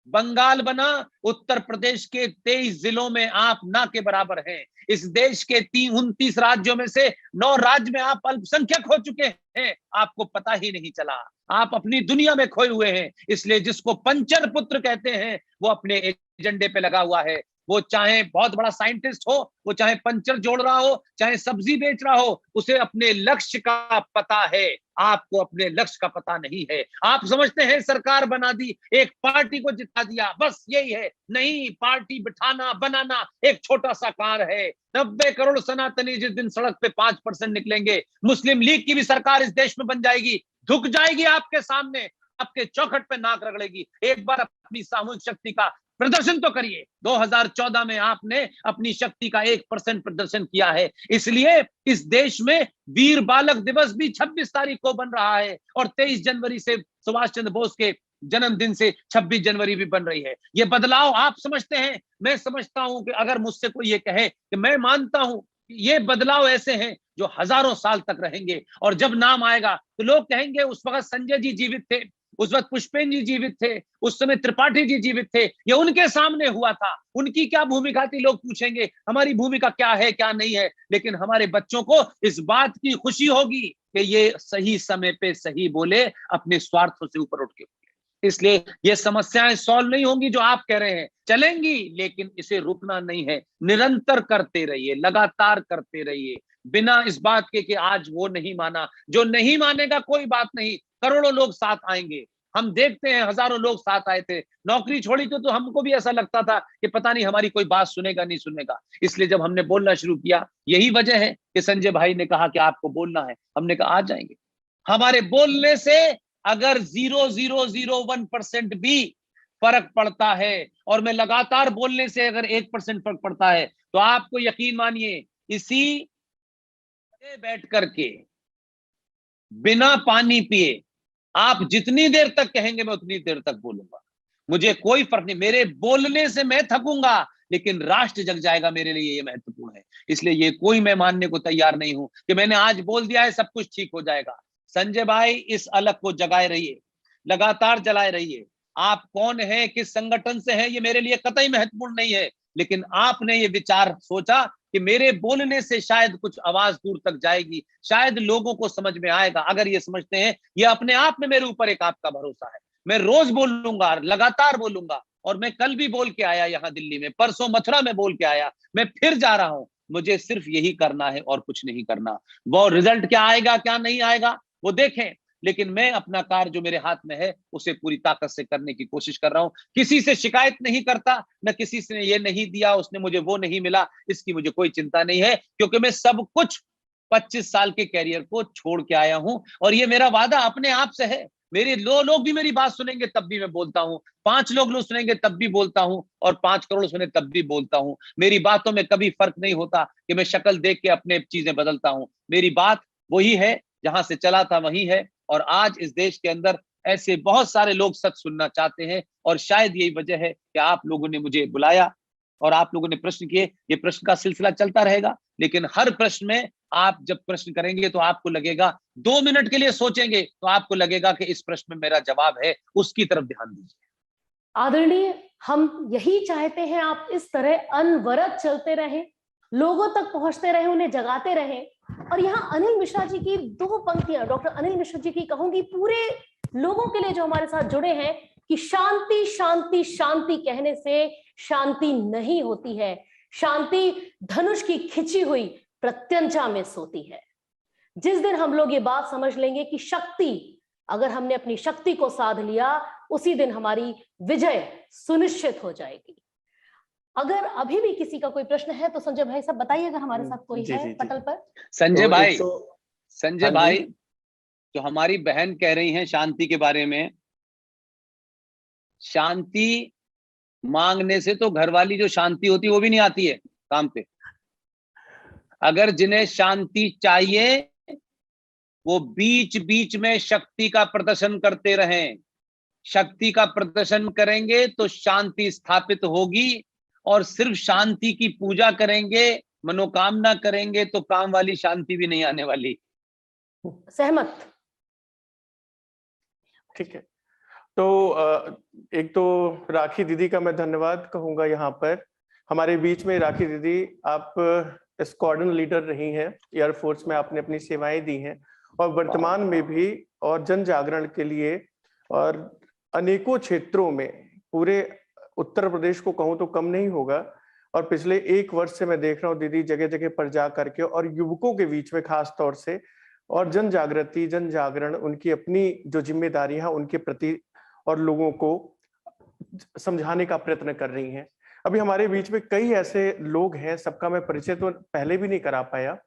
बंगाल बना, उत्तर प्रदेश के 23 जिलों में आप ना के बराबर हैं। इस देश के 29 राज्यों में से 9 राज्य में आप अल्पसंख्यक हो चुके हैं, आपको पता ही नहीं चला। आप अपनी दुनिया में खोए हुए हैं। इसलिए जिसको पंचर पुत्र कहते हैं वो अपने एजेंडे पे लगा हुआ है। वो चाहे बहुत बड़ा साइंटिस्ट हो, वो चाहे पंचर जोड़ रहा हो, चाहे सब्जी बेच रहा हो, उसे अपने लक्ष्य का पता है। आपको अपने लक्ष्य का पता नहीं है। आप समझते हैं सरकार बना दी, एक पार्टी को जिता दिया, बस यही है। नहीं, पार्टी बिठाना, बनाना एक छोटा सा कार्य है। 90 करोड़ सनातनी जिस दिन सड़क पे 5% निकलेंगे, मुस्लिम लीग की भी सरकार इस देश में बन जाएगी, झुक जाएगी आपके सामने, आपके चौखट पे नाक रगड़ेगी। एक बार अपनी सामूहिक शक्ति का प्रदर्शन तो करिए। 2014 में आपने अपनी शक्ति का 1% प्रदर्शन किया है। इसलिए इस देश में वीर बालक दिवस भी 26 तारीख को बन रहा है और 23 जनवरी से सुभाष चंद्र बोस के जन्मदिन से 26 जनवरी भी बन रही है। ये बदलाव आप समझते हैं, मैं समझता हूं कि अगर मुझसे कोई ये कहे कि मैं मानता हूं ये बदलाव ऐसे हैं जो हजारों साल तक रहेंगे, और जब नाम आएगा तो लोग कहेंगे उस वक्त संजय जी जीवित थे, उस वक्त पुष्पेन जी जीवित थे, उस समय त्रिपाठी जी जीवित थे, ये उनके सामने हुआ था, उनकी क्या भूमिका थी लोग पूछेंगे, हमारी भूमिका क्या है क्या नहीं है। लेकिन हमारे बच्चों को इस बात की खुशी होगी कि ये सही समय पे सही बोले, अपने स्वार्थों से ऊपर उठ के। इसलिए ये समस्याएं सॉल्व नहीं होंगी जो आप कह रहे हैं, चलेंगी, लेकिन इसे रुकना नहीं है, निरंतर करते रहिए, लगातार करते रहिए, बिना इस बात के कि आज वो नहीं माना। जो नहीं मानेगा कोई बात नहीं, करोड़ों लोग साथ आएंगे। हम देखते हैं हजारों लोग साथ आए थे, नौकरी छोड़ी तो हमको भी ऐसा लगता था कि पता नहीं हमारी कोई बात सुनेगा नहीं सुनेगा। इसलिए जब हमने बोलना शुरू किया, यही वजह है कि संजय भाई ने कहा कि आपको बोलना है, हमने कहा आ जाएंगे। हमारे बोलने से अगर 0.001% भी फर्क पड़ता है, और मैं लगातार बोलने से अगर 1% फर्क पड़ता है, तो आपको यकीन मानिए इसी बैठ करके बिना पानी पिए आप जितनी देर तक कहेंगे मैं उतनी देर तक बोलूंगा, मुझे कोई फर्क नहीं। मेरे बोलने से मैं थकूंगा, लेकिन राष्ट्र जग जाएगा, मेरे लिए ये महत्वपूर्ण है। इसलिए ये कोई मैं मानने को तैयार नहीं हूं कि मैंने आज बोल दिया है सब कुछ ठीक हो जाएगा। संजय भाई इस अलग को जगाए रहिए, लगातार जलाए रहिए। आप कौन है, किस संगठन से हैं, ये मेरे लिए कतई महत्वपूर्ण नहीं है, लेकिन आपने ये विचार सोचा कि मेरे बोलने से शायद कुछ आवाज दूर तक जाएगी, शायद लोगों को समझ में आएगा। अगर ये समझते हैं, ये अपने आप में मेरे ऊपर एक आपका भरोसा है। मैं रोज बोलूंगा, लगातार बोलूंगा, और मैं कल भी बोल के आया यहाँ दिल्ली में, परसों मथुरा में बोल के आया, मैं फिर जा रहा हूं। मुझे सिर्फ यही करना है और कुछ नहीं करना। वो रिजल्ट क्या आएगा क्या नहीं आएगा वो देखें, लेकिन मैं अपना कार्य जो मेरे हाथ में है उसे पूरी ताकत से करने की कोशिश कर रहा हूं। किसी से शिकायत नहीं करता, न किसी से ये नहीं दिया, उसने मुझे वो नहीं मिला, इसकी मुझे कोई चिंता नहीं है, क्योंकि मैं सब कुछ 25 साल के कैरियर को छोड़ के आया हूं, और ये मेरा वादा अपने आप से है। मेरे लोग भी मेरी बात सुनेंगे तब भी मैं बोलता हूं, 5 लोग सुनेंगे तब भी बोलता हूं, और 5 करोड़ सुने तब भी बोलता हूं। मेरी बातों में कभी फर्क नहीं होता कि मैं शक्ल देख के अपने चीजें बदलता हूं। मेरी बात वही है, जहां से चला था वही है, और आज इस देश के अंदर ऐसे बहुत सारे लोग सच सुनना चाहते हैं, और शायद यही वजह है कि आप लोगों ने मुझे बुलाया और आप लोगों ने प्रश्न किए। ये प्रश्न का सिलसिला चलता रहेगा, लेकिन हर प्रश्न में आप जब प्रश्न करेंगे तो आपको लगेगा, 2 मिनट के लिए सोचेंगे तो आपको लगेगा कि इस प्रश्न में मेरा जवाब है, उसकी तरफ ध्यान दीजिए। आदरणीय, हम यही चाहते हैं आप इस तरह अनवरत चलते रहें, लोगों तक पहुंचते रहें, उन्हें जगाते रहें। और यहाँ अनिल मिश्रा जी की 2 पंक्तियां, डॉक्टर अनिल मिश्रा जी की कहूंगी पूरे लोगों के लिए जो हमारे साथ जुड़े हैं, कि शांति शांति शांति कहने से शांति नहीं होती है, शांति धनुष की खिंची हुई प्रत्यंचा में सोती है। जिस दिन हम लोग ये बात समझ लेंगे कि शक्ति, अगर हमने अपनी शक्ति को साध लिया, उसी दिन हमारी विजय सुनिश्चित हो जाएगी। अगर अभी भी किसी का कोई प्रश्न है तो संजय भाई साहब बताइए, अगर हमारे साथ कोई है पटल पर। संजय भाई, संजय भाई, जो हमारी बहन कह रही हैं शांति के बारे में, शांति मांगने से तो घरवाली जो शांति होती है वो भी नहीं आती है काम पे। अगर जिन्हें शांति चाहिए वो बीच बीच में शक्ति का प्रदर्शन करते रहें। शक्ति का प्रदर्शन करेंगे तो शांति स्थापित होगी, और सिर्फ शांति की पूजा करेंगे, मनोकामना करेंगे तो काम वाली शांति भी नहीं आने वाली। सहमत? ठीक है, तो एक तो राखी दीदी का मैं धन्यवाद कहूंगा। यहाँ पर हमारे बीच में राखी दीदी, आप स्क्वाड्रन लीडर रही हैं, एयरफोर्स में आपने अपनी सेवाएं दी हैं, और वर्तमान में भी और जन जागरण के लिए और अनेकों क्षेत्रों में, पूरे उत्तर प्रदेश को कहूँ तो कम नहीं होगा। और पिछले 1 वर्ष से मैं देख रहा हूँ दीदी जगह जगह पर जा करके, और युवकों के बीच में खास तौर से, और जन जागृति, जन जागरण, उनकी अपनी जो जिम्मेदारी है उनके प्रति, और लोगों को समझाने का प्रयत्न कर रही हैं। अभी हमारे बीच में कई ऐसे लोग हैं, सबका मैं परिचय तो पहले भी नहीं करा पाया।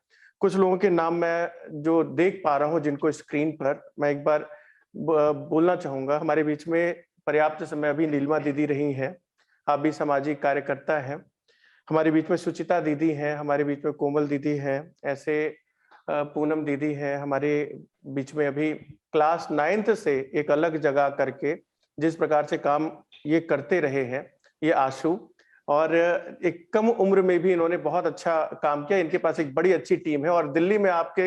कुछ लोगों के नाम मैं जो देख पा रहा हूँ जिनको स्क्रीन पर मैं एक बार बोलना चाहूंगा। हमारे बीच में पर्याप्त समय अभी नीलिमा दीदी रही हैं, आप भी सामाजिक कार्यकर्ता हैं। हमारे बीच में सुचिता दीदी हैं, हमारे बीच में कोमल दीदी हैं, ऐसे पूनम दीदी है। हमारे बीच में अभी क्लास 9th से एक अलग जगह करके जिस प्रकार से काम ये करते रहे हैं, ये आशु, और एक कम उम्र में भी इन्होंने बहुत अच्छा काम किया। इनके पास एक बड़ी अच्छी टीम है और दिल्ली में आपके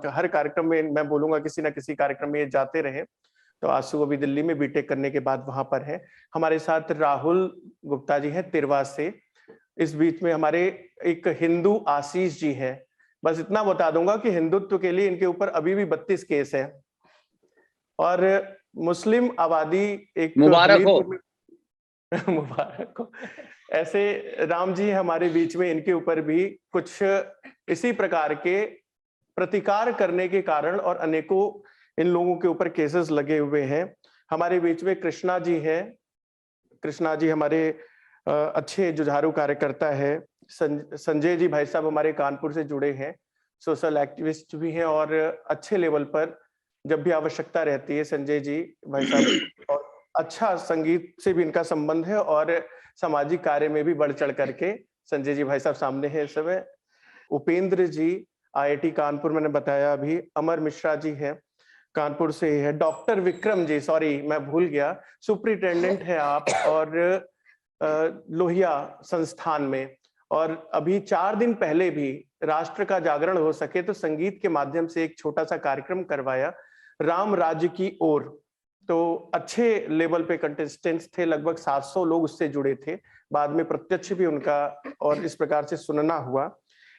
हर कार्यक्रम में मैं बोलूंगा किसी ना किसी कार्यक्रम में ये जाते रहे। तो आशु अभी दिल्ली में बीटेक करने के बाद वहां पर है। हमारे साथ राहुल गुप्ता जी हैं तिरवा से। इस बीच में हमारे एक हिंदू आशीष जी हैं। बस इतना बता दूंगा कि हिंदुत्व के लिए इनके ऊपर अभी भी 32 केस है। और मुस्लिम आबादी एक मुबारक हो। मुबारक हो। ऐसे राम जी हमारे बीच में, इनके ऊपर भी कुछ इसी प्रकार के प्रतिकार करने के कारण और अनेकों इन लोगों के ऊपर केसेस लगे हुए हैं। हमारे बीच में कृष्णा जी हैं। कृष्णा जी हमारे अच्छे जुझारू कार्यकर्ता है। संजय जी भाई साहब हमारे कानपुर से जुड़े हैं, सोशल एक्टिविस्ट भी हैं और अच्छे लेवल पर जब भी आवश्यकता रहती है संजय जी भाई साहब, और अच्छा संगीत से भी इनका संबंध है और सामाजिक कार्य में भी बढ़ चढ़ करके संजय जी भाई साहब सामने है इस समय। उपेंद्र जी IIT कानपुर, मैंने बताया अभी। अमर मिश्रा जी है, कानपुर से है। डॉक्टर विक्रम जी, सॉरी मैं भूल गया, सुपरिटेंडेंट है आप और लोहिया संस्थान में। और अभी 4 दिन पहले भी राष्ट्र का जागरण हो सके तो संगीत के माध्यम से एक छोटा सा कार्यक्रम करवाया, राम राज्य की ओर। तो अच्छे लेवल पे कंटेस्टेंट्स थे, लगभग 700 लोग उससे जुड़े थे। बाद में प्रत्यक्ष भी उनका और इस प्रकार से सुनना हुआ।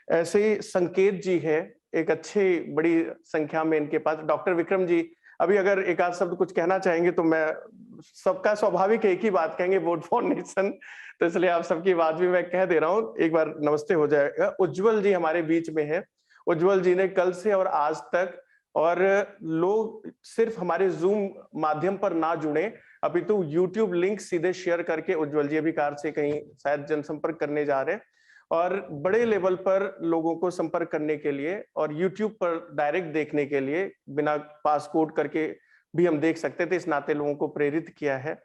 ऐसे ही संकेत जी है, एक अच्छी बड़ी संख्या में इनके पास। डॉक्टर विक्रम जी अभी अगर एक आध शब्द कुछ कहना चाहेंगे तो मैं, सबका स्वाभाविक एक ही बात कहेंगे, वोट फॉर नेशन, तो इसलिए आप सबकी बात भी मैं कह दे रहा हूँ, एक बार नमस्ते हो जाएगा। उज्जवल जी हमारे बीच में है। उज्जवल जी ने कल से और आज तक, और लोग सिर्फ हमारे जूम माध्यम पर ना जुड़े अपितु यूट्यूब लिंक सीधे शेयर करके, उज्जवल जी अभी कार से कहीं शायद जनसंपर्क करने जा रहे हैं, और बड़े लेवल पर लोगों को संपर्क करने के लिए और यूट्यूब पर डायरेक्ट देखने के लिए बिना पासकोड करके भी हम देख सकते थे, इस नाते लोगों को प्रेरित किया है।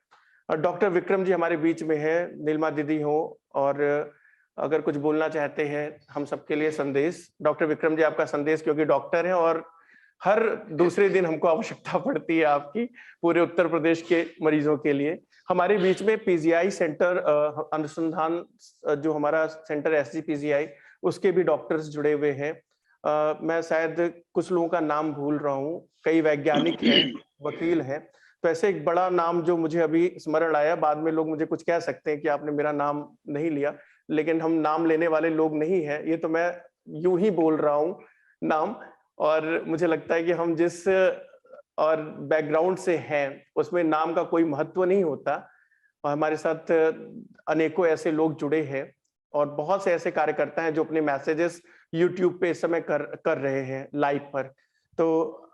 और डॉक्टर विक्रम जी हमारे बीच में है, नीलमा दीदी हो, और अगर कुछ बोलना चाहते हैं हम सबके लिए संदेश। डॉक्टर विक्रम जी आपका संदेश, क्योंकि डॉक्टर हैं और हर दूसरे दिन हमको आवश्यकता पड़ती है आपकी पूरे उत्तर प्रदेश के मरीजों के लिए। हमारे बीच में PGI सेंटर अनुसंधान, जो हमारा सेंटर SGPGI, उसके भी डॉक्टर्स जुड़े हुए हैं। मैं शायद कुछ लोगों का नाम भूल रहा हूँ, कई वैज्ञानिक हैं, वकील हैं। तो ऐसे एक बड़ा नाम जो मुझे अभी स्मरण आया, बाद में लोग मुझे कुछ कह सकते हैं कि आपने मेरा नाम नहीं लिया, लेकिन हम नाम लेने वाले लोग नहीं हैं, ये तो मैं यूं ही बोल रहा हूँ नाम। और मुझे लगता है कि हम जिस और बैकग्राउंड से हैं उसमें नाम का कोई महत्व नहीं होता। और हमारे साथ अनेकों ऐसे लोग जुड़े हैं और बहुत से ऐसे कार्यकर्ता हैं जो अपने मैसेजेस यूट्यूब पे इस समय कर रहे हैं लाइव पर। तो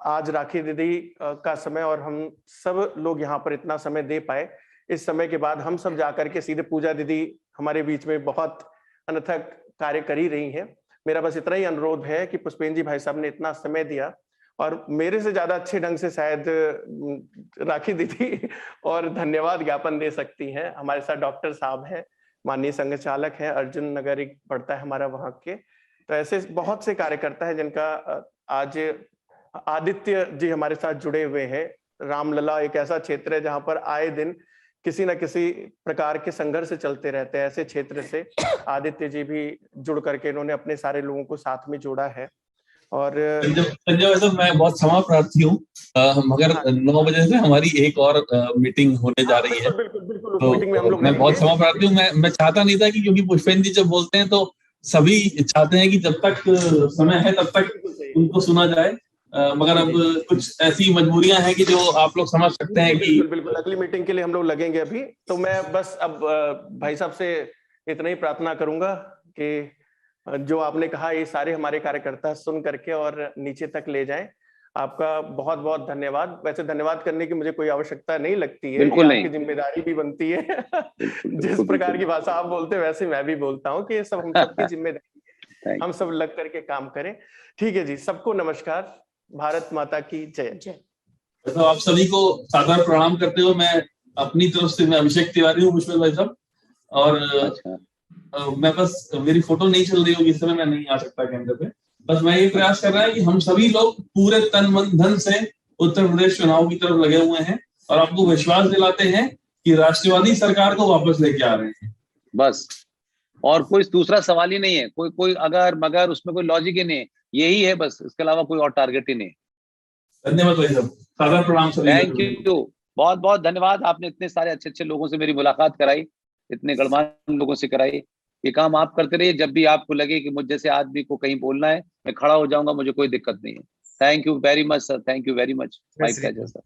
आज राखी दीदी का समय और हम सब लोग यहाँ पर इतना समय दे पाए। इस समय के बाद हम सब जाकर के सीधे, पूजा दीदी हमारे बीच में बहुत अनथक कार्य कर ही रही हैं। मेरा बस इतना ही अनुरोध है कि पुष्पेंद्र जी भाई साहब ने इतना समय दिया, और मेरे से ज्यादा अच्छे ढंग से शायद राखी दीदी और धन्यवाद ज्ञापन दे सकती हैं। हमारे साथ डॉक्टर साहब हैं, माननीय संघ चालक है, अर्जुन नगर एक पड़ता है हमारा वहाँ के। तो ऐसे बहुत से कार्यकर्ता है जिनका आज, आदित्य जी हमारे साथ जुड़े हुए हैं। रामलला एक ऐसा क्षेत्र है जहाँ पर आए दिन किसी न किसी प्रकार के संघर्ष चलते रहते हैं। ऐसे क्षेत्र से आदित्य जी भी जुड़ करके इन्होंने अपने सारे लोगों को साथ में जोड़ा है। और संजय वैसे मैं बहुत क्षमा प्रार्थी हूँ, मगर 9 बजे से हमारी एक और मीटिंग होने जा रही है। बिल्कुल, तो मीटिंग में हम लोग मैं बहुत क्षमा प्रार्थी हूँ। मैं चाहता नहीं था कि, क्योंकि पुष्पेंद्र जी जब बोलते हैं तो सभी चाहते हैं कि जब तक समय है तब तक उनको सुना जाए, मगर अब कुछ ऐसी मजबूरियां हैं कि जो आप लोग समझ सकते हैं कि बिल्कुल अगली मीटिंग के लिए हम लोग लगेंगे अभी। तो मैं बस अब भाई साहब से इतना ही प्रार्थना करूंगा कि जो आपने कहा ये सारे हमारे कार्यकर्ता सुन करके और नीचे तक ले जाएं। आपका बहुत बहुत धन्यवाद। वैसे धन्यवाद करने की मुझे कोई आवश्यकता नहीं लगती है, बिल्कुल नहीं, आपकी जिम्मेदारी भी बनती है। जिस प्रकार की भाषा आप बोलते हैं वैसे मैं भी बोलता हूँ कि ये सब हम सबकी जिम्मेदारी है, हम सब लग करके काम करें। ठीक है जी, सबको नमस्कार, भारत माता की जय। तो आप सभी को सादर प्रणाम करते हुए मैं अपनी तरफ से, मैं अभिषेक तिवारी हूँ, पुष्पेंद्र भाई साहब, और मैं बस, मेरी फोटो नहीं चल रही होगी इस समय, मैं नहीं आ सकता कैमरे पे। बस मैं ये प्रयास कर रहा है कि हम सभी लोग पूरे तन मन धन से उत्तर प्रदेश चुनाव की तरफ लगे हुए हैं और आपको विश्वास दिलाते हैं कि राष्ट्रवादी सरकार को वापस लेके आ रहे हैं। बस, और कोई दूसरा सवाल ही नहीं है, कोई अगर मगर उसमें कोई लॉजिक ही नहीं है, यही है बस, इसके अलावा कोई और टारगेट ही नहीं है। धन्यवाद भाई साहब, सादर प्रणाम सभी। थैंक यू, बहुत बहुत धन्यवाद। आपने इतने सारे अच्छे अच्छे लोगों से मेरी मुलाकात कराई, इतने गणमान्य लोगों से कराई। ये काम आप करते रहिए, जब भी आपको लगे कि मुझ जैसे आदमी को कहीं बोलना है, मैं खड़ा हो जाऊंगा, मुझे कोई दिक्कत नहीं है। Thank you very much sir, thank you very much. My pleasure sir.